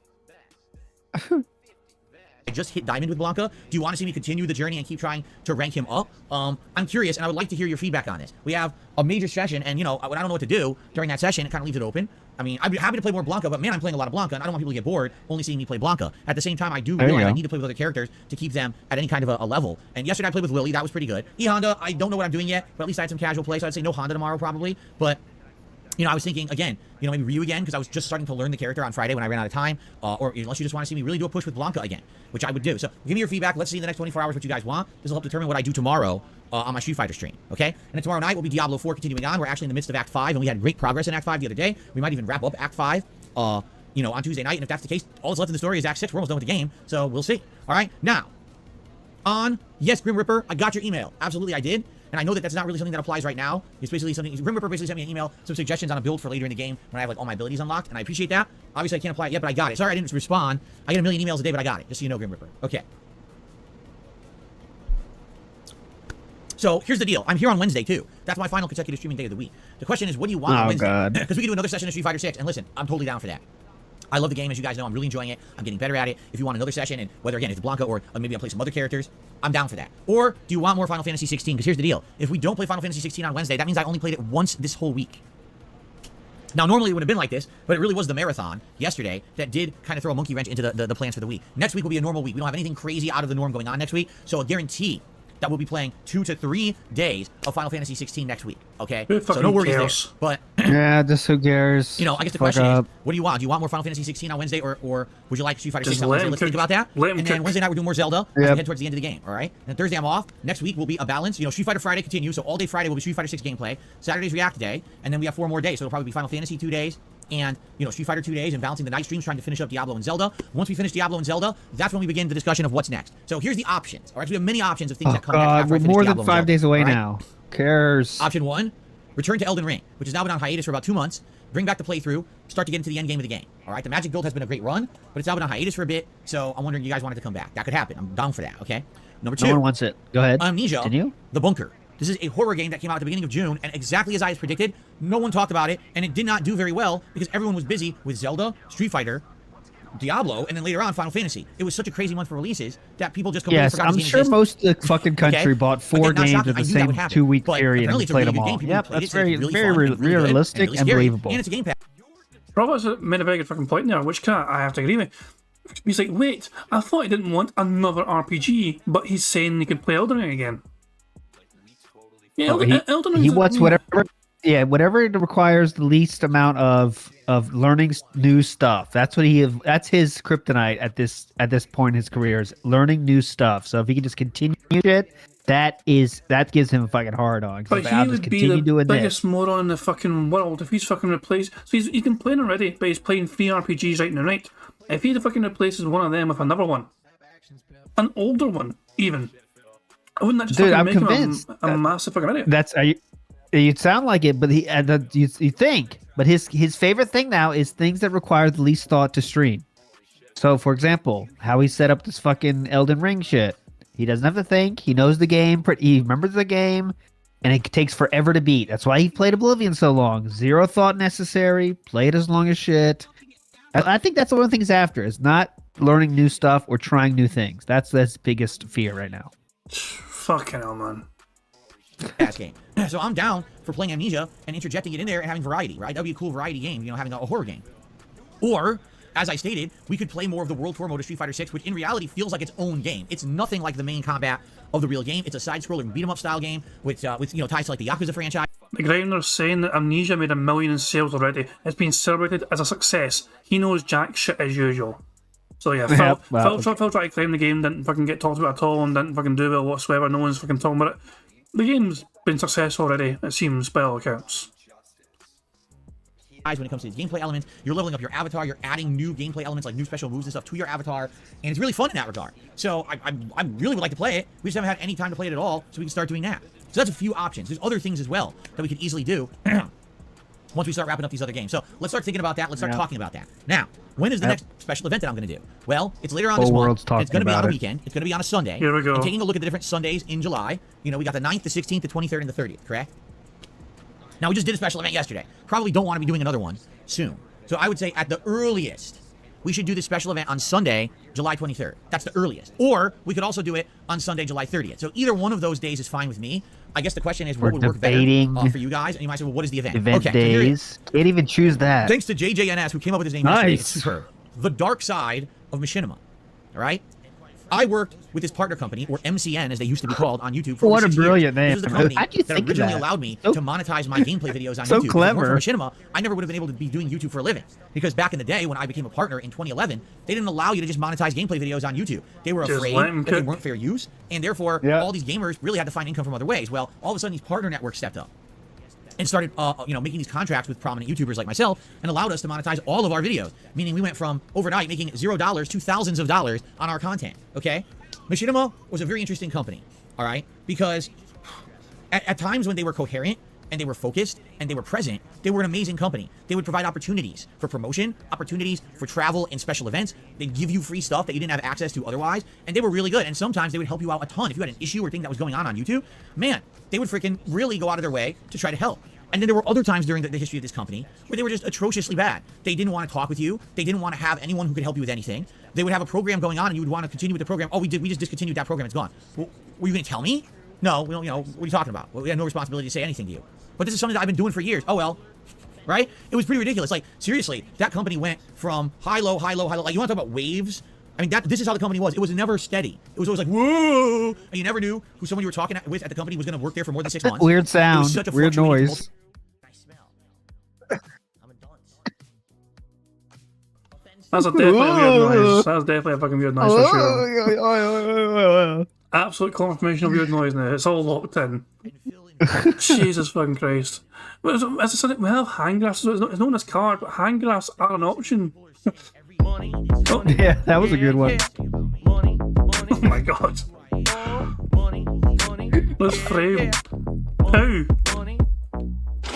I just hit Diamond with Blanca. Do you want to see me continue the journey and keep trying to rank him up? I'm curious, and I would like to hear your feedback on this. We have a major session, and, I don't know what to do during that session. It kind of leaves it open. I mean, I'd be happy to play more Blanca, but man, I'm playing a lot of Blanca, and I don't want people to get bored only seeing me play Blanca. At the same time, I do realize I need to play with other characters to keep them at any kind of a level. And yesterday I played with Willie. That was pretty good. E-Honda, I don't know what I'm doing yet, but at least I had some casual play, so I'd say no Honda tomorrow probably. But I was thinking, again, maybe Ryu again, because I was just starting to learn the character on Friday when I ran out of time, or unless you just want to see me really do a push with Blanca again, which I would do. So give me your feedback. Let's see in the next 24 hours what you guys want. This will help determine what I do tomorrow on my Street Fighter stream, okay? And then tomorrow night will be Diablo 4 continuing on. We're actually in the midst of Act 5, and we had great progress in Act 5 the other day. We might even wrap up Act 5, on Tuesday night, and if that's the case, all that's left in the story is Act 6. We're almost done with the game, so we'll see. All right, now, yes, Grim Ripper, I got your email. Absolutely, I did. And I know that that's not really something that applies right now. It's basically something... Grim Ripper basically sent me an email, some suggestions on a build for later in the game when I have, all my abilities unlocked, and I appreciate that. Obviously, I can't apply it yet, but I got it. Sorry I didn't respond. I get a million emails a day, but I got it. Just so you know, Grim Ripper. Okay. So, here's the deal. I'm here on Wednesday, too. That's my final consecutive streaming day of the week. The question is, what do you want on Wednesday? Because we can do another session of Street Fighter 6, and listen, I'm totally down for that. I love the game, as you guys know. I'm really enjoying it. I'm getting better at it. If you want another session, and whether, again, it's Blanca or maybe I'll play some other characters, I'm down for that. Or do you want more Final Fantasy 16? Because here's the deal. If we don't play Final Fantasy 16 on Wednesday, that means I only played it once this whole week. Now, normally it would have been like this, but it really was the marathon yesterday that did kind of throw a monkey wrench into the plans for the week. Next week will be a normal week. We don't have anything crazy out of the norm going on next week, so a guarantee that we'll be playing 2 to 3 days of Final Fantasy 16 next week, okay? So no worries there. But yeah, just who cares? I guess the question is, what do you want? Do you want more Final Fantasy 16 on Wednesday, or would you like Street Fighter 6 on Wednesday? Let's think about that. And then Wednesday night we're doing more Zelda as we head towards the end of the game, all right? And Thursday I'm off. Next week will be a balance. Street Fighter Friday continues, so all day Friday will be Street Fighter 6 gameplay. Saturday's React Day, and then we have 4 more days, so it'll probably be Final Fantasy 2 days, and Street Fighter 2 days, and balancing the night streams, trying to finish up Diablo and Zelda. Once we finish Diablo and Zelda, that's when we begin the discussion of what's next. So here's the options. All right, so we have many options of things that come next after I finish we're more Diablo than 5 days away now. Cares. Option 1, return to Elden Ring, which has now been on hiatus for about 2 months. Bring back the playthrough, start to get into the end game of the game. All right, the Magic build has been a great run, but it's now been on hiatus for a bit, so I'm wondering if you guys wanted to come back. That could happen. I'm down for that, okay? Number 2. No one wants it. Go ahead. Amnesia, Continue. The Bunker. This is a horror game that came out at the beginning of June, and exactly as I had predicted, no one talked about it, and it did not do very well because everyone was busy with Zelda, Street Fighter, Diablo, and then later on Final Fantasy. It was such a crazy month for releases that people just completely forgot I'm sure most of the fucking country bought 4 games in the same 2-week period and played them all. Yep, that's very realistic and believable. And it's a game pass. Robert's made a very good fucking point there, which I have to agree with. He's like, wait, I thought he didn't want another RPG, but he's saying he could play Elden Ring again. Yeah, Elden Ring. He wants whatever it requires the least amount of learning new stuff. That's his kryptonite at this point in his career, is learning new stuff. So if he can just continue it, that gives him a fucking hard on. But he would be the biggest moron in the fucking world if he's fucking replaced. So he's been playing already, but he's playing 3 RPGs right now, right? If he fucking replaces one of them with another one, an older one even, wouldn't that just make him a massive fucking idiot? You'd sound like it, but you think. But his favorite thing now is things that require the least thought to stream. So, for example, how he set up this fucking Elden Ring shit. He doesn't have to think. He knows the game. He remembers the game, and it takes forever to beat. That's why he played Oblivion so long. 0 thought necessary. Played as long as shit. I think that's the one thing he's after, is not learning new stuff or trying new things. That's his biggest fear right now. Fucking hell, man. Ass game. So I'm down for playing Amnesia and interjecting it in there and having variety, right? That would be a cool variety game, having a horror game. Or, as I stated, we could play more of the World Tour mode of Street Fighter 6, which in reality feels like its own game. It's nothing like the main combat of the real game. It's a side-scroller beat-em-up style game with ties to like the Yakuza franchise. The Grinder's saying that Amnesia made $1 million in sales already. It's been celebrated as a success. He knows jack shit as usual. So yeah, Yep, well, Phil tried to claim the game, didn't fucking get talked about at all, and didn't fucking do well whatsoever. No one's fucking talking about it. The game's been successful already, it seems, by all accounts. When it comes to these gameplay elements, you're leveling up your avatar, you're adding new gameplay elements like new special moves and stuff to your avatar, and it's really fun in that regard. So I really would like to play it. We just haven't had any time to play it at all, so we can start doing that. So that's a few options. There's other things as well that we could easily do once we start wrapping up these other games. So let's start thinking about that. Let's start talking about that. Now, when is the next special event that I'm going to do? Well, it's later on this month. It's going to be on a weekend. It's going to be on a Sunday. Here we go. I'm taking a look at the different Sundays in July. You know, we got the 9th, the 16th, the 23rd, and the 30th, correct? Now, we just did a special event yesterday. Probably don't want to be doing another one soon. So I would say at the earliest, we should do this special event on Sunday, July 23rd. That's the earliest. Or we could also do it on Sunday, July 30th. So either one of those days is fine with me. I guess the question is, what would work better for you guys? And you might say, well, what is the event? Event days. Can't even choose that. Thanks to JJNS, who came up with his name yesterday. It's superb. The dark side of machinima. All right? I worked with this partner company, or MCN as they used to be called, on YouTube for What over a 6 brilliant years. name. This is the company How'd you that think of originally that? allowed me to monetize my gameplay videos on So YouTube. clever. If it weren't for machinima, I never would have been able to be doing YouTube for a living. Because back in the day, when I became a partner in 2011, they didn't allow you to just monetize gameplay videos on YouTube. They were Just afraid let 'em that they cook. weren't fair use, and therefore, all these gamers really had to find income from other ways. Well, all of a sudden, these partner networks stepped up and started, making these contracts with prominent YouTubers like myself, and allowed us to monetize all of our videos. Meaning, we went from overnight making $0 to thousands of dollars on our content. Okay, Machinima was a very interesting company. All right, because at times when they were coherent and they were focused and they were present, they were an amazing company. They would provide opportunities for promotion, opportunities for travel and special events. They'd give you free stuff that you didn't have access to otherwise, and they were really good. And sometimes they would help you out a ton. If you had an issue or thing that was going on YouTube, man, they would freaking really go out of their way to try to help. And then there were other times during the history of this company where they were just atrociously bad. They didn't want to talk with you. They didn't want to have anyone who could help you with anything. They would have a program going on and you would want to continue with the program. Oh, we just discontinued that program. It's gone. Well, were you going to tell me? No, we don't, what are you talking about? Well, we had no responsibility to say anything to you. But this is something that I've been doing for years. Oh, well, right? It was pretty ridiculous. Like, seriously, that company went from high, low, high, low, high, low. Like, you want to talk about waves? I mean, this is how the company was. It was never steady. It was always like, whoa! And you never knew who someone you were talking with at the company was going to work there for more than 6 months. Weird sound, It was such a weird fluctuating noise. I smell. I'm a dunce. That's a definitely a weird noise. That's definitely a fucking weird noise for sure. Absolute confirmation of weird noise now. It's all locked in. Jesus fucking Christ. As I said, we have hand graphs. It's known as card, but hand graphs are an option. Money, Oh, Yeah, that was a good one. money, oh my god. money, money, This frame. How? money.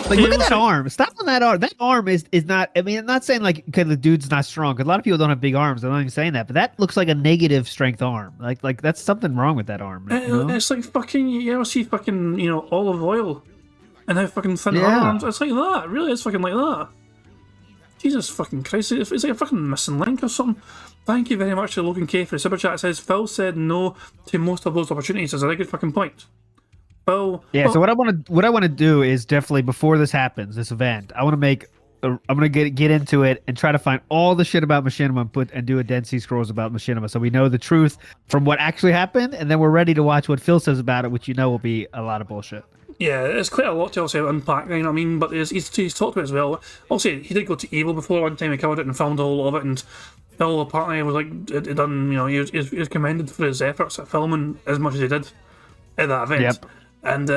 Like, look at that arm. Stop on that arm. That arm is not. I mean, I'm not saying like because the dude's not strong. Because a lot of people don't have big arms. I'm not even saying that. But that looks like a negative strength arm. Like that's something wrong with that arm. You know? It's like fucking. You ever see fucking olive oil, and how fucking thin Yeah. arms? It's like that. Really, it's fucking like that. Jesus fucking Christ! It's like a fucking missing link or something. Thank you very much to Logan K for the super chat. It says Phil said no to most of those opportunities. That's a very good fucking point. Phil. Yeah. So what I want to do is definitely before this happens, this event, I want to make. I'm gonna get into it and try to find all the shit about Machinima and do a Dead Sea Scrolls about Machinima, so we know the truth from what actually happened, and then we're ready to watch what Phil says about it, which will be a lot of bullshit. Yeah, it's quite a lot to also unpack, you know what I mean? But he's talked about it as well. Also, he did go to Evil before one time. He covered it and filmed a whole lot of it. And Phil apparently was like, it done, he was commended for his efforts at filming as much as he did at that event. Yep. And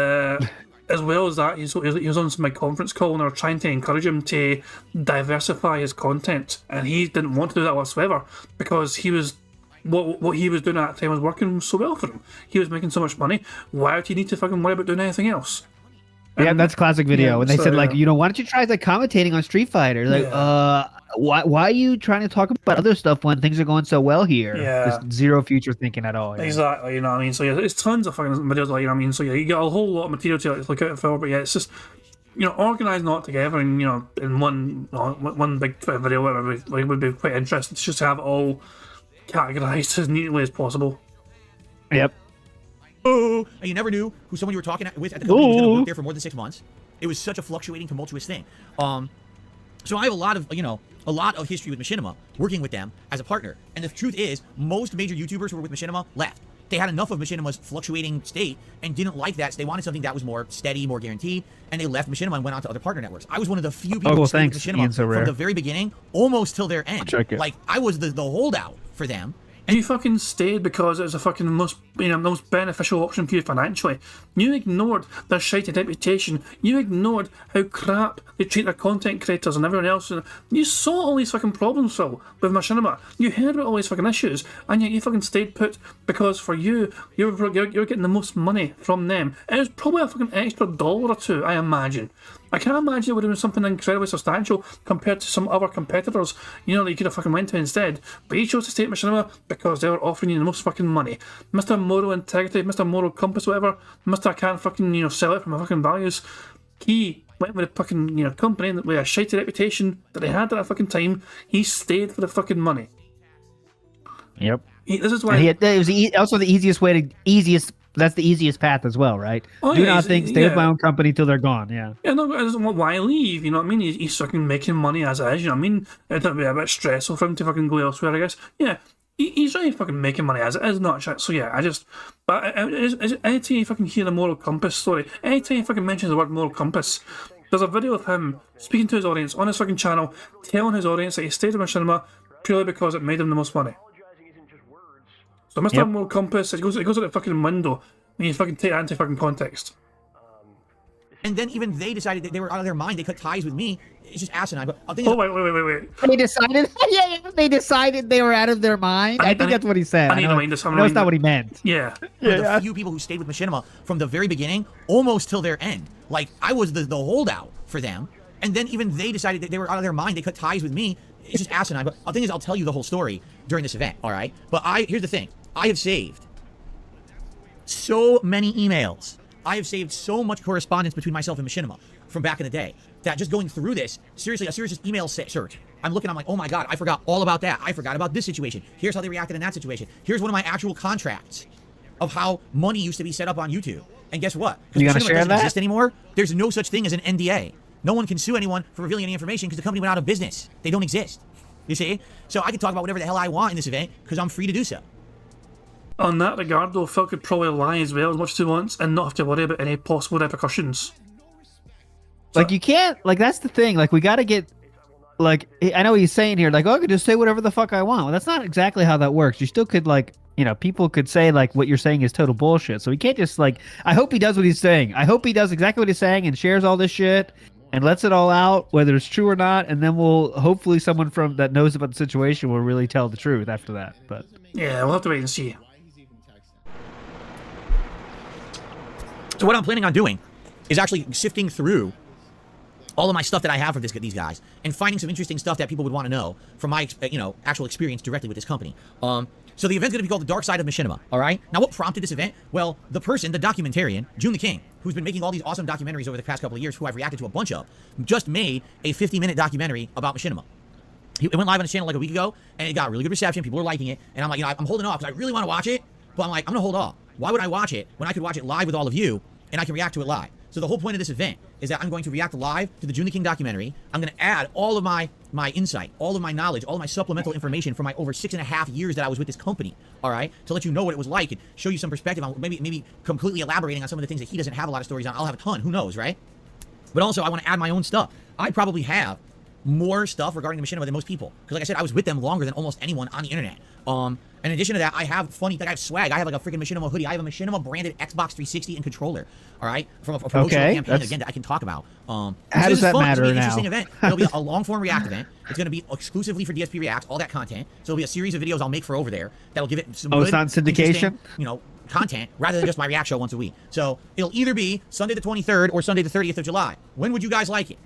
as well as that, he was on my conference call and they were trying to encourage him to diversify his content. And he didn't want to do that whatsoever because he was. What he was doing at that time was working so well for him. He was making so much money. Why would he need to fucking worry about doing anything else? Yeah, that's a classic video. yeah, and they so, said like, yeah. why don't you try like commentating on Street Fighter? Like, why are you trying to talk about other stuff when things are going so well here? Yeah. There's zero future thinking at all. Yeah. Exactly, you know what I mean? So yeah, there's tons of fucking videos like, you know what I mean? So yeah, you got a whole lot of material to look out for, but yeah, it's just, organising all together and, in one big video, whatever, would be quite interesting. It's just to have it all categorized as neatly as possible. Yep. And you never knew who someone you were talking with at the company was going to work there for more than 6 months. It was such a fluctuating, tumultuous thing. So I have a lot of history with Machinima, working with them as a partner. And the truth is, most major YouTubers who were with Machinima left. They had enough of Machinima's fluctuating state and didn't like that. So they wanted something that was more steady, more guaranteed, and they left Machinima and went on to other partner networks. I was one of the few people who stayed with Machinima from the very beginning, almost till their end. Check it. Like, I was the holdout for them. You fucking stayed because it was a fucking most beneficial option for you financially. You ignored their shitty reputation. You ignored how crap they treat their content creators and everyone else. You saw all these fucking problems, Phil, with Machinima. You heard about all these fucking issues, and yet you fucking stayed put because for you, you're getting the most money from them. It was probably a fucking extra $1 or $2, I imagine. I can't imagine it would have been something incredibly substantial compared to some other competitors, that you could have fucking went to instead. But he chose to stay at Machinima because they were offering you the most fucking money. Mr. Moral Integrity, Mr. Moral Compass, whatever, Mr. I can't fucking, sell it for my fucking values. He went with a fucking, company with a shitty reputation that they had at that fucking time. He stayed for the fucking money. Yep. This is why... it was also the easiest way to... That's the easiest path as well, right? Do nothing, stay with my own company till they're gone, yeah. Yeah, no, why leave, you know what I mean? He's fucking making money as it is, you know what I mean? It'd be a bit stressful for him to fucking go elsewhere, I guess. Yeah, he's really fucking making money as it is, not shit. So yeah, but anytime you fucking hear the moral compass story, anytime you fucking mentions the word moral compass, there's a video of him speaking to his audience on his fucking channel, telling his audience that he stayed with Machinima purely because it made him the most money. So Mr. Moral Compass, it goes out the fucking window when you fucking take that into fucking context. And then even they decided that they were out of their mind. They cut ties with me. It's just asinine. But I think wait. They decided. Yeah, they decided they were out of their mind. I think that's what he said. I know it's not what he meant. Yeah. The few people who stayed with Machinima from the very beginning, almost till their end. Like I was the holdout for them. And then even they decided that they were out of their mind. They cut ties with me. It's just asinine. But the thing is, I'll tell you the whole story during this event. All right. But here's the thing. I have saved so many emails. I have saved so much correspondence between myself and Machinima from back in the day that just going through this, seriously, a serious email search. I'm like, oh my God, I forgot all about that. I forgot about this situation. Here's how they reacted in that situation. Here's one of my actual contracts of how money used to be set up on YouTube. And guess what? You gotta Machinima share doesn't that? exist anymore. There's no such thing as an NDA. No one can sue anyone for revealing any information because the company went out of business. They don't exist. You see? So I can talk about whatever the hell I want in this event because I'm free to do so. On that regard, though, Phil could probably lie as well as much as he wants and not have to worry about any possible repercussions. Like, you can't... Like, that's the thing. Like, we gotta get... Like, I know what he's saying here. Like, oh, I could just say whatever the fuck I want. Well, that's not exactly how that works. You still could, like... people could say, like, what you're saying is total bullshit. So he can't just, like... I hope he does what he's saying. I hope he does exactly what he's saying and shares all this shit and lets it all out, whether it's true or not, and then hopefully someone that knows about the situation will really tell the truth after that. But... Yeah, we'll have to wait and see. So what I'm planning on doing is actually sifting through all of my stuff that I have for these guys and finding some interesting stuff that people would want to know from my, actual experience directly with this company. So the event's going to be called The Dark Side of Machinima, all right? Now, what prompted this event? Well, the documentarian, June the King, who's been making all these awesome documentaries over the past couple of years, who I've reacted to a bunch of, just made a 50-minute documentary about Machinima. It went live on his channel like a week ago, and it got really good reception. People are liking it, and I'm like, I'm holding off because I really want to watch it, but I'm like, I'm going to hold off. Why would I watch it when I could watch it live with all of you, and I can react to it live? So the whole point of this event is that I'm going to react live to the June the King documentary. I'm going to add all of my insight, all of my knowledge, all of my supplemental information from my over 6.5 years that I was with this company, all right, to let you know what it was like and show you some perspective on maybe completely elaborating on some of the things that he doesn't have a lot of stories on. I'll have a ton, who knows, right? But also, I want to add my own stuff. I probably have more stuff regarding the Machinima than most people. Because like I said, I was with them longer than almost anyone on the internet. In addition to that, I have I have swag. I have like a freaking Machinima hoodie. I have a Machinima branded Xbox 360 and controller. All right, from a promotional campaign again that I can talk about. How does that matter now? It's an interesting event. It'll be a long form React event. It's going to be exclusively for DSP React, all that content. So it'll be a series of videos I'll make for over there that'll give it some good, it's not syndication? Content rather than just my React show once a week. So it'll either be Sunday the 23rd or Sunday the 30th of July. When would you guys like it?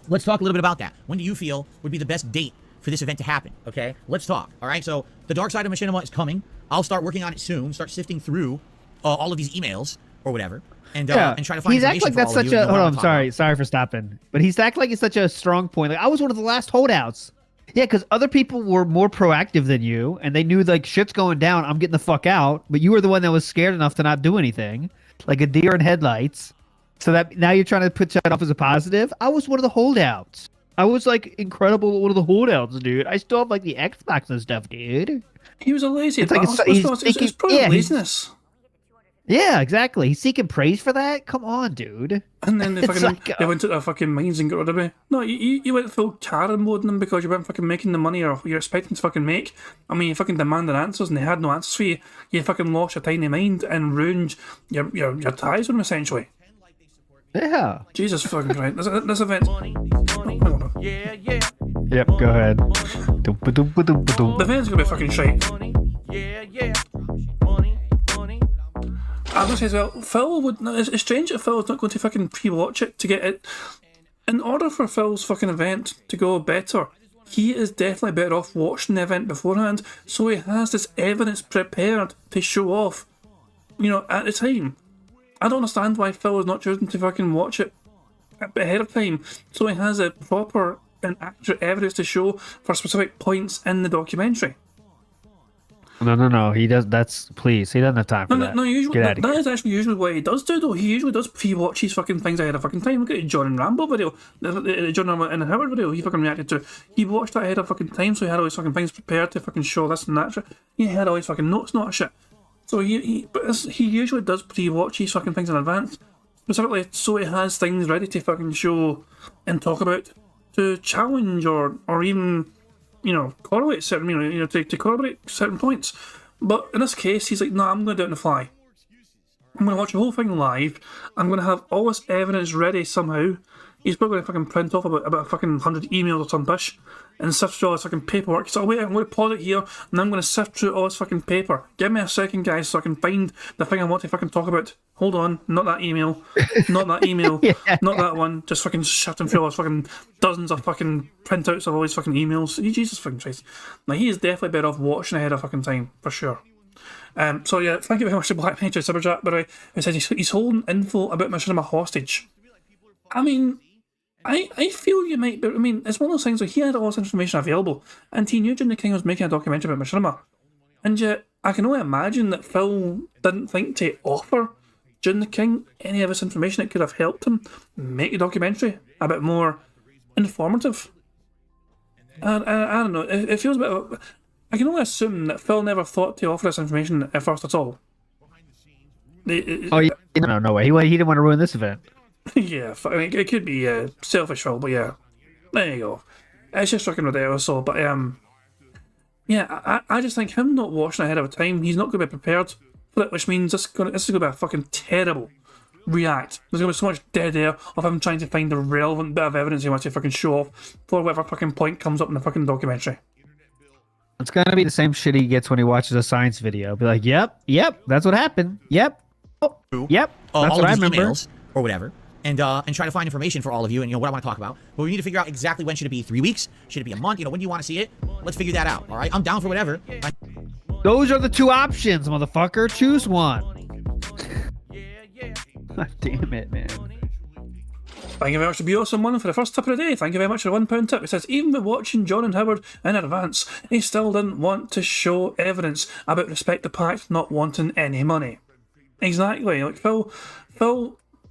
Let's talk a little bit about that. When do you feel would be the best date for this event to happen? Okay, let's talk. All right, so the Dark Side of Machinima is coming. I'll start working on it soon. Start sifting through all of these emails or whatever, and try to find. He's acting like that's such a. Hold on, sorry for stopping. But he's acting like it's such a strong point. Like I was one of the last holdouts. Yeah, because other people were more proactive than you, and they knew like shit's going down. I'm getting the fuck out. But you were the one that was scared enough to not do anything, like a deer in headlights. So that now you're trying to put that off as a positive. I was one of the holdouts. I was like incredible one of the holdouts, dude. I still have like the Xbox and stuff, dude. He was a lazy. It's like it's probably laziness. Yeah, exactly. He's seeking praise for that. Come on, dude. And then they It's fucking like, they went to their fucking minds and got rid of me. No, you went full Karen mode on them because you weren't fucking making the money or you're expecting to fucking make. I mean, you fucking demanded answers and they had no answers for you. You fucking lost your tiny mind and ruined your ties with them essentially. Yeah. Jesus fucking Christ. This event. Yeah, yeah. Yep. Go ahead. The event's gonna be fucking shite. Yeah, yeah. Money. I'm gonna say as well, Phil would. It's strange that Phil's not going to fucking pre-watch it to get it. In order for Phil's fucking event to go better, he is definitely better off watching the event beforehand, so he has this evidence prepared to show off, at the time. I don't understand why Phil is not choosing to fucking watch it ahead of time, so he has a proper and accurate evidence to show for specific points in the documentary. No. He does. Please. He doesn't have time for that. No, usually Get out of that here. is actually usually what he does do though. He usually does pre-watch his fucking things ahead of fucking time. Look at the John and Rambo video, the John and Howard video. He fucking reacted to. He watched that ahead of fucking time, so he had all his fucking things prepared to fucking show this and that shit. He had all his fucking notes, not shit. So he usually does pre-watch his fucking things in advance, specifically so he has things ready to fucking show and talk about to challenge or even correlate certain to corroborate certain points. But in this case, he's like, no, I'm going to do it on the fly. I'm going to watch the whole thing live. I'm going to have all this evidence ready somehow. He's probably going to fucking print off about a fucking 100 emails or some pish and sift through all this fucking paperwork. So wait, I'm going to pause it here and I'm going to sift through all this fucking paper. Give me a second, guys, so I can find the thing I want to fucking talk about. Hold on, not that email. Not that email. Not that one. Just fucking shifting through all this fucking dozens of fucking printouts of all these fucking emails. Jesus fucking Christ. Now, he is definitely better off watching ahead of fucking time, for sure. So yeah, thank you very much to Black Nature Super Chat, by the way. It says he's holding info about Machinima hostage. I mean, I feel you might, but I mean, it's one of those things where he had all this information available, and he knew Jim the King was making a documentary about Machinima. And yet, I can only imagine that Phil didn't think to offer Jim the King any of this information that could have helped him make the documentary a bit more informative. I don't know, it feels a bit of, I can only assume that Phil never thought to offer this information at first at all. No way. He didn't want to ruin this event. Yeah, I mean, it could be selfish, Phil, but yeah, there you go. It's just fucking ridiculous, so, but yeah, I just think him not watching ahead of time, he's not going to be prepared for it, which means this is going to be a fucking terrible react. There's going to be so much dead air of him trying to find the relevant bit of evidence he wants to fucking show off for whatever fucking point comes up in the fucking documentary. It's gonna be the same shit he gets when he watches a science video. Be like, yep, that's what happened. Yep, yep, that's all what of I these remember. emails or whatever, and try to find information for all of you and what I want to talk about. But we need to figure out exactly when should it be. 3 weeks? Should it be a month? When do you want to see it? Let's figure that out. All right, I'm down for whatever. Those are the two options, motherfucker. Choose one. God damn it, man. Thank you very much to Be01 for the first tip of the day. Thank you very much for the £1 tip. It says, even with watching John and Howard in advance, he still didn't want to show evidence about Respect the Pact not wanting any money. Exactly. Like, Phil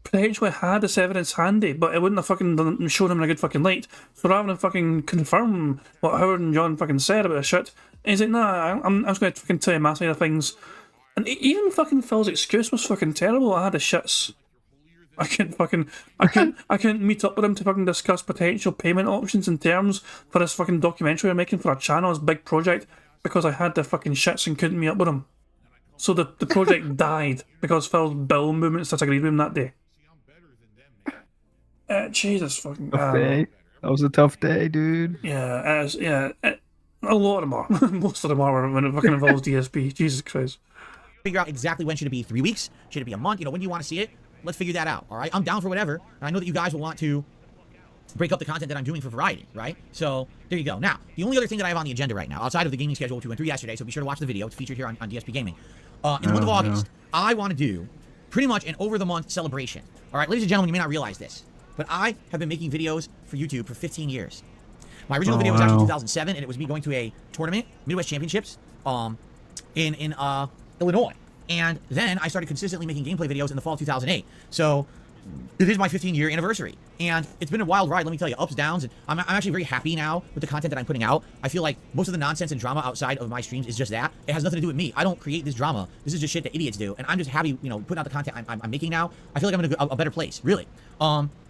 potentially had this evidence handy, but it wouldn't have fucking shown him in a good fucking light. So rather than fucking confirm what Howard and John fucking said about this shit, he's like, nah, I'm just going to fucking tell you my side of things. And even fucking Phil's excuse was fucking terrible. I had the shits. I couldn't meet up with him to fucking discuss potential payment options and terms for this fucking documentary we're making for our channel, this big project, because I had the fucking shits and couldn't meet up with him. So the project died because Phil's bowel movements disagreed with him that day. Jesus fucking. Tough day. That was a tough day, dude. Yeah, a lot of them are. Most of them are when it fucking involves DSP. Jesus Christ. Figure out exactly when should it be. 3 weeks? Should it be a month? When do you want to see it? Let's figure that out, all right? I'm down for whatever, and I know that you guys will want to break up the content that I'm doing for variety, right? So, there you go. Now, the only other thing that I have on the agenda right now, outside of the gaming schedule, which we went through yesterday, so be sure to watch the video. It's featured here on DSP Gaming. In the month of August, I want to do pretty much an over-the-month celebration. All right, ladies and gentlemen, you may not realize this, but I have been making videos for YouTube for 15 years. My original video was actually 2007, and it was me going to a tournament, Midwest Championships, in Illinois. And then I started consistently making gameplay videos in the fall of 2008. So it is my 15-year anniversary, and it's been a wild ride. Let me tell you, ups, downs, and I'm actually very happy now with the content that I'm putting out. I feel like most of the nonsense and drama outside of my streams is just that. It has nothing to do with me. I don't create this drama. This is just shit that idiots do, and I'm just happy, you know, putting out the content I'm making now. I feel like I'm in a better place, really.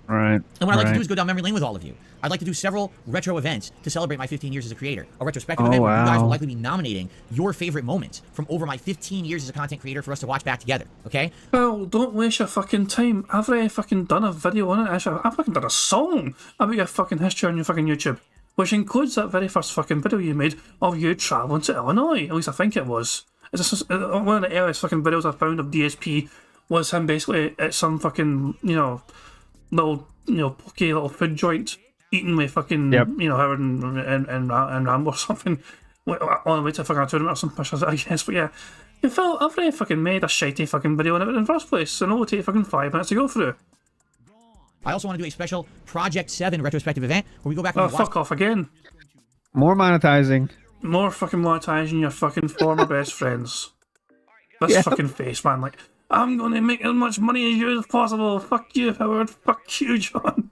Right. And what I'd like to do is go down memory lane with all of you. I'd like to do several retro events to celebrate my 15 years as a creator. A retrospective event where you guys will likely be nominating your favorite moments from over my 15 years as a content creator for us to watch back together, okay? Well, don't waste your fucking time. I've already fucking done a video on it. Actually, I've fucking done a song about your fucking history on your fucking YouTube, which includes that very first fucking video you made of you travelling to Illinois. At least I think it was. It's just, one of the earliest fucking videos I found of DSP was him basically at some fucking, you know, little, you know, pokey little food joint eating with fucking, you know, Howard and Rambo or something on the way to fucking a tournament or something, I guess. But yeah, you felt I've already fucking made a shitty fucking video on it in the first place, and it will take fucking 5 minutes to go through. I also want to do a special Project 7 retrospective event where we go back and watch. Fuck off again. More monetizing. More fucking monetizing your fucking former best friends. This fucking face, man. Like, I'm going to make as much money as you as possible. Fuck you, Howard. Fuck you, John.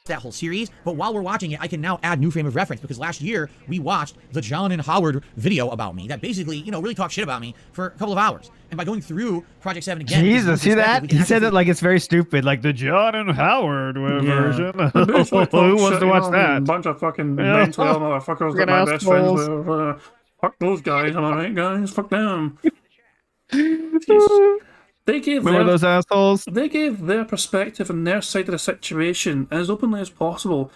That whole series, but while we're watching it, I can now add new frame of reference because last year we watched the John and Howard video about me that basically, you know, really talked shit about me for a couple of hours. And by going through Project 7 again, Jesus, see that? He said it like it's very stupid, like the John and Howard version. Who wants to watch that? A bunch of fucking mental motherfuckers that my best friends were. Fuck those guys, am I right, guys? Fuck them. They gave those assholes? They gave their perspective and their side of the situation as openly as possible.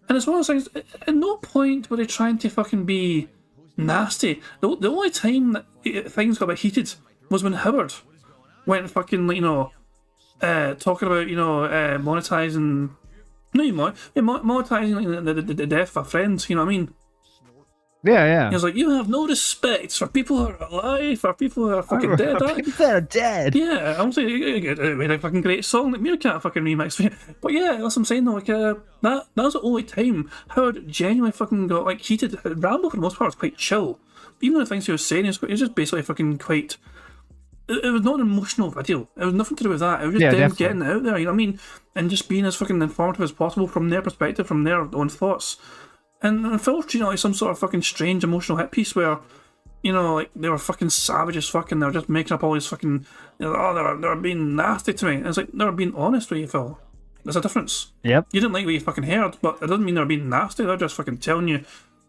And it's one of those things, at no point were they trying to fucking be nasty. The only time that things got a bit heated was when Howard went fucking, you know, talking about, you know, monetizing... monetizing the death of a friend, you know what I mean? Yeah. He was like, you have no respect for people who are alive, for people who are fucking dead. People that are dead. Yeah, I'm saying it made a fucking great song that Meerkat fucking remixed. But yeah, that's what I'm saying though. Like that was the only time Howard genuinely fucking got like heated. Rambo for the most part was quite chill. Even the things he was saying, he was just basically fucking quite. It was not an emotional video. It was nothing to do with that. It was just them getting it out there. You know what I mean? And just being as fucking informative as possible from their perspective, from their own thoughts. And Phil's treating it like some sort of fucking strange emotional hit piece where, you know, like they were fucking savage as fuck and they were just making up all these fucking, you know, they were being nasty to me. And it's like, they were being honest with you, Phil. There's a difference. Yep. You didn't like what you fucking heard, but it doesn't mean they're being nasty. They're just fucking telling you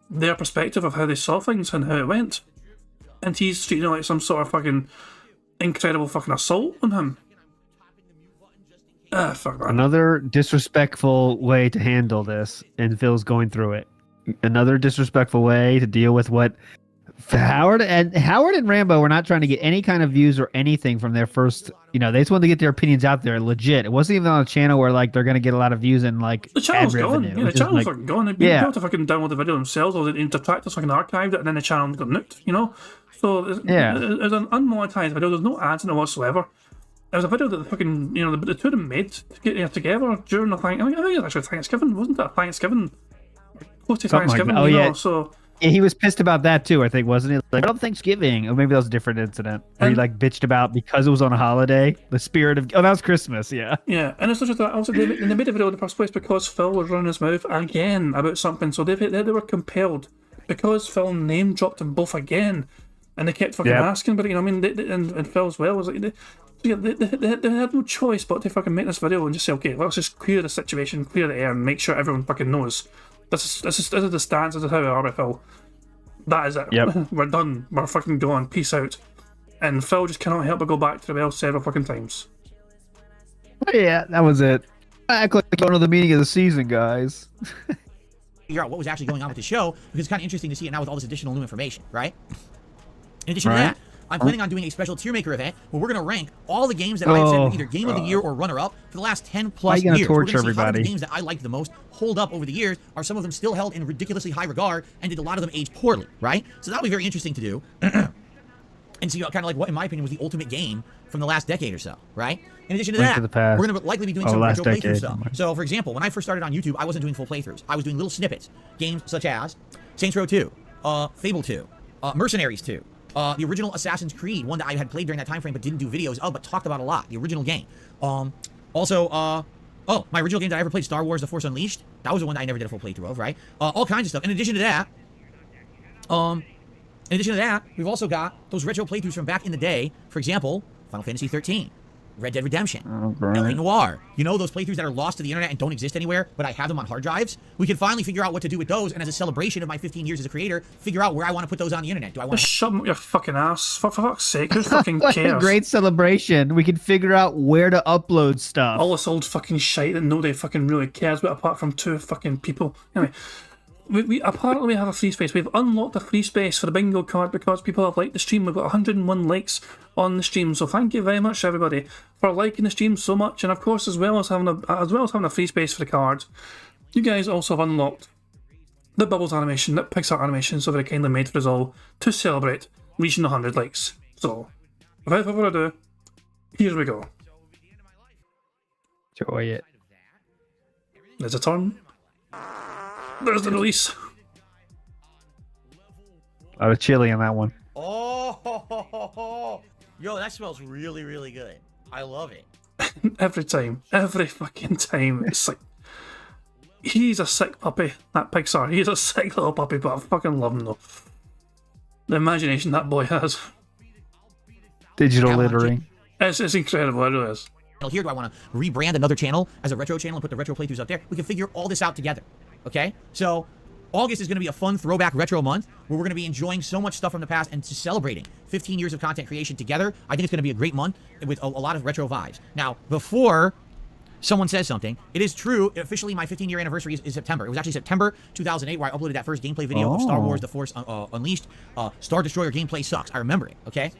their perspective of how they saw things and how it went. And he's treating it like some sort of fucking incredible fucking assault on him. Fuck that. Another disrespectful way to handle this, and Phil's going through it. Another disrespectful way to deal with what Howard and Rambo were not trying to get any kind of views or anything from their first, you know, they just wanted to get their opinions out there legit. It wasn't even on a channel where like they're going to get a lot of views and like the channel's gone. Revenue, yeah, the channel's like, fucking gone. They'd be able to fucking download the video themselves, or they'd detract us, fucking archived it, and then the channel got nuked, you know? So it's an unmonetized video. There's no ads in it whatsoever. It was a video that the fucking, you know, the two of them made to get together during the thing. I think it was actually Thanksgiving, wasn't it? Thanksgiving. Close to Thanksgiving, like you know, so... Yeah, he was pissed about that too, I think, wasn't he? Like, on Thanksgiving, or maybe that was a different incident, where he like bitched about because it was on a holiday, the spirit of... Oh, that was Christmas, yeah. Yeah, and it's not just that, also they made a video in the first place because Phil was running his mouth again about something, so they were compelled, because Phil name-dropped them both again, and they kept fucking asking, but you know what I mean, and Phil as well, was like... They had no choice but to fucking make this video and just say, okay, let's just clear the situation, clear the air, and make sure everyone fucking knows. This is the stance, this is how we are with Phil. That is it. Yep. We're done. We're fucking gone. Peace out. And Phil just cannot help but go back to the well several fucking times. Yeah, that was it. Act like you don't know the meaning of the season, guys. Figure out what was actually going on with the show, because it's kind of interesting to see it now with all this additional new information, right? In addition to that, I'm planning on doing a special tier maker event where we're going to rank all the games that I've said were either game of the year or runner-up for the last 10 plus years. Torture we're going to see everybody. how the games that I liked the most hold up over the years. Are some of them still held in ridiculously high regard, and did a lot of them age poorly, right? So that'll be very interesting to do. And see kind of like what, in my opinion, was the ultimate game from the last decade or so, right? In addition to that, we're going to likely be doing some retro playthrough stuff. So, for example, when I first started on YouTube, I wasn't doing full playthroughs. I was doing little snippets. Games such as Saints Row 2, Fable 2, Mercenaries 2, The original Assassin's Creed, one that I had played during that time frame but didn't do videos of, but talked about a lot. The original game. Also, my original game that I ever played, Star Wars: The Force Unleashed. That was the one that I never did a full playthrough of, right? All kinds of stuff. In addition to that, we've also got those retro playthroughs from back in the day. For example, Final Fantasy 13. Red Dead Redemption, LA Noire. You know, those playthroughs that are lost to the internet and don't exist anywhere, but I have them on hard drives? We can finally figure out what to do with those, and as a celebration of my 15 years as a creator, figure out where I want to put those on the internet. Do I want to... Shut up your fucking ass. For fuck's sake, who fucking What a cares? great celebration. We can figure out where to upload stuff. All this old fucking shite that nobody fucking really cares about apart from two fucking people. Anyway, we apparently have a free space. We've unlocked a free space for the bingo card because people have liked the stream. We've got 101 likes on the stream, so thank you very much everybody for liking the stream so much. And of course, as well as having a free space for the card, you guys also have unlocked the Bubbles animation that Pixar animation so very kindly made for us all to celebrate reaching 100 likes. So, without further ado, here we go. Enjoy it. There's a turn. There's the release. A lot of chili on that one. Oh, yo, that smells really, really good. I love it. Every time. Every fucking time. It's like, he's a sick puppy, that Pixar. He's a sick little puppy, but I fucking love him though. The imagination that boy has. Digital littering. It's incredible, it really is. Here, do I want to rebrand another channel as a retro channel and put the retro playthroughs up there? We can figure all this out together. Okay? So, August is going to be a fun throwback retro month where we're going to be enjoying so much stuff from the past and celebrating 15 years of content creation together. I think it's going to be a great month with a lot of retro vibes. Now, before someone says something, it is true, officially my 15-year anniversary is September. It was actually September 2008 where I uploaded that first gameplay video of Star Wars: The Force Unleashed. Star Destroyer gameplay sucks. I remember it, okay?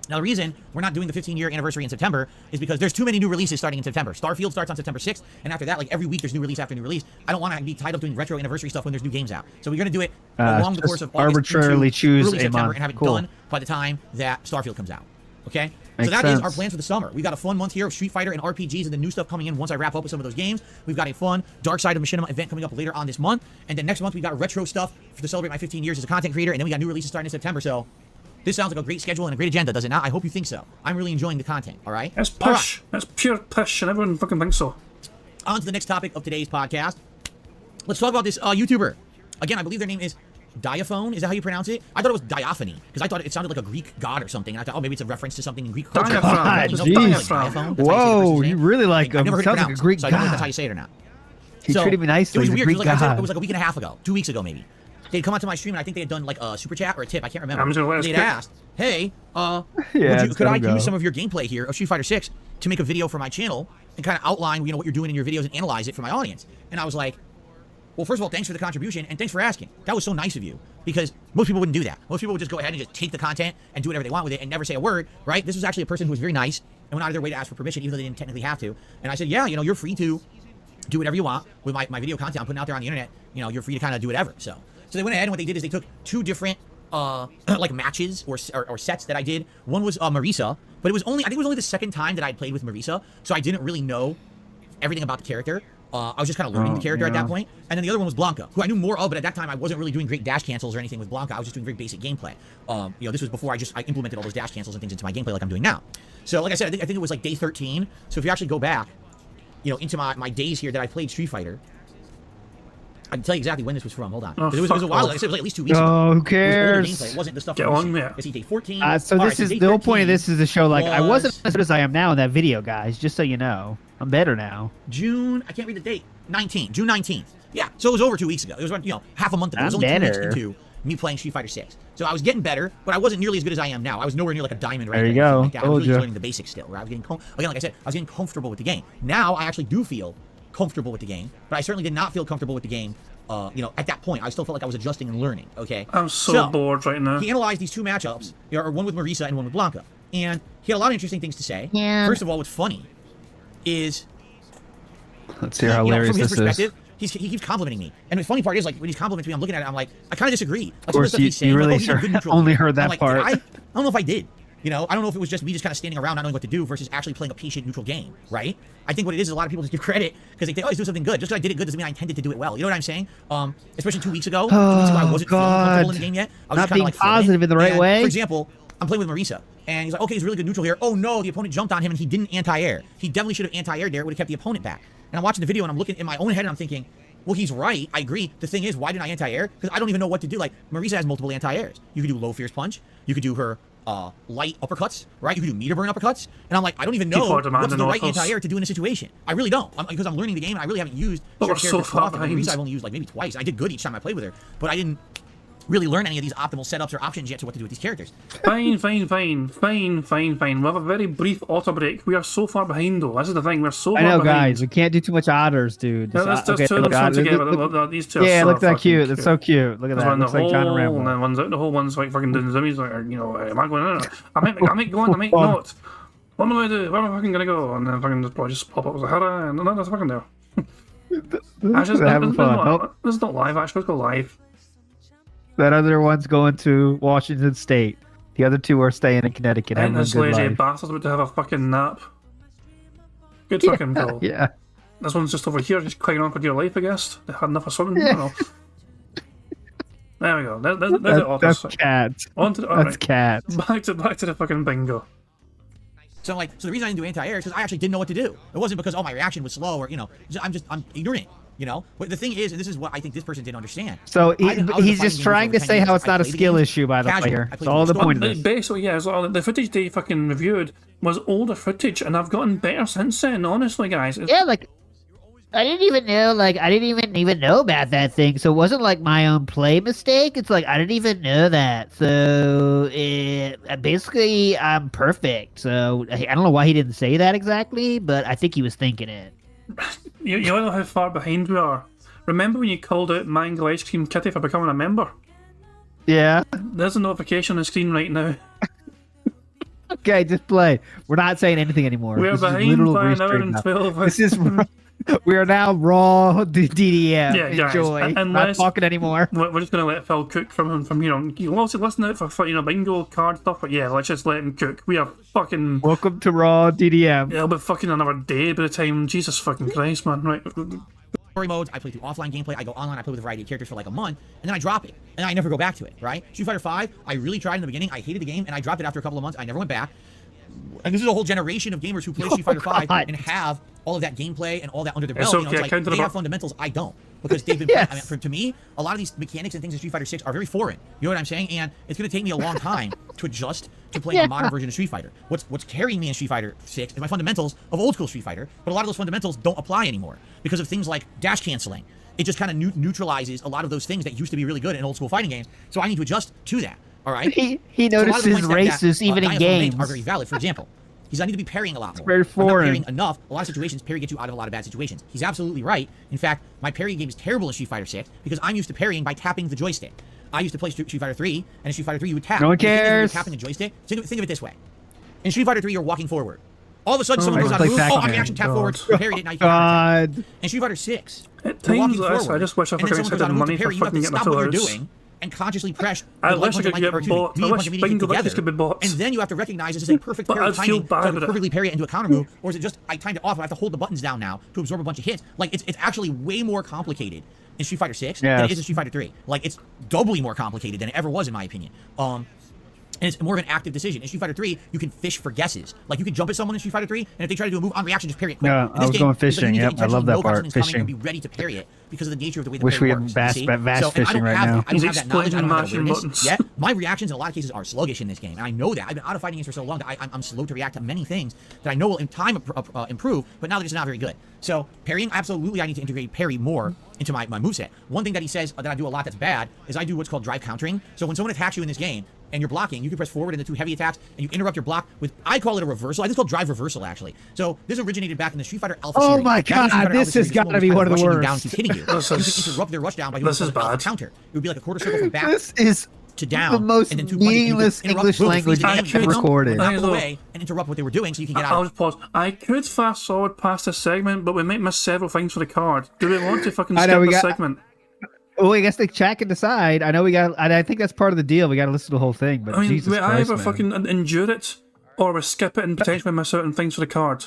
Now, the reason we're not doing the 15-year anniversary in September is because there's too many new releases starting in September. Starfield starts on September 6th, and after that, like every week, there's new release after new release. I don't want to be tied up doing retro anniversary stuff when there's new games out. So we're going to do it along the course of August arbitrarily choose early a September month. and have it Cool. done by the time that Starfield comes out. Okay? Makes so that is sense. our plans for the summer. We've got a fun month here of Street Fighter and RPGs and the new stuff coming in once I wrap up with some of those games. We've got a fun Dark Side of Machinima event coming up later on this month. And then next month, we've got retro stuff to celebrate my 15 years as a content creator. And then we got new releases starting in September. So this sounds like a great schedule and a great agenda, does it not? I hope you think so. I'm really enjoying the content, all right? That's All pish. right. That's pure pish, and everyone fucking thinks so. On to the next topic of today's podcast. Let's talk about this YouTuber. Again, I believe their name is Diaphone. Is that how you pronounce it? I thought it was Diaphony, because I thought it sounded like a Greek god or something. And I thought, oh, maybe it's a reference to something in Greek culture. Diaphragm. Ah, It's jeez. like Diaphone. That's how you say the Whoa, person's you name. really like I've him. never heard it Sounds like a pronounced, Greek so I don't know if god. that's how you say it or not. He treated me nicely. It was He's a weird. Greek It was, like, god. it was like a week and a half ago, 2 weeks ago maybe. They'd come onto my stream and I think they had done like a super chat or a tip. I can't remember. I'm just gonna let us They'd pick. asked, hey, Yeah, could I go. use some of your gameplay here of Street Fighter 6 to make a video for my channel and kind of outline, what you're doing in your videos and analyze it for my audience? And I was like, well, first of all, thanks for the contribution and thanks for asking. That was so nice of you, because most people wouldn't do that. Most people would just go ahead and just take the content and do whatever they want with it and never say a word, right? This was actually a person who was very nice and went out of their way to ask for permission, even though they didn't technically have to. And I said, yeah, you're free to do whatever you want with my video content I'm putting out there on the internet. You're free to kind of do whatever. So they went ahead and what they did is they took two different like matches or sets that I did. One was Marisa, but I think it was only the second time that I'd played with Marisa, so I didn't really know everything about the character. I was just kind of learning the character at that point. And then the other one was Blanca, who I knew more of, but at that time I wasn't really doing great dash cancels or anything with Blanca. I was just doing very basic gameplay. This was before I implemented all those dash cancels and things into my gameplay like I'm doing now. So like I said, I think it was like day 13. So if you actually go back, into my days here that I played Street Fighter, I can tell you exactly when this was from. Hold on. Oh, It was a while ago. Like I said, it was like at least 2 weeks ago. Oh, who It was older cares? gameplay. It wasn't the stuff Get from on recent. there. It's day 14. So All this right, is day the whole point of 13 this is to show like I wasn't was as good as I am now in that video, guys. Just so you know, I'm better now. June, I can't read the date. June 19th. Yeah, so it was over 2 weeks ago. It was half a month ago. It was I'm only 2 weeks better. into me playing Street Fighter 6. So I was getting better, but I wasn't nearly as good as I am now. I was nowhere near like a diamond right There you now. go. Like that. I was Told really just ya. learning the basics still. Where I was getting again, like I said, I was getting comfortable with the game. Now I actually do feel comfortable with the game, but I certainly did not feel comfortable with the game. At that point, I still felt like I was adjusting and learning. Okay. I'm so bored right now. He analyzed these two matchups, or one with Marisa and one with Blanca, and he had a lot of interesting things to say. Yeah. First of all, what's funny is, Let's hear how hilarious from his this perspective, is. he keeps complimenting me. And the funny part is, like, when he's complimenting me, I'm looking at it, I'm like, I kind of disagree. Like, Of course, some of the stuff he's saying, you really like, oh, he did a good neutral only here. heard that I'm like, part. I don't know if I did. You know, I don't know if it was just me just kind of standing around not knowing what to do versus actually playing a patient, neutral game, right? I think what it is a lot of people just give credit because they think, oh, let's do something good. Just because I did it good doesn't mean I intended to do it well. You know what I'm saying? Especially 2 weeks ago. 2 weeks ago, I wasn't feeling comfortable in the game yet. I was Not just kind being of like positive in the right way. For example, I'm playing with Marisa, and he's like, okay, he's really good neutral here. Oh no, the opponent jumped on him and he didn't anti-air. He definitely should have anti-aired there. Would have kept the opponent back. And I'm watching the video and I'm looking in my own head and I'm thinking, well, he's right. I agree. The thing is, why didn't I anti-air? Because I don't even know what to do. Like, Marisa has multiple anti-airs. You could do low fierce punch. You could do her light uppercuts, right? You could do meter burn uppercuts. And I'm like, I don't even know what's the right anti-air to do in a situation. I really don't. Because I'm learning the game and I really haven't used certain characters so often. Like, Marisa I've only used like maybe twice. I did good each time I played with her. But I didn't really learn any of these optimal setups or options yet to what to do with these characters. Fine. We have a very brief auto break. We are so far behind, though. This is the thing. We're so far behind. I know, guys. We can't do too much otters, dude. Let's two of them together. These two are yeah, so look that cute. That's so cute. Look at that. Looks like John and Rambo. And then one's out the hole, one's like fucking doing zoomies. Like, you know, am I going in? I might go in, I might not. What am I going to do? Where am I fucking going to go? And then fucking probably just pop up with a hurrah, and no, that's fucking there. This is not live, actually. Let's go live. That other one's going to Washington State. The other two are staying in Connecticut. And this lazy bastard's about to have a fucking nap. Good fucking goal. Yeah. This one's just over here, just clinging on for dear life, I guess. They had enough of swimming. I don't know. There we go. That's cat. That's cat. Back to the fucking bingo. So like, the reason I didn't do anti-air is because I actually didn't know what to do. It wasn't because, oh, my reaction was slow or, you know, I'm ignorant. You know, but the thing is, and this is what I think this person didn't understand. So he's just trying to say how it's not a skill issue by the player. That's all the point of this. Basically, yeah, the footage they fucking reviewed was older footage, and I've gotten better since then. Honestly, guys. Yeah, like I didn't even know, I didn't even know about that thing. So it wasn't like my own play mistake. It's like I didn't even know that. So basically, I'm perfect. So I don't know why he didn't say that exactly, but I think he was thinking it. You know how far behind we are. Remember when you called out Mango Ice Cream Kitty for becoming a member? Yeah. There's a notification on the screen right now. Okay, just play. We're not saying anything anymore. We're behind by an hour and 12. This is we are now raw DDM. Yeah, guys. Enjoy. Not talking anymore. We're just gonna let Phil cook from here on. You also listen out for bingo card stuff, but yeah, let's just let him cook. We are fucking. Welcome to raw DDM. It'll be fucking another day by the time. Jesus fucking Christ, man! Right. Story modes, I play through offline gameplay, I go online, I play with a variety of characters for like a month, and then I drop it, and I never go back to it, right? Street Fighter 5, I really tried in the beginning, I hated the game, and I dropped it after a couple of months, I never went back. And this is a whole generation of gamers who play Street Fighter 5 and have all of that gameplay and all that under their belt. Okay, you know, it's like, they have fundamentals, I don't. Because they've been, Yes. to me, a lot of these mechanics and things in Street Fighter 6 are very foreign. You know what I'm saying? And it's going to take me a long time to adjust to playing a modern version of Street Fighter. What's carrying me in Street Fighter 6 is my fundamentals of old school Street Fighter, but a lot of those fundamentals don't apply anymore because of things like dash canceling. It just kind of neutralizes a lot of those things that used to be really good in old school fighting games. So I need to adjust to that. All right. He notices racist even in games. Are very valid. For example, I need to be parrying a lot more. Very foreign. I'm not parrying enough. A lot of situations, parry gets you out of a lot of bad situations. He's absolutely right. In fact, my parry game is terrible in Street Fighter 6 because I'm used to parrying by tapping the joystick. I used to play Street Fighter 3, and in Street Fighter 3 you would tap. No one cares. Tapping the joystick. Think of it this way. In Street Fighter 3, you're walking forward. All of a sudden, someone goes out of move. Oh, I'm reaction tap forward. Parried it. Now you can counter. In Street Fighter 6, you're walking forward. I just wish I and then someone goes out of move to parry. You have to stop what you're fillers. doing and consciously press I the wish I left could punch get bought. I wish Bingo Lights could be bought. and then you have to recognize this is a perfect pair of timing to perfectly parry it into a counter move, or is it just I timed it off and I have to hold the buttons down now to absorb a bunch of hits? Like it's actually way more complicated in Street Fighter 6 than it is in Street Fighter 3. Like it's doubly more complicated than it ever was in my opinion. And it's more of an active decision. In Street Fighter 3, you can fish for guesses. Like, you can jump at someone in Street Fighter 3, and if they try to do a move on reaction, just parry it quick. Yeah, I was going fishing. Yep, I love that part. Fishing. And be ready to parry it because of the nature of the way the Wish we parry had works. vast fishing right now. I don't have that knowledge. I don't have that awareness yet. My reactions in a lot of cases are sluggish in this game, and I know that. I've been out of fighting games for so long that I'm slow to react to many things that I know will in time improve, but now they're just not very good. So parrying, absolutely, I need to integrate parry more into my moveset. One thing that he says that I do a lot that's bad is I do what's called drive countering. So when someone attacks you in this game and you're blocking, you can press forward into 2 heavy attacks and you interrupt your block with, I call it a reversal. I think it's called drive reversal actually. So this originated back in the Street Fighter Alpha series. Oh my god, this has got to be one of the worst. Down, keep hitting you. You can interrupt their rush down by doing a counter. It would be like a quarter circle from back. This is to down, the most and then 2 meaningless English language recorded. Out of the way and interrupt what they were doing so you can get out. I'll just pause. I could fast forward past this segment, but we might miss several things for the card. Do we want to fucking skip this segment? Oh, I guess the chat can decide. I know we got. I think that's part of the deal. We got to listen to the whole thing. But I mean, Jesus we Christ, either man. fucking endure it, or we skip it and potentially miss out on things for the card.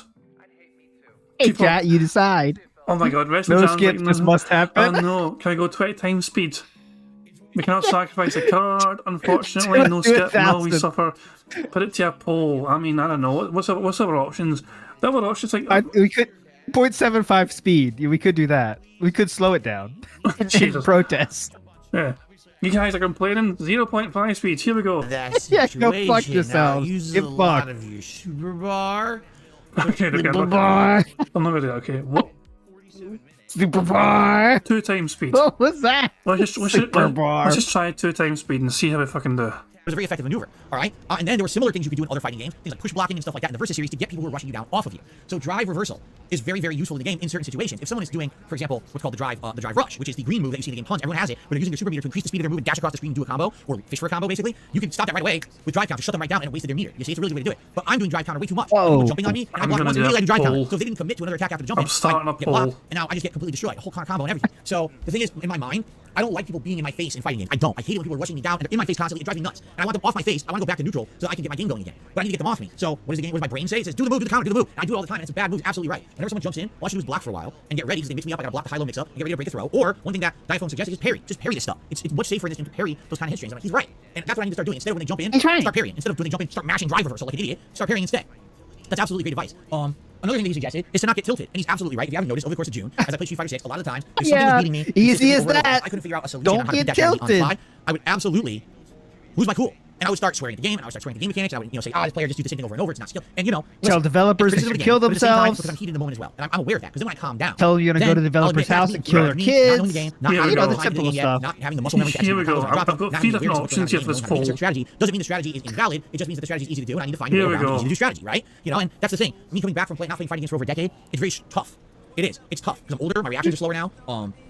Hey, People- chat, you decide. Oh my god, wrestling No channels skips, like, this must happen. Oh no, can I go 20 times speed? We cannot sacrifice a card, unfortunately. No skip, no, we 2,000. suffer. Put it to a poll. I mean, I don't know. What's our options? The other options, like, We could 0.75 speed. We could do that. We could slow it down in Jesus. protest. yeah. You guys are complaining, 0.5 speeds. Here we go. That Yeah, go situation fuck now yourselves. uses Get a lot fucked. of your super bar. Okay, okay, Super okay. bar. I'm not gonna do that. Okay, what? Super bar. 2 times speed. What was that? Super bar. Let's just try 2 times speed and see how we fucking do. It was a very effective maneuver, all right? And then there were similar things you could do in other fighting games, things like push blocking and stuff like that in the Versus series to get people who are rushing you down off of you. So drive reversal is very, very useful in the game in certain situations. If someone is doing, for example, what's called the drive rush, which is the green move that you see in the game tons, everyone has it, but they're using their super meter to increase the speed of their move and dash across the screen and do a combo, or fish for a combo, basically, you can stop that right away with drive counter, shut them right down, and it wasted their meter. You see, it's a really good way to do it. But I'm doing drive counter way too much. Whoa. People jumping on me, and I I'm block gonna once do immediately, I do drive a counter. poll. So if they didn't commit to another attack after the jump I'm in, starting I a get blocked, poll. and now I just get completely destroyed, a whole counter combo and everything. So the thing is, in my mind, I don't like people being in my face in fighting games. I don't. I hate it when people are rushing me down and they're in my face constantly. It drives me nuts. And I want them off my face. I want to go back to neutral so that I can get my game going again. But I need to get them off me. So what does my brain say? It says, do the move, do the counter, do the move. And I do it all the time, and it's a bad move. It's absolutely right. Whenever someone jumps in, all I should do is block for a while and get ready because they mix me up. I gotta block the high-low mix-up and get ready to break the throw. Or one thing that Diaphone suggested is parry. Just parry this stuff. It's much safer in this game to parry those kind of hit strings. I'm like, he's right. And that's what I need to start doing. Instead of when they jump in, He's right. start parrying. Instead of when they jump in, start mashing drive reversal like an idiot. Start parrying instead. That's absolutely great advice. Another thing that he suggested is to not get tilted, and he's absolutely right. If you haven't noticed, over the course of June, as I played Street Fighter 6, a lot of the times, if something Yeah, was beating me, easy as over and over, that. I couldn't figure out a solution Don't on how to beat get that strategy on the tilted. fly. I would absolutely lose my cool. And I would start swearing at the game, and I would start swearing at the game mechanics, and I would, say, this player just do the same thing over and over, it's not skill. And, Tell listen, developers it's they criticism should of the kill game, but at the same time, themselves. because I'm heated in the moment as well. And I'm aware of that, because then when I calm down, Tell them you're gonna go to the then I'll developer's admit house that and kill their me kids. Not knowing the game, not Here we having go. the That's time to do the simple game yet, stuff. not having the muscle memory to Here we execute go. the combos, I've got not three having the different awareness of what's going on options here in for the this game, knowing how to use poll. a strategy doesn't mean the strategy is invalid. It just means that the strategy is easy to do, and I need to find a way Here we around it. go. Easy to do strategy, right? And that's the thing. Me coming back from not playing fighting games for over a decade, it's very tough. It is. It's tough because I'm older. My reactions are slower now.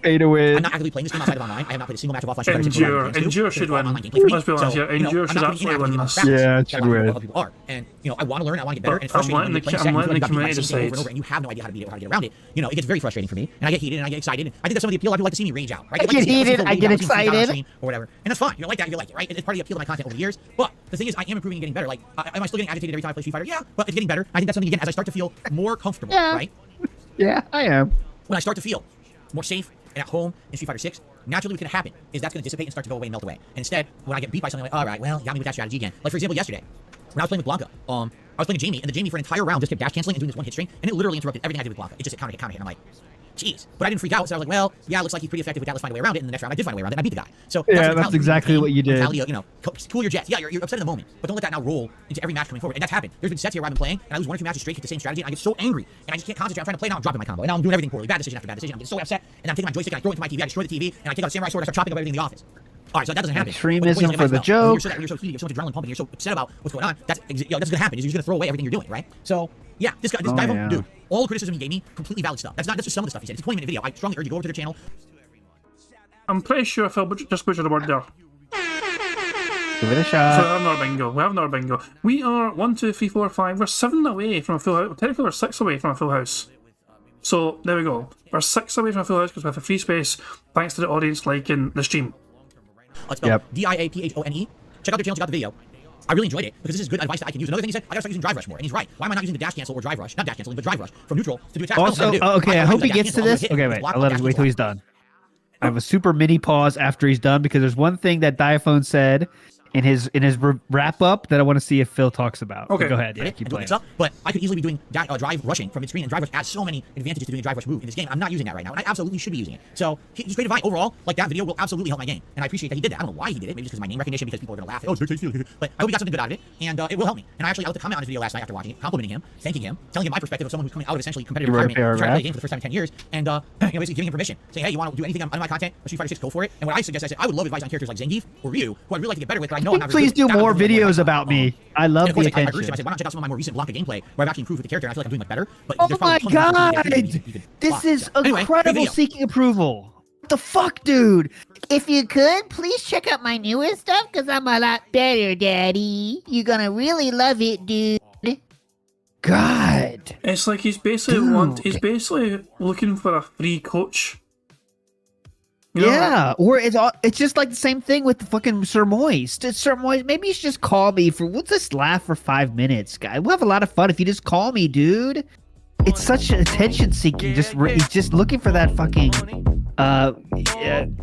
Pay to win. I'm not actively playing this game outside of online. I have not played a single match of offline. Street Fighter 6 Endure. online games, too. Endure It's should all win. online gameplay for me. Let's be honest, yeah, So, Endure I'm should not putting absolutely in win actively this. practice. Yeah, it I should wanna learn win. what other people are. And, I want to learn. I want to get better. And it's I'm frustrating when letting you're the- playing I'm set and you letting feel like the you gotta do the community same thing over and decide. over and you have no idea how to beat it or how to get around it. It gets very frustrating for me. And I get heated and I get excited. I think that's some of the appeal. I people like to see me rage out, right? I They like to get see me heated, feel I get rage out, see me freak out on excited. screen Or whatever. And that's fine. You like that, you like it, right? It's part of the appeal of my content over the years. But the thing is, I am improving and getting better. Like, am I still getting agitated every time I play Street Fighter? Yeah, but it's getting better. I think that's something, again, as I start to feel more comfortable, Yeah. right? Yeah, I am. When I start to feel more safe and at home in Street Fighter 6, naturally what can happen is that's going to dissipate and start to go away and melt away. And instead, when I get beat by something, I'm like, all right, well, you got me with that strategy again. Like, for example, yesterday, when I was playing with Blanca, I was playing Jamie, and the Jamie for an entire round just kept dash canceling and doing this one hit string, and it literally interrupted everything I did with Blanca. It just hit counter hit, and I'm like, jeez. But I didn't freak out, so I was like, well, yeah, it looks like he's pretty effective with that. Let's find a way around it. And the next round, I did find a way around it, and I beat the guy. So Yeah, the that's mentality exactly of what you did. mentality of, cool your jets. Yeah, you're upset in the moment, but don't let that now roll into every match coming forward. And that's happened. There's been sets here where I've been playing, and I lose one or two matches straight with the same strategy, and I get so angry, and I just can't concentrate. I'm trying to play now, I'm dropping my combo, and now I'm doing everything poorly. Bad decision after bad decision. I'm getting so upset, and I'm taking my joystick and I throw it into my TV. I destroy the TV, and I take out a samurai sword, and I start chopping up everything in the office. All right, so that doesn't happen. Extremism But the point is, for the when joke. you're so heated, you have so much adrenaline pumping, you're so upset about what's going on. That's going to happen. Is you're just going to throw away everything you're doing, right? So yeah, this guy, Oh, yeah. dude, all the criticism he gave me, completely valid stuff. That's just some of the stuff he said. It's a 20-minute video. I strongly urge you to go over to their channel. I'm pretty sure Phil just butchered the word there. Give it a So shot. we have another bingo. We have another bingo. We are 1, 2, 3, 4, 5. We're 7 away from a full house. Technically, we're 6 away from a full house. So there we go. We're 6 away from a full house because we have a free space thanks to the audience liking the stream. Let's spell Yep. Diaphone. Check out their channel, check out the video. I really enjoyed it because this is good advice that I can use. Another thing he said, I gotta start using drive rush more. And he's right. Why am I not using the dash cancel or drive rush? Not dash canceling, but drive rush from neutral to do attacks. Also, okay, I hope he gets to this. Okay, wait. I'll let him wait till he's done. I have a super mini pause after he's done because there's one thing that Diaphone said in his wrap up that I want to see if Phil talks about. Okay. Go ahead. Yeah, Right? keep And do a playing. mix up, but I could easily be doing drive rushing from mid-screen, and drive rush adds so many advantages to doing a drive rush move in this game. I'm not using that right now, and I absolutely should be using it. So he's great advice. Overall, like, that video will absolutely help my game, and I appreciate that he did that. I don't know why he did it. Maybe just because of my name recognition, because people are going to laugh. Oh, it's but I hope he got something good out of it, and it will help me. And I left a comment on his video last night after watching it, complimenting him, thanking him, telling him my perspective of someone who's coming out of essentially competitive You wrote a retirement, trying to play paragraph? a game for the first time in 10 years, and basically giving him permission, saying, hey, you want to do anything on my content, on Street Fighter 6, go for it. And what I suggest, I said, I would love advice on characters like Zangief or Ryu, who I'd really like to get better with, but I know I'm not very Please good. do That more would be videos about me. I love and of course, the I agreed with him. I attention. said, why not check out some of my more recent Blanca gameplay where I've actually improved with the character and I feel like I'm doing much better. But Oh there's my probably tons of god! things you could This block. is Anyway, great incredible video. seeking approval. What the fuck, dude? If you could, please check out my newest stuff, because I'm a lot better, Daddy. You're gonna really love it, dude. God. It's like he's basically Dude. he's basically looking for a free coach. Yeah, or it's just like the same thing with the fucking Sir Moist. Sir Moist, maybe you should just call me we'll just laugh for 5 minutes, guy. We'll have a lot of fun if you just call me, dude. It's such attention seeking. He's just looking for that fucking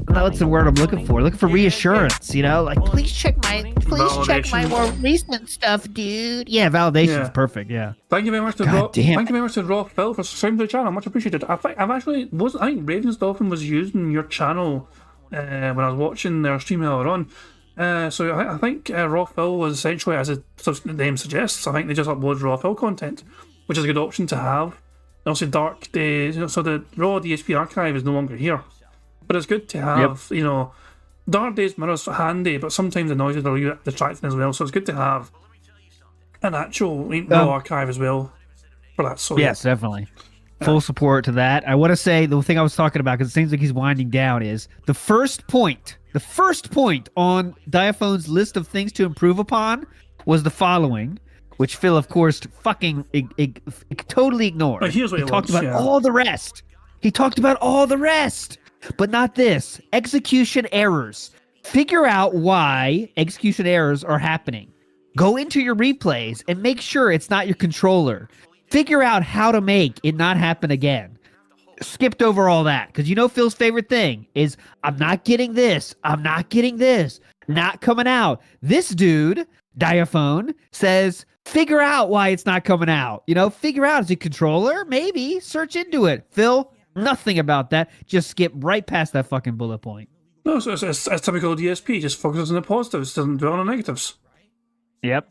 what's the word I'm looking for? Looking for reassurance, you know? Like, please check my more recent stuff, dude. Yeah, validation's perfect. Yeah. Thank you very much to Thank you very much to Raw Phil for subscribing to the channel. Much appreciated. I think Ravens Dolphin was using your channel when I was watching their stream earlier on. So I think Raw Phil was essentially, as the name suggests, I think they just upload Raw Phil content, which is a good option to have. Also, Dark Days, so the Raw DSP archive is no longer here, but it's good to have. You know, Dark Days mirrors handy, but sometimes the noises are a little distracting as well. So it's good to have an actual Raw archive as well for that. So yes, definitely. Full support to that. I want to say the thing I was talking about, because it seems like he's winding down, is the first point on Diaphone's list of things to improve upon was the following, which Phil, of course, fucking totally ignored. But here's what he talked about all the rest. He talked about all the rest, but not this. Execution errors. Figure out why execution errors are happening. Go into your replays and make sure it's not your controller. Figure out how to make it not happen again. Skipped over all that, because you know Phil's favorite thing is, I'm not getting this. I'm not getting this. Not coming out. This dude, Diaphone, says, figure out why it's not coming out. You know, figure out, is it controller? Maybe. Search into it. Phil, nothing about that. Just skip right past that fucking bullet point. No, so it's typical DSP. Just focuses on the positives, doesn't dwell on the negatives. Yep.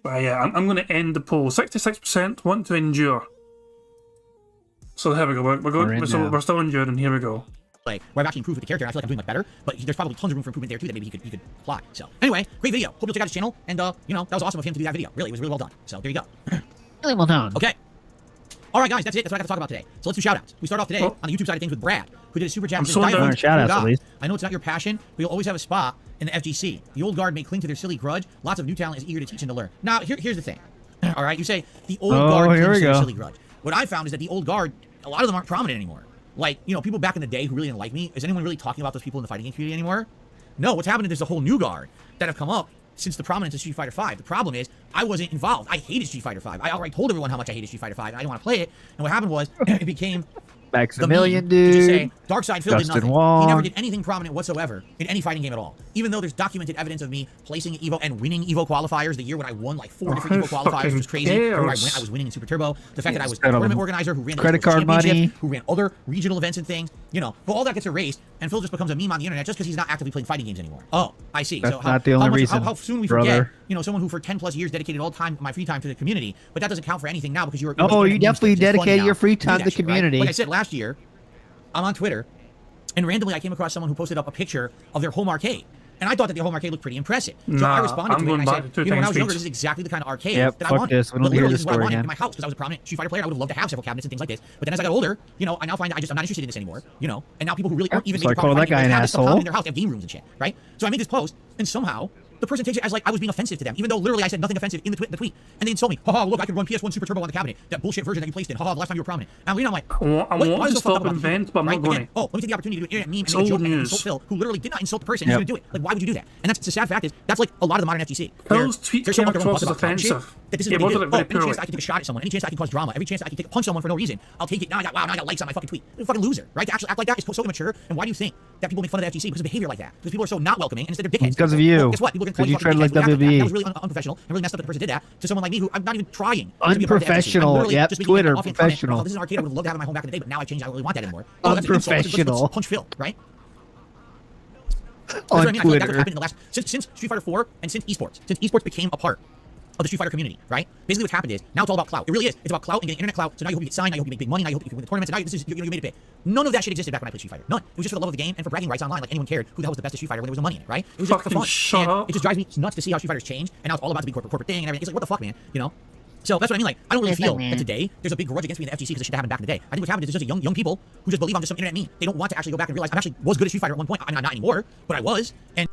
But yeah, I'm going to end the poll. 66% want to endure. So there we go. We're still enduring. Here we go. Where I've actually improved with the character, and I feel like I'm doing much better, but there's probably tons of room for improvement there too that maybe he could apply. So anyway, great video. Hope you'll check out his channel, and you know, that was awesome of him to do that video. Really, it was really well done. So there you go. Really well done. Okay. All right, guys, that's it. That's what I got to talk about today. So let's do shoutouts. We start off today on the YouTube side of things with Brad, who did a super chat. Shoutouts, at least. I know it's not your passion, but you'll always have a spot in the FGC. The old guard may cling to their silly grudge. Lots of new talent is eager to teach and to learn. Now, here's the thing. All right, you say the old guard clings to their silly grudge. What I found is that the old guard, a lot of them aren't prominent anymore. Like, you know, people back in the day who really didn't like me. Is anyone really talking about those people in the fighting game community anymore? No, what's happening is there's a whole new guard that have come up since the prominence of Street Fighter V. The problem is, I wasn't involved. I hated Street Fighter V. I outright told everyone how much I hated Street Fighter V, and I didn't want to play it. And what happened was, it became Maximilian, dude. To just say, Darkside Phil did nothing. Wong. He never did anything prominent whatsoever in any fighting game at all. Even though there's documented evidence of me placing Evo and winning Evo qualifiers the year when I won like 4 different Evo qualifiers, which was crazy. I was winning in Super Turbo. The fact that I was a tournament organizer who ran the credit card money, who ran other regional events and things, you know, but all that gets erased, and Phil just becomes a meme on the internet just because he's not actively playing fighting games anymore. Oh, I see. That's so not the only reason. How soon we forget, you know, someone who for 10 plus years dedicated all my free time to the community, but that doesn't count for anything now because you're. Oh, you definitely dedicated your free time to the community. Like I said last year, I'm on Twitter, and randomly I came across someone who posted up a picture of their home arcade. And I thought that their home arcade looked pretty impressive. So I responded to it and I said, you know, when I was younger, this is exactly the kind of arcade that I wanted. This. We don't hear this is what I wanted again. in my house because I was a prominent Street Fighter player. I would have loved to have several cabinets and things like this. But then as I got older, you know, I now find that I'm not interested in this anymore. You know, and now people who really aren't even call that guy an asshole in their house, they have game rooms and shit, right? So I made this post, and somehow the person takes it as like I was being offensive to them, even though literally I said nothing offensive in the tweet. And they insult me. Haha, look, I could run PS1 Super Turbo on the cabinet. That bullshit version that you placed in. Haha, the last time you were prominent. And I'm like, I want to stop an event, but I'm not going to. Oh, let me take the opportunity to do an internet meme and make a joke and insult Phil, who literally did not insult the person who's going to do it. Like, why would you do that? And that's the sad fact is that's like a lot of the modern FGC. Phil's tweet came across as offensive. That this is what they do. Oh, any chance I can take a shot at someone, any chance I can cause drama, every chance I can punch someone for no reason, I'll take it. Now I got likes on my fucking tweet. You're a fucking loser, right? To actually act like that is so immature. And why do you think that people make fun of the FGC because of behavior like that? Because people are so not welcoming, and instead they're dickheads. Because of you. Well, guess what? People are going to call you like WWE. That was really unprofessional and really messed up that the person did that to someone like me who I'm not even trying. Unprofessional. Yep. Twitter professional. Oh, this is an arcade I would love to have in my home back in the day, but now I've changed. I don't really want that anymore. Unprofessional. Punch Phil, right? On Twitter. I feel like that's what's Twitter. happened in the last since Street Fighter 4 and since esports became a part of the Street Fighter community, right? Basically what's happened is, now it's all about clout. It really is. It's about clout and getting internet clout. So now you hope you get signed, now you hope you make big money, now you hope you can win the tournaments, and now you made it big. None of that shit existed back when I played Street Fighter. None. It was just for the love of the game and for bragging rights online, like anyone cared who the hell was the best at Street Fighter when there was no money in it, right? It was just for fun. Shut up. It just drives me nuts to see how Street Fighter's changed, and now it's all about to be corporate thing and everything. It's like, what the fuck, man? You know? So that's what I mean. Like, I don't really feel that today there's a big grudge against me in the FGC because the shit that happened back in the day. I think what's happened is just young people who just believe I'm just some internet meme. They don't want to actually go back and realize I actually was good at Street Fighter at one point. I mean, I'm not anymore, but I was. And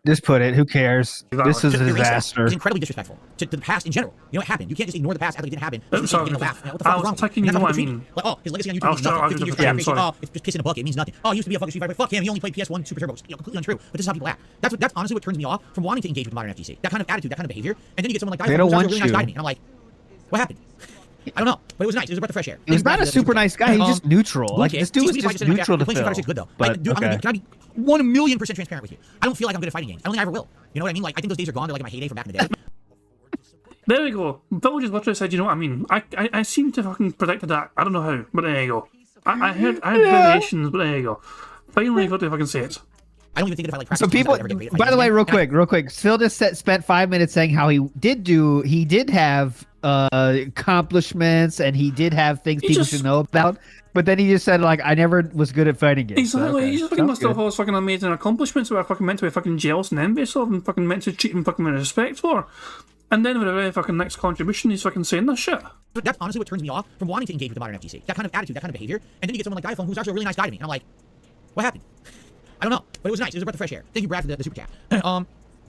Just put it. Who cares? This is a To erase that disaster. is incredibly disrespectful to the past in general. You know, it happened. You can't just ignore the past, act like it didn't happen. Just sorry, getting a laugh. What the fuck is wrong with taking you? you And what that's I not mean. like, oh, his legacy on YouTube I'll means start nothing. 15 arguing years with him, of sorry. oh, it's just kissing a bucket. It means nothing. Oh, he used to be a fucking Street Fighter. Fuck him. He only played PS1 Super Turbo. Completely untrue. But this is how people act. That's honestly what turns me off from wanting to engage with modern FTC. That kind of attitude, that kind of behavior. And then you get someone like They Dive don't who's want actually a really nice guy you. to me. And I'm like, what happened? I don't know, but it was nice. It was a breath of fresh air. He's not a super nice guy. He's just neutral. Like, this dude was just neutral to Phil. Phil. Good though. But, Dude, okay. can I be 1,000,000% transparent with you? I don't feel like I'm good at fighting games. I don't think I ever will. You know what I mean? Like, I think those days are gone. They're like my heyday from back in the day. There we go. Phil just literally said, you know what I mean? I seem to fucking predicted that. I don't know how, but there you go. I had variations, but there you go. Finally got to fucking say it. I don't even think if I like. So people, by the way, real quick, Phil just spent 5 minutes saying how he did have accomplishments and he did have things people should know about, but then he just said like, I never was good at fighting games. Exactly. So, okay. He just fucking must have all his fucking amazing accomplishments that are fucking meant to be fucking jealous and envious of and fucking meant to treat him fucking with respect for. And then with a very fucking next contribution, he's fucking saying this shit. But that's honestly what turns me off from wanting to engage with the modern FTC. That kind of attitude, that kind of behavior. And then you get someone like Diphone, who's actually a really nice guy to me. And I'm like, what happened? I don't know, but it was nice. It was a breath of fresh air. Thank you, Brad, for the super chat.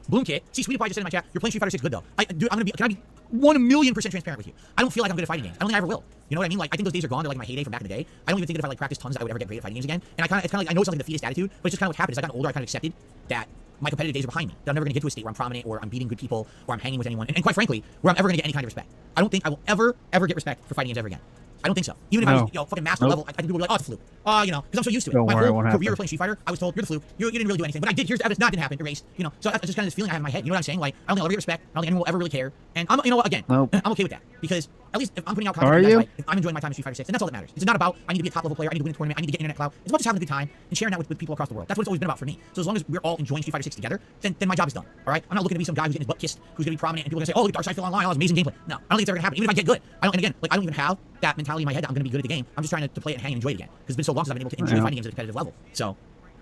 Bloom Kit. See, Sweetie Pie just said in my chat, you're playing Street Fighter 6 good though. Can I be 1,000,000% transparent with you? I don't feel like I'm good at fighting games. I don't think I ever will. You know what I mean? Like, I think those days are gone. They're like my heyday from back in the day. I don't even think that if I like practiced tons, I would ever get great at fighting games again. And it's kind of like, I know it's like the defeatist attitude, but it's just kind of what happened. As I got older, I kind of accepted that my competitive days are behind me. That I'm never going to get to a state where I'm prominent or I'm beating good people or I'm hanging with anyone. And quite frankly, where I'm ever going to get any kind of respect. I don't think I will ever get respect for fighting games ever again. I don't think so. Even if I was, fucking master level, I think people would be like, oh, it's a fluke. Because I'm so used to it. Don't My worry, whole won't career happen. playing Street Fighter, I was told, you're the fluke. You didn't really do anything. But I did. Here's the evidence. No, it didn't happen. Erased. So that's just kind of this feeling I have in my head. You know what I'm saying? Like, I don't think I'll ever get respect. I don't think anyone will ever really care. And I'm, you know what, again, Nope. I'm okay with that. Because at least if I'm putting out content, Are you? if I'm enjoying my time in Street Fighter 6, and that's all that matters. It's not about, I need to be a top level player, I need to win a tournament, I need to get internet clout. It's about just having a good time and sharing that with people across the world. That's what it's always been about for me. So as long as we're all enjoying Street Fighter 6 together, then my job is done. All right? I'm not looking to be some guy who's getting his butt kissed, who's going to be prominent, and people are going to say, oh, look at Dark Side Phil online, oh, it's amazing gameplay. No, I don't think it's ever going to happen. Even if I get good. And again, like, I don't even have that mentality in my head that I'm going to be good at the game. I'm just trying to play it and hang and enjoy it again. Because it's been so long since I've been able to enjoy fighting games at a competitive level. So,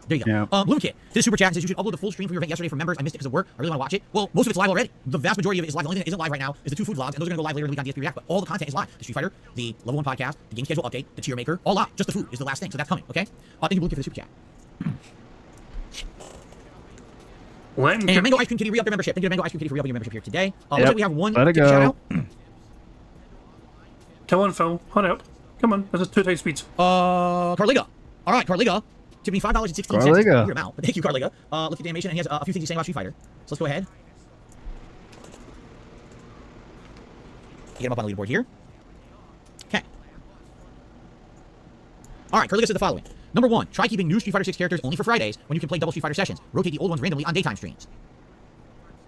there you go. Yeah. Bloom Kit did a super chat and says you should upload the full stream from your event yesterday for members. I missed it because of work. I really want to watch it. Well, most of it's live already. The vast majority of it is live. The only thing that isn't live right now is the 2 food vlogs, and those are going to go live later in the week on DSP React. But all the content is live. The Street Fighter, the Level 1 podcast, the game schedule update, the tier maker, all live. Just the food is the last thing. So that's coming. Okay. Thank you, Bloom Kit, for the super chat. And Mango Ice Cream Kitty re-up your membership. Thank you to Mango Ice Cream Kitty for re-upping your membership here today. Looks like we have one Let it shout go. out. Come on, Phil. Hurry up. Come on. This is 2 tight speeds. Carliga. All right, Carliga. Tipped me $5.16. Carliga. Weird amount, but thank you, Carliga. Look at the animation, and he has a few things to say about Street Fighter. So let's go ahead. Get him up on the leaderboard here. Okay. All right, Carliga said the following. Number 1, try keeping new Street Fighter 6 characters only for Fridays when you can play double Street Fighter sessions. Rotate the old ones randomly on daytime streams.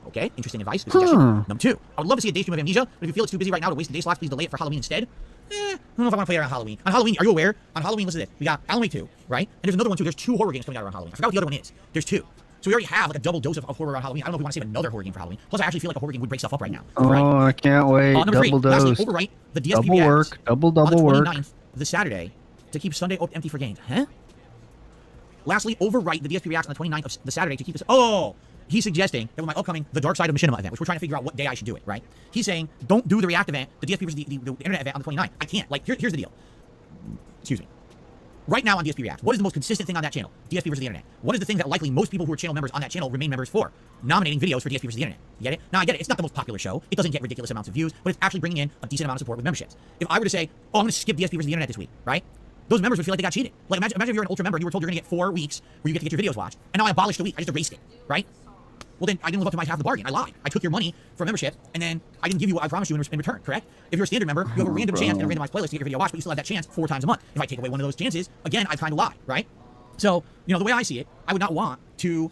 Okay, interesting advice. Good suggestion. Number 2, I would love to see a day stream of Amnesia, but if you feel it's too busy right now to waste the day slots, please delay it for Halloween instead. I don't know if I want to play it on Halloween. On Halloween, are you aware? On Halloween, listen to this. We got Alan Wake 2, right? And there's another one too. There's 2 horror games coming out around Halloween. I forgot what the other one is. There's 2. So we already have like a double dose of horror around Halloween. I don't know if we want to save another horror game for Halloween. Plus, I actually feel like a horror game would break stuff up right now. Oh, I can't wait. Number 3, Double lastly, dose. overwrite the DSP Double work. Double on the work. 29th, the Saturday, to keep Sunday empty for games. Huh? Lastly, overwrite the DSP Reacts on the 29th of the Saturday to keep this. Oh! He's suggesting that with my upcoming The Dark Side of Machinima event, which we're trying to figure out what day I should do it, right? He's saying, don't do the React event, the DSP versus the internet event on the 29th. I can't. Like, here's the deal. Excuse me. Right now on DSP React, what is the most consistent thing on that channel? DSP versus the internet. What is the thing that likely most people who are channel members on that channel remain members for? Nominating videos for DSP versus the internet. You get it? Now, I get it. It's not the most popular show. It doesn't get ridiculous amounts of views, but it's actually bringing in a decent amount of support with memberships. If I were to say, oh, I'm going to skip DSP versus the internet this week, right? Those members would feel like they got cheated. Like, imagine if you're an Ultra member and you were told you're going to get 4 weeks where you get to get your videos watched, and now I abolished a week. I just erased it, right? Well, then I didn't live up to my half of the bargain. I lied. I took your money for a membership, and then I didn't give you what I promised you in return, correct? If you're a standard member, you have a random chance in a randomized playlist to get your video watched, but you still have that chance 4 times a month. If I take away one of those chances, again, I kind of lied, right? So, you know, the way I see it, I would not want to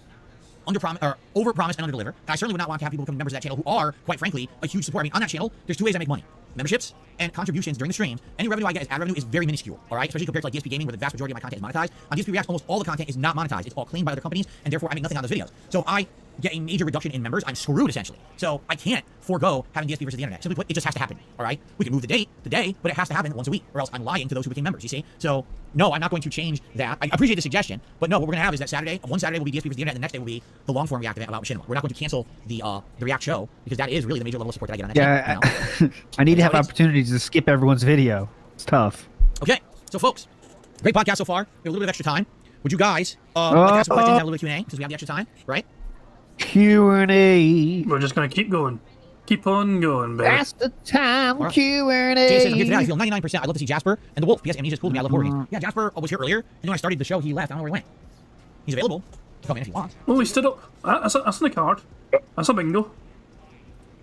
under-promise or over-promise and under-deliver. And I certainly would not want to have people become members of that channel who are, quite frankly, a huge support. I mean, on that channel, there's 2 ways I make money. Memberships and contributions during the streams. Any revenue I get as ad revenue is very minuscule, all right? Especially compared to like DSP Gaming, where the vast majority of my content is monetized. On DSP Reacts, almost all the content is not monetized. It's all claimed by other companies, and therefore I make nothing on those videos. So if I get a major reduction in members, I'm screwed essentially. So I can't forego having DSP versus the internet. Simply put, it just has to happen, all right? We can move the day, but it has to happen once a week, or else I'm lying to those who became members, you see? So no, I'm not going to change that. I appreciate the suggestion, but no, what we're going to have is that Saturday, one Saturday will be DSP versus the internet, and the next day will be the long-form React event about Machinima. We're not going to cancel the React show, because that is really the major level of support that I get on that channel. Yeah, I need to have opportunities to skip everyone's video. It's tough. Okay, so folks, great podcast so far. We have a little bit of extra time. Would you guys like to ask some questions, have a little bit of Q&A, since we have the extra time, right? Q&A. We're just gonna keep going. Keep on going, baby. That's the time Jason, Q&A. I'm here today. I feel 99%. I'd love to see Jasper and the Wolf. Yes, Amnesia's cool to me. I love horror games. Yeah, Jasper was here earlier, and then when I started the show, he left. I don't know where he went. He's available to come in if he wants. Oh, he stood up. That's in the card. That's a bingo.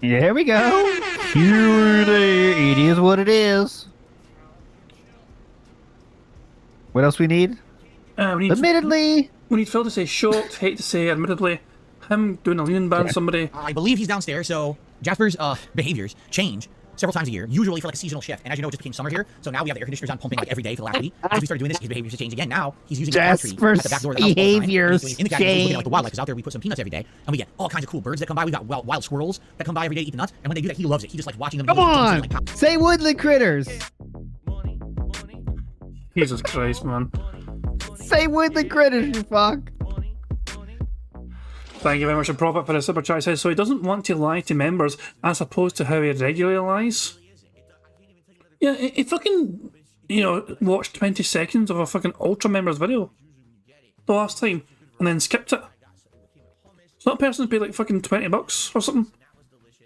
Yeah, here we go. Q&A. It is what it is. What else we need? Admittedly. We need Phil to say shocked. Hate to say, admittedly. Him doing a lean band, somebody. I believe he's downstairs, so Jasper's behaviors change several times a year, usually for like a seasonal shift. And as you know, it just became summer here, so now we have the air conditioners on pumping like every day for the last week. As we started doing this, his behaviors have changed again. Now he's using Jasper's the cat tree at the back door of the house all the time. behaviors He's in the cat tree, he's looking at like the wildlife, because out there we put some peanuts every day, and we get all kinds of cool birds that come by. We've got wild squirrels that come by every day to eat the nuts, and when they do that, he loves it. He just likes watching them. Come on. Say woodland critters. Jesus Christ, man. Say woodland critters, you fuck. Thank you very much for prop up for the super chat. He says, so he doesn't want to lie to members as opposed to how he regularly lies. Yeah, he fucking, watched 20 seconds of a fucking Ultra member's video the last time and then skipped it. So that person's paid like fucking $20 or something.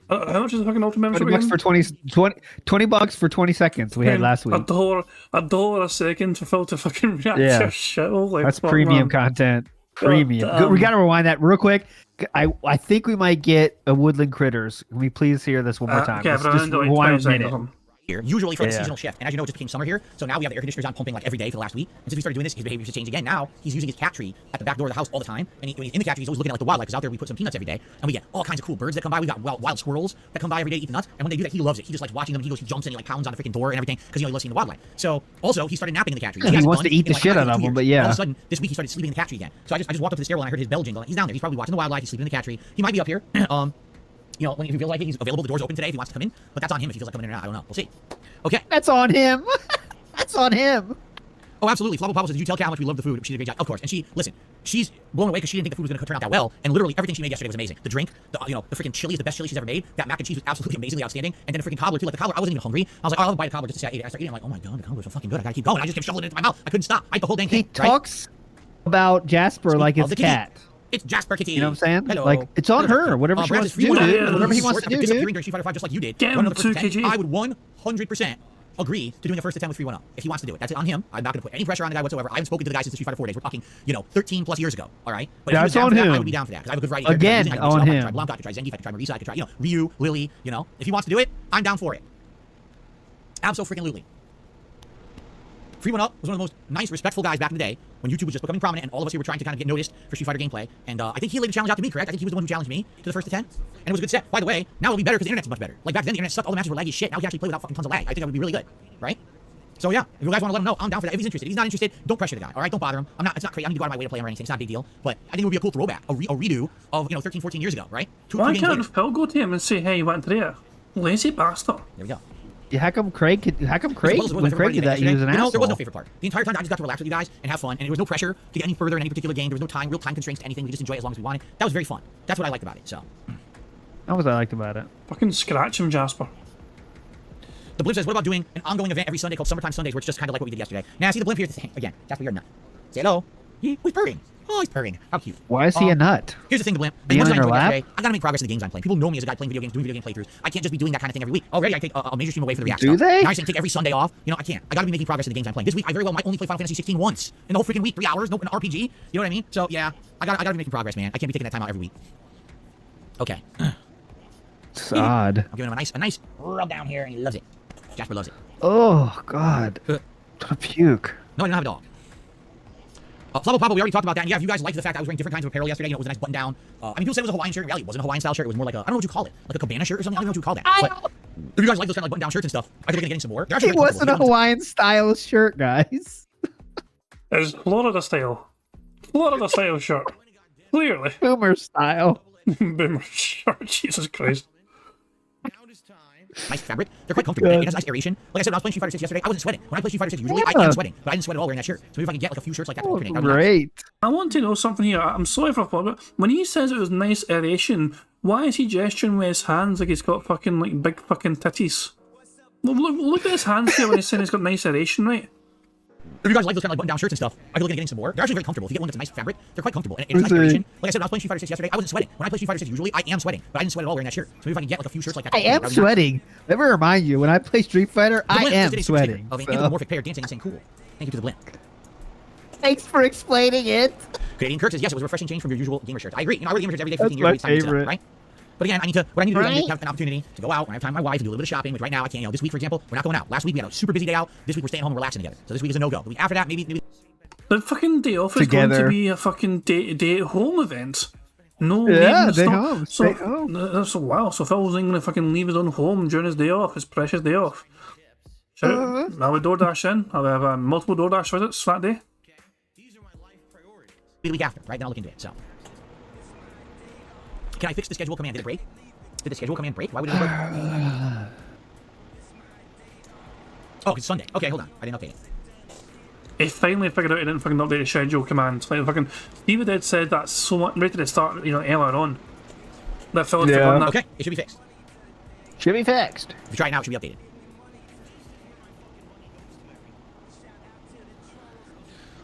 How much is the fucking Ultra membership? $20 for 20 seconds we had last week. $1 a second for Phil to fucking react to your shit. Holy That's fuck, premium man. content. Premium. We gotta rewind that real quick. I think we might get a woodland critters. Can we please hear this one more time? Okay, Let's but just like rewind 20 a minute. seconds. Here, usually for like a seasonal shift. And as you know, it just became summer here, so now we have the air conditioners on pumping like every day for the last week. And since we started doing this, his behaviors have changed again. Now he's using his cat tree at the back door of the house all the time. And when he's in the cat tree, he's always looking at like the wildlife, because out there we put some peanuts every day, and we get all kinds of cool birds that come by. We got wild squirrels that come by every day to eat the nuts. And when they do that, he loves it. He just likes watching them. He jumps in, he like pounds on the freaking door and everything, because he loves seeing the wildlife. So also he started napping in the cat tree. He wants to eat the shit out of them, but yeah. All of a sudden, this week he started sleeping in the cat tree again. So I just walked up to the stairwell and I heard his bell jingle. He's down there. He's probably watching the wildlife. He's sleeping in the cat tree. He might be up here. When if he feels like it, he's available. The door's open today if he wants to come in. But that's on him if he feels like coming in or not. I don't know. We'll see. Okay. That's on him. That's on him. Oh, absolutely. Flubble Pablo says, did you tell Kat how much we love the food? She did a great job. Of course. And she's blown away because she didn't think the food was going to turn out that well. And literally everything she made yesterday was amazing. The drink, the freaking chili is the best chili she's ever made. That mac and cheese was absolutely amazingly outstanding. And then the freaking cobbler too. Like the cobbler, I wasn't even hungry. I was like, oh, I'll bite a cobbler just to say I ate it. I started eating. I'm like, oh my god, the cobbler's so fucking good. I gotta keep going. I just kept shoveling it into my mouth. I couldn't stop. I ate the whole dang thing. He talks about Jasper like his cat. It's Jasper Kitty. You know what I'm saying? Hello. Like, it's on her. Whatever she wants to do, dude. Whatever he wants to do, dude. During Street Fighter 5 just like you did. Get him 2 kg. I would 100% agree to doing the first attempt with 310 if he wants to do it. That's it on him. I'm not going to put any pressure on the guy whatsoever. I haven't spoken to the guy since the Street Fighter 4 days. We're talking, 13 plus years ago. All right? But if he was down for that, I would be down for that, because I have a good variety. Again, on him. I could try Blanca, I could try Zangief, I could try Marisa, I could try, Ryu, Lily, If he wants to do it, I'm down for it. Absolutely. Free One Up was one of the most nice, respectful guys back in the day when YouTube was just becoming prominent, and all of us here were trying to kind of get noticed for Street Fighter gameplay. And I think he laid the challenge out to me, correct? I think he was the one who challenged me to the first attempt, and it was a good set. By the way, now it'll be better because the internet's much better. Like back then, the internet sucked. All the matches were laggy as shit. Now we can actually play without fucking tons of lag. I think that would be really good, right? So yeah, if you guys want to let him know, I'm down for that. If he's interested, if he's not interested, don't pressure the guy. All right, don't bother him. It's not crazy. I don't need to go out of my way to play him or anything. It's not a big deal. But I think it would be a cool throwback, a redo of 13, 14 years ago, right? Why can't Phil go to him and say, hey, you went there? Lazy bastard. There we go. Yeah, how come Craig did that? He was an asshole. There was no favorite part. The entire time I just got to relax with you guys and have fun, and there was no pressure to get any further in any particular game. There was no real time constraints to anything. We just enjoy it as long as we wanted. That was very fun. That's what I liked about it. So. That was what I liked about it. Fucking scratch him, Jasper. The Blimp says, what about doing an ongoing event every Sunday called Summertime Sundays, where it's just kind of like what we did yesterday? Now, see the Blimp here again. Jasper, you're a nut. Say hello. He's purring. Oh, he's purring. How cute. Why is he a nut? Here's the thing, the Blimp. Being on your lap? I gotta make progress in the games I'm playing. People know me as a guy playing video games, doing video game playthroughs. I can't just be doing that kind of thing every week. Already, I take a major stream away for the reaction. Do they? Now I take every Sunday off. I can't. I gotta be making progress in the games I'm playing. This week, I very well might only play Final Fantasy 16 once in the whole freaking week, 3 hours, no an RPG. You know what I mean? So yeah, I gotta be making progress, man. I can't be taking that time out every week. Okay. It's odd. I'm giving him a nice rub down here, and he loves it. Jasper loves it. Oh God. What a puke. No, I didn't have a dog. Flubble Pablo, we already talked about that. And yeah, if you guys liked the fact that I was wearing different kinds of apparel yesterday, it was a nice button down. People said it was a Hawaiian shirt. In reality, it wasn't a Hawaiian style shirt. It was more like a, I don't know what you call it, like a cabana shirt or something. I don't know what you call that. But if you guys like those kind of like button down shirts and stuff, I could look at getting some more. It wasn't a Hawaiian style shirt, guys. It's Florida style. Florida style shirt. Clearly. Boomer style. Boomer shirt. Jesus Christ. Nice fabric. They're quite comfortable. It has nice aeration. Like I said, when I was playing Street Fighter 6 yesterday, I wasn't sweating. When I play Street Fighter 6 usually, I'm sweating. But I didn't sweat at all wearing that shirt. So maybe if I can get like a few shirts like that, that'd be nice. Great. I want to know something here. I'm sorry for a problem. When he says it was nice aeration, why is he gesturing with his hands like he's got fucking like big fucking titties? Look at his hands here when he's saying he's got nice aeration, right? If you guys like those kind of like button-down shirts and stuff, I could look at getting some more. They're actually very comfortable. If you get one that's a nice fabric, they're quite comfortable. And it's nice duration. Like I said, when I was playing Street Fighter 6 yesterday, I wasn't sweating. When I play Street Fighter 6 usually, I am sweating. But I didn't sweat at all wearing that shirt. So maybe if I can get like a few shirts like that. I am sweating. Let me remind you, when I play Street Fighter, I am sweating. Of an anthropomorphic pair dancing and saying cool. Thank you to the Blint. Thanks for explaining it. Canadian Kirk says, yes, it was a refreshing change from your usual gamer shirts. I agree. You know, I wear gamer shirts every day for 15 years. my It's time to mix it up, favorite. right? But again, what I need to do is I need to have an opportunity to go out when I have time with my wife and do a little bit of shopping, which right now I can't. You know, this week, for example, we're not going out. Last week we had a super busy day out. This week we're staying home and relaxing together. So this week is a no-go. The week after that, maybe The fucking day off is going to be a fucking day at home event. No, day home. Stay home. So wow. So Phil's going to fucking leave his own home during his day off, his precious day off. I'll be DoorDash in. I'll have multiple DoorDash visits that day. the week after, right? Then I'll look into it. So, can I fix the schedule command? Did it break? Did the schedule command break? Why would it break? Oh, it's Sunday. Okay, hold on. I didn't update it. It finally figured out it didn't fucking update the schedule command. Like fucking Steve had said that so much ready to start, you know, earlier on. That Phil had forgotten that. Okay, it should be fixed. Should be fixed. If you try it now, it should be updated.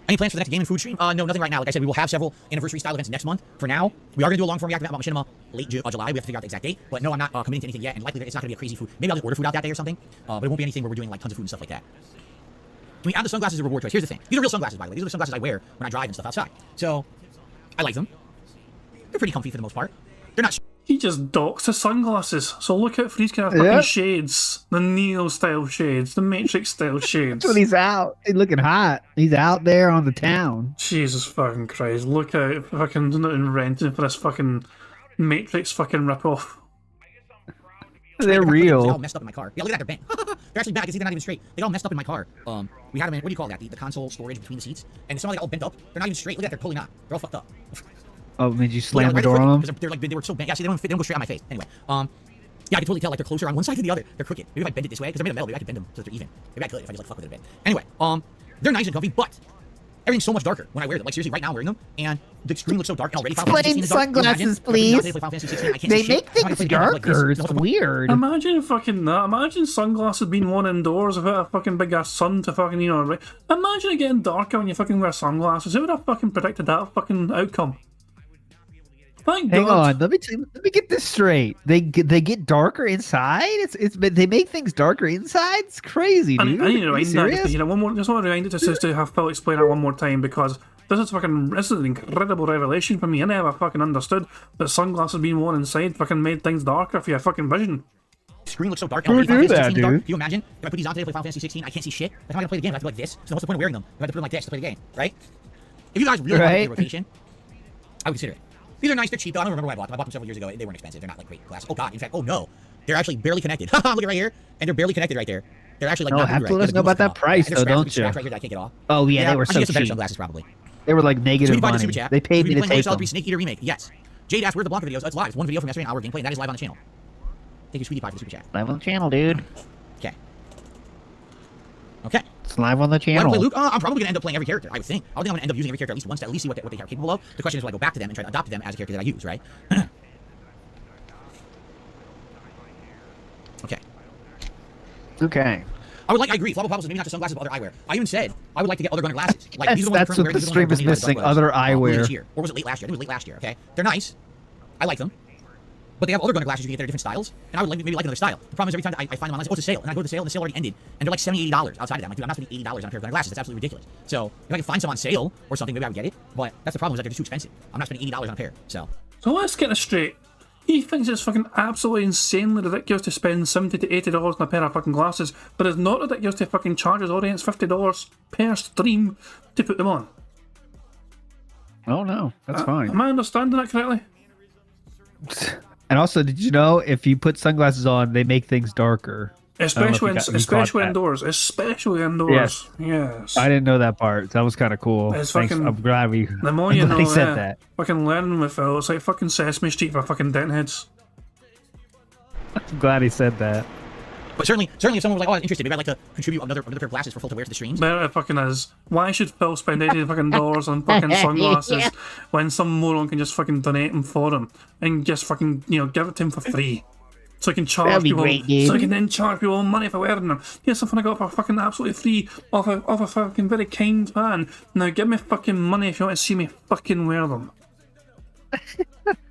Any plans for the next game and food stream? No, nothing right now. Like I said, we will have several anniversary style events next month. For now, we are going to do a long form reactive about Machinima late July. We have to figure out the exact date. But no, I'm not committing to anything yet. And likely it's not going to be a crazy food. Maybe I'll just order food out that day or something. But it won't be anything where we're doing like tons of food and stuff like that. Can we add the sunglasses as a reward choice? Here's the thing. These are real sunglasses, by the way. These are the sunglasses I wear when I drive and stuff outside. So, I like them. They're pretty comfy for the most part. They're not... He just docks his sunglasses. So look out for these kind of fucking shades. The Neo-style shades. The Matrix-style shades. That's when he's out. He's looking hot. He's out there on the town. Jesus fucking Christ. Look out. Fucking not renting for this fucking Matrix fucking ripoff. They're real. They're all messed up in my car. Yeah, look at that. They're bent. They're actually bad. I can see they're not even straight. They got all messed up in my car. We had them in, what do you call that? The console storage between the seats. And some of them all bent up. They're not even straight. Look at that. They're pulling out. They're all fucked up. Oh, did you slam the door on them? They're like, they were so bent. Yeah, see, they don't fit. They don't go straight on my face. Anyway, yeah, I can totally tell like they're closer on one side than the other. They're crooked. Maybe if I bend it this way, because they're made of metal, maybe I could bend them so that they're even. Maybe I could if I just like fuck with it a bit. Anyway, they're nice and comfy, but everything's so much darker when I wear them. Like seriously, right now I'm wearing them, and the screen looks so dark and already. Explain sunglasses, please. They make things darker. It's weird. Imagine fucking that. Imagine sunglasses being worn indoors without a fucking big ass sun to fucking, you know, right? Imagine it getting darker when you fucking wear sunglasses. Who would have fucking predicted that fucking outcome? Thank Hang God. on, let me get this straight. They get darker inside. They make things darker inside. It's crazy, dude. I need to rewind that. Just, you know, one more. Just want to rewind it just to have Phil explain it one more time because this is an incredible revelation for me. I never fucking understood that sunglasses being worn inside fucking made things darker for your fucking vision. Screen looks so dark. Who do that, dude? Can you imagine if I put these on today to play Final Fantasy 16? I can't see shit. That's how I'm gonna play the game. I have to be like this. So what's the point of wearing them? I have to put them like this to play the game, right? If you guys really want to play rotation, I would consider it. These are nice. They're cheap though. I don't remember when I bought them. I bought them several years ago. They weren't expensive. They're not like great glass. Oh god. In fact, oh no, they're actually barely connected. Look at right here, and they're barely connected right there. They're actually like. No, have to let us know about that price though, don't you? Right here that I can't get off. Oh yeah, they were so cheap. Better cheap. sunglasses probably. They were like negative money. They paid me to take them. Snake Eater remake. Yes. Jade asked, "Where's the Blanca videos?" It's live. It's one video from yesterday, an hour gameplay, and that is live on the channel. Thank you, Sweetie Pie, for the super chat. Live on the channel, dude. Okay. Okay. It's live on the channel. Play Luke? I'm probably gonna end up playing every character. I would think. I would think I'm gonna end up using every character at least once to at least see what they are capable of. The question is, will I go back to them and try to adopt them as a character that I use, right? Okay. Okay. I agree. Flubble Flubble maybe not the sunglasses, but other eyewear. I even said I would like to get other Gunner glasses. Like these are the ones That's what the stream is missing. Other eyewear. Or was it late last year? I think it was late last year. Okay, they're nice. I like them. But they have other Gunner glasses you can get. They're different styles, and I would maybe like another style. The problem is every time I find them online, oh, it's a sale, and I go to the sale, and the sale already ended, and they're like $70, $80 outside of that. I'm like, dude, I'm not spending $80 on a pair of Gunner glasses. That's absolutely ridiculous. So if I can find some on sale or something, maybe I would get it. But that's the problem is that they're just too expensive. I'm not spending $80 on a pair. So let's get this straight. He thinks it's fucking absolutely insanely ridiculous to spend $70 to $80 on a pair of fucking glasses, but it's not ridiculous to fucking charge his audience $50 per stream to put them on. Oh no, that's fine. Am I understanding that correctly? And also, did you know if you put sunglasses on, they make things darker? Especially indoors. Especially indoors. Yes. I didn't know that part. That was kind of cool. It's Thanks. fucking, I'm glad we. the more you know, said that. Fucking learning with Phil. It's like fucking Sesame Street for fucking dentheads. I'm glad he said that. but certainly if someone was like, oh, I'm interested, maybe I'd like to contribute another pair of glasses for Phil to wear to the streams. There it fucking is. Why should Phil spend $80 fucking dollars on fucking sunglasses when some moron can just fucking donate them for him and just fucking, you know, give it to him for free? so I can charge That'd be people. great, dude. So I can then charge people money for wearing them. Here's something I got for fucking absolutely free off a fucking very kind man. Now give me fucking money if you want to see me fucking wear them.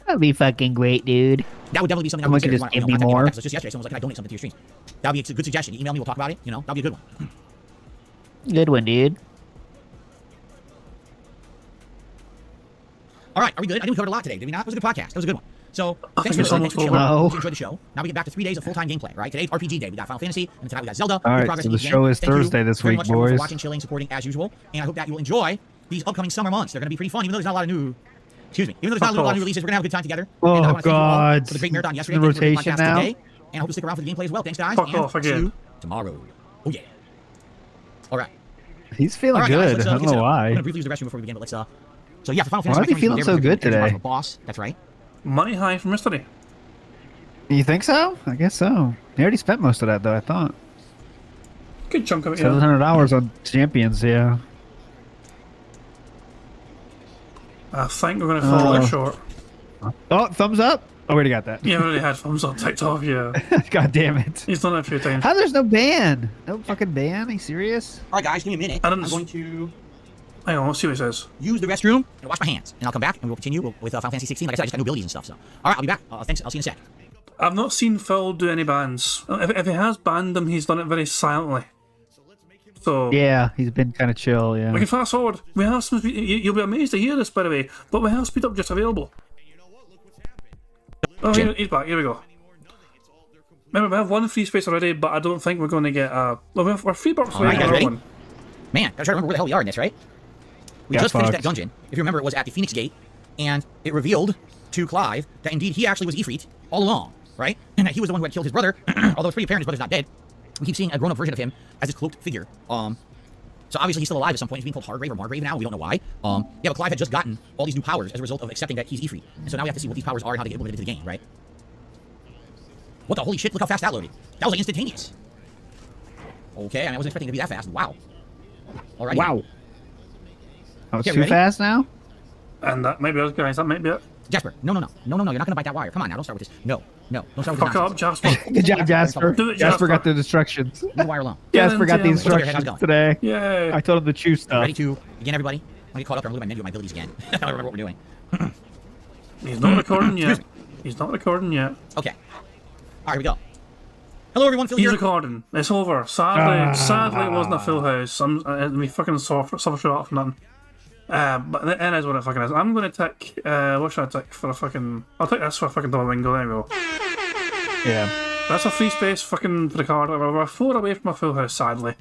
That'd be fucking great, dude. That would definitely be something I Someone would could consider. just give me contact more. Just yesterday, someone was like, "Can I donate something to your streams?" That'd be a good suggestion. Email me, we'll talk about it. You know, that'd be a good one. Good one, dude. All right, are we good? I think we covered a lot today, did we not? It was a good podcast. It was a good one. So, thanks for it's listening. Thanks for almost chilling. over. Hope you enjoyed the show. Now we get back to 3 days of full-time gameplay, right? Today's RPG day. We got Final Fantasy, and tonight we got Zelda. All Good right, progress so in the each show game. is Thank you Thursday this very week, much, everyone, boys. for watching, chilling, supporting as usual. And I hope that you will enjoy these upcoming summer months. They're going to be pretty fun, even though there's not a lot of new... Excuse me. Even though there's not a lot of new releases, we're going to have a good time together. Oh, and I wanna thank you all God. for the great marathon yesterday. The Thank you for the rotation podcast now? today. And I hope you stick around for the gameplay as well. Thanks, guys. Fuck and off see again. you tomorrow. Oh, yeah. All right. He's feeling All right, guys, good. let's, I don't get set know up. I'm why. going to briefly use the restroom before we begin, but let's... So, yeah, for Final Why Fantasy... is he feeling so good today? Boss. That's right. Money high from yesterday. You think so? I guess so. He already spent most of that, though, I thought. Good chunk of it, yeah. $700 on champions, yeah. I think we're going to fall there short. Oh, thumbs up. Oh, we already got that. Yeah, we already had thumbs up TikTok, yeah. God damn it. He's done it a few times. How there's no ban? No fucking ban? Are you serious? All right, guys, give me a minute. I I'm don't- going to Hang on, let's see what it says. use the restroom and wash my hands. And I'll come back and we'll continue with Final Fantasy 16. Like I said, I just got new abilities and stuff, so. All right, I'll be back. Thanks. I'll see you in a sec. I've not seen Phil do any bans. If he has banned them, he's done it very silently. So Yeah, he's been kind of chill, yeah. we can fast forward. We have some. You'll be amazed to hear this, by the way. But we have speed up just available. Oh, he's back. Here we go. Remember, we have one free space already, but I don't think we're going to get a. Well, we're free burps All right, for guys, another ready? one. Man, gotta try to remember where the hell we are in this, right? We Yeah, just finished that fucked. dungeon. If you remember, it was at the Phoenix Gate, and it revealed to Clive that indeed he actually was Ifrit all along, right? And that he was the one who had killed his brother, although it's pretty apparent his brother's not dead. We keep seeing a grown-up version of him as his cloaked figure. So obviously he's still alive at some point. He's being called Hargrave or Margrave now. We don't know why. Yeah, but Clive had just gotten all these new powers as a result of accepting that he's Ifrit. And so now we have to see what these powers are and how they get implemented into the game, right? What the holy shit? Look how fast that loaded. That was like instantaneous. Okay, I wasn't expecting it to be that fast. Wow. Alright. Wow. Oh, it's Okay, too ready? fast now? And that might be it, guys. That might be it. Jasper, no, you're not gonna bite that wire. Come on now, don't start with this. No, don't start with Fuck this up, nonsense. Jasper. Good job, Jasper. Do it, Jasper Jasper. got the instructions. Leave the wire alone. Jasper got the What's up, how's it instructions going? today. Yay. I told him to chew stuff. Ready to begin, everybody? I'm gonna get caught up here. I'm looking at my menu and my abilities again. I don't remember what we're doing. He's not recording yet. Excuse He's not recording yet. Okay. Alright, here we go. Hello everyone, Phil He's here. recording. It's over. Sadly, it wasn't a full house. We fucking suffer shit off nothing. But it is what it fucking is. I'm going to tick. What should I tick for a fucking? I'll take this for a fucking double bingo. There we go. Yeah. That's a free space fucking for the card. We're 4 away from a full house, sadly.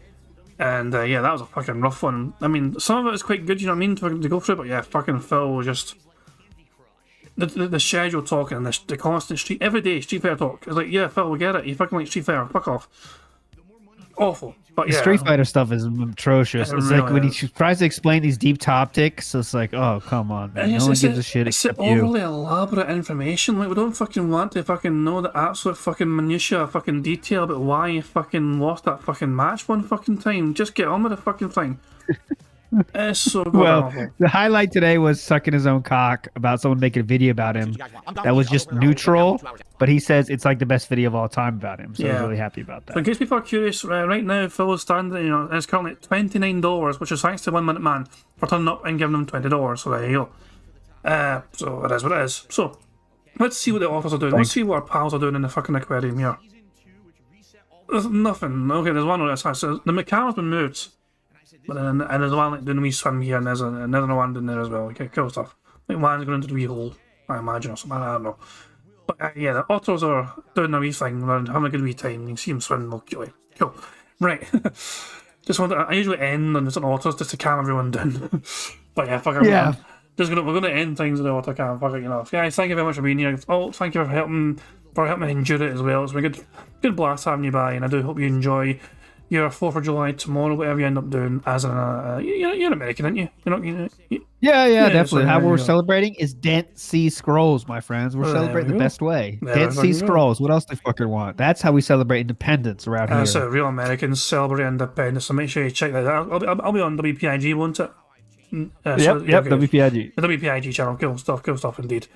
And yeah, that was a fucking rough one. I mean, some of it is quite good, you know what I mean, to go through. But yeah, fucking Phil was just the schedule talking and the constant every day Street Fighter talk. It's like, yeah, Phil, we get it. You fucking like Street Fighter. Fuck off. Awful. But The yeah, Street Fighter stuff is atrocious. It It's really like when is. he tries to explain these deep topics, it's like, oh, come on, man. No one gives a shit it's except overly you. elaborate information. Like, we don't fucking want to fucking know the absolute fucking minutiae, fucking detail about why you fucking lost that fucking match one fucking time. Just get on with the fucking thing. It's so good. Well, the highlight today was sucking his own cock about someone making a video about him that was just neutral, but he says it's like the best video of all time about him. So Yeah. I'm really happy about So in that. case people are curious, right now Phil is standing, it's currently $29, which is thanks to 1 Minute Man for turning up and giving him $20. So there you go. So it is what it is. So let's see what the authors are doing. Let's see what our pals are doing in the fucking aquarium here. There's nothing. Okay, there's one on this. So the camera's been moved. But then, and there's one like doing a wee swim here, and there's another one down there as well. Okay, cool stuff. I think one's going into the wee hole, I imagine, or something. I don't know. But yeah, the otters are doing a wee thing, and having a good wee time. You can see them swimming more cutely. Cool. Right. Just want I usually end on some otters just to calm everyone down. But yeah, fuck everyone. Yeah. We're gonna end things with the otter cam. Fuck it, Guys, thank you very much for being here. Oh, thank you for helping me endure it as well. It's been a good blast having you by, and I do hope you enjoy your 4th of July tomorrow, whatever you end up doing. As you're an American, aren't you? Yeah, definitely. so How there we're you go. celebrating is Dent Sea Scrolls, my friends. We're Well, there celebrating we the go. best way. There Dent we Sea fucking go. Scrolls. What else do you fucking want? That's how we celebrate independence around here. So real Americans celebrate independence, so make sure you check that out. I'll be on WPIG, won't it? Yep, okay. WPIG. The WPIG channel, cool stuff indeed.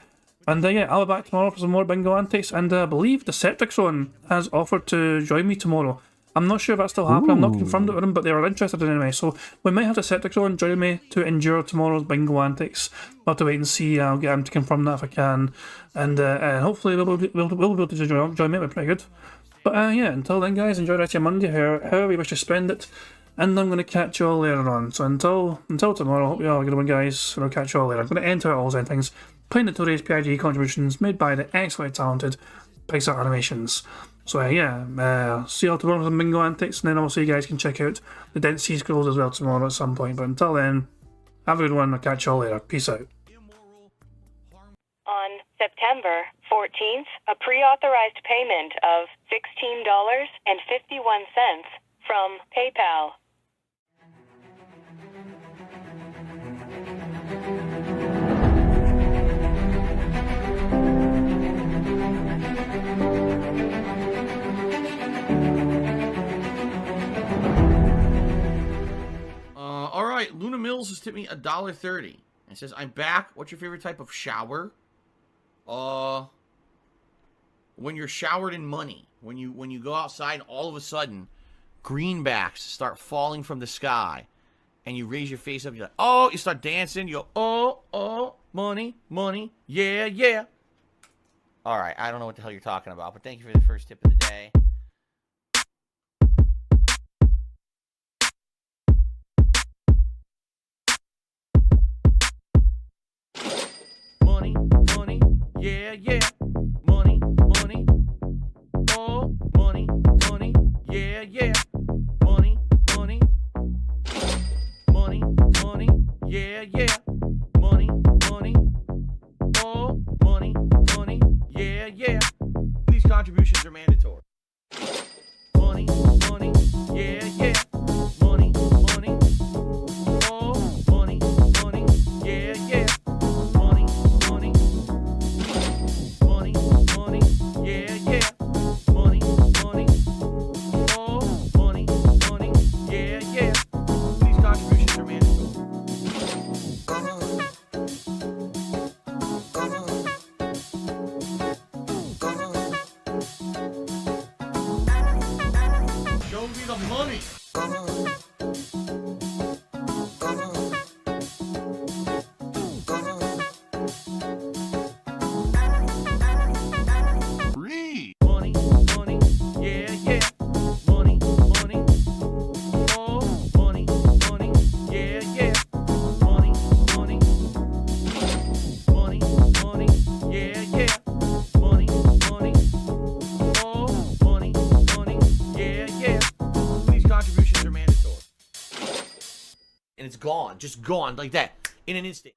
And yeah, I'll be back tomorrow for some more bingo antics, and I believe Decepticon has offered to join me tomorrow. I'm not sure if that's still happening. I'm not confirmed it with them, but they were interested in it anyway. So we might have Decepticon join me to endure tomorrow's bingo antics. We'll have to wait and see. I'll get him to confirm that if I can. And hopefully we'll be able to join me. It'll be pretty good. But yeah, until then, guys, enjoy the rest of your Monday, however you wish to spend it. And I'm going to catch you all later on. So until tomorrow, hope you all have a good one, guys. And I'll catch you all later. I'm going to enter all those things. Playing the today's PIG contributions made by the excellently talented Pixar Animations. So yeah, see you all tomorrow with some bingo antics, and then also you guys can check out the Dead Sea Scrolls as well tomorrow at some point. But until then, have a good one. I'll catch you all later. Peace out. On September 14th, a pre-authorized payment of $16.51 from PayPal. All right, Luna Mills has tipped me $1.30. It says, "I'm back. What's your favorite type of shower?" When you're showered in money. When you go outside, all of a sudden, greenbacks start falling from the sky, and you raise your face up. You're like, oh, you start dancing. You go, oh, money, money, yeah, yeah. All right, I don't know what the hell you're talking about, but thank you for the first tip of the day. Money, money, yeah, yeah. Money, money, oh, money, money, yeah, yeah. Money, money, money, money, yeah, yeah. Money, money, oh, money, money, yeah, yeah. These contributions are mandatory. Money, money, yeah, yeah. Money, money, oh, money, money, yeah, yeah. Money, money, money, money, yeah, yeah. Money, money, oh, money, money, yeah, yeah. These contributions are mandatory. Show me the money. Money, money, yeah, yeah. Money, money, oh, money, money, yeah, yeah. Money, money, money, money, yeah, yeah. Money, money, oh, money, money, yeah, yeah. These contributions are mandatory. And it's gone, just gone like that, in an instant.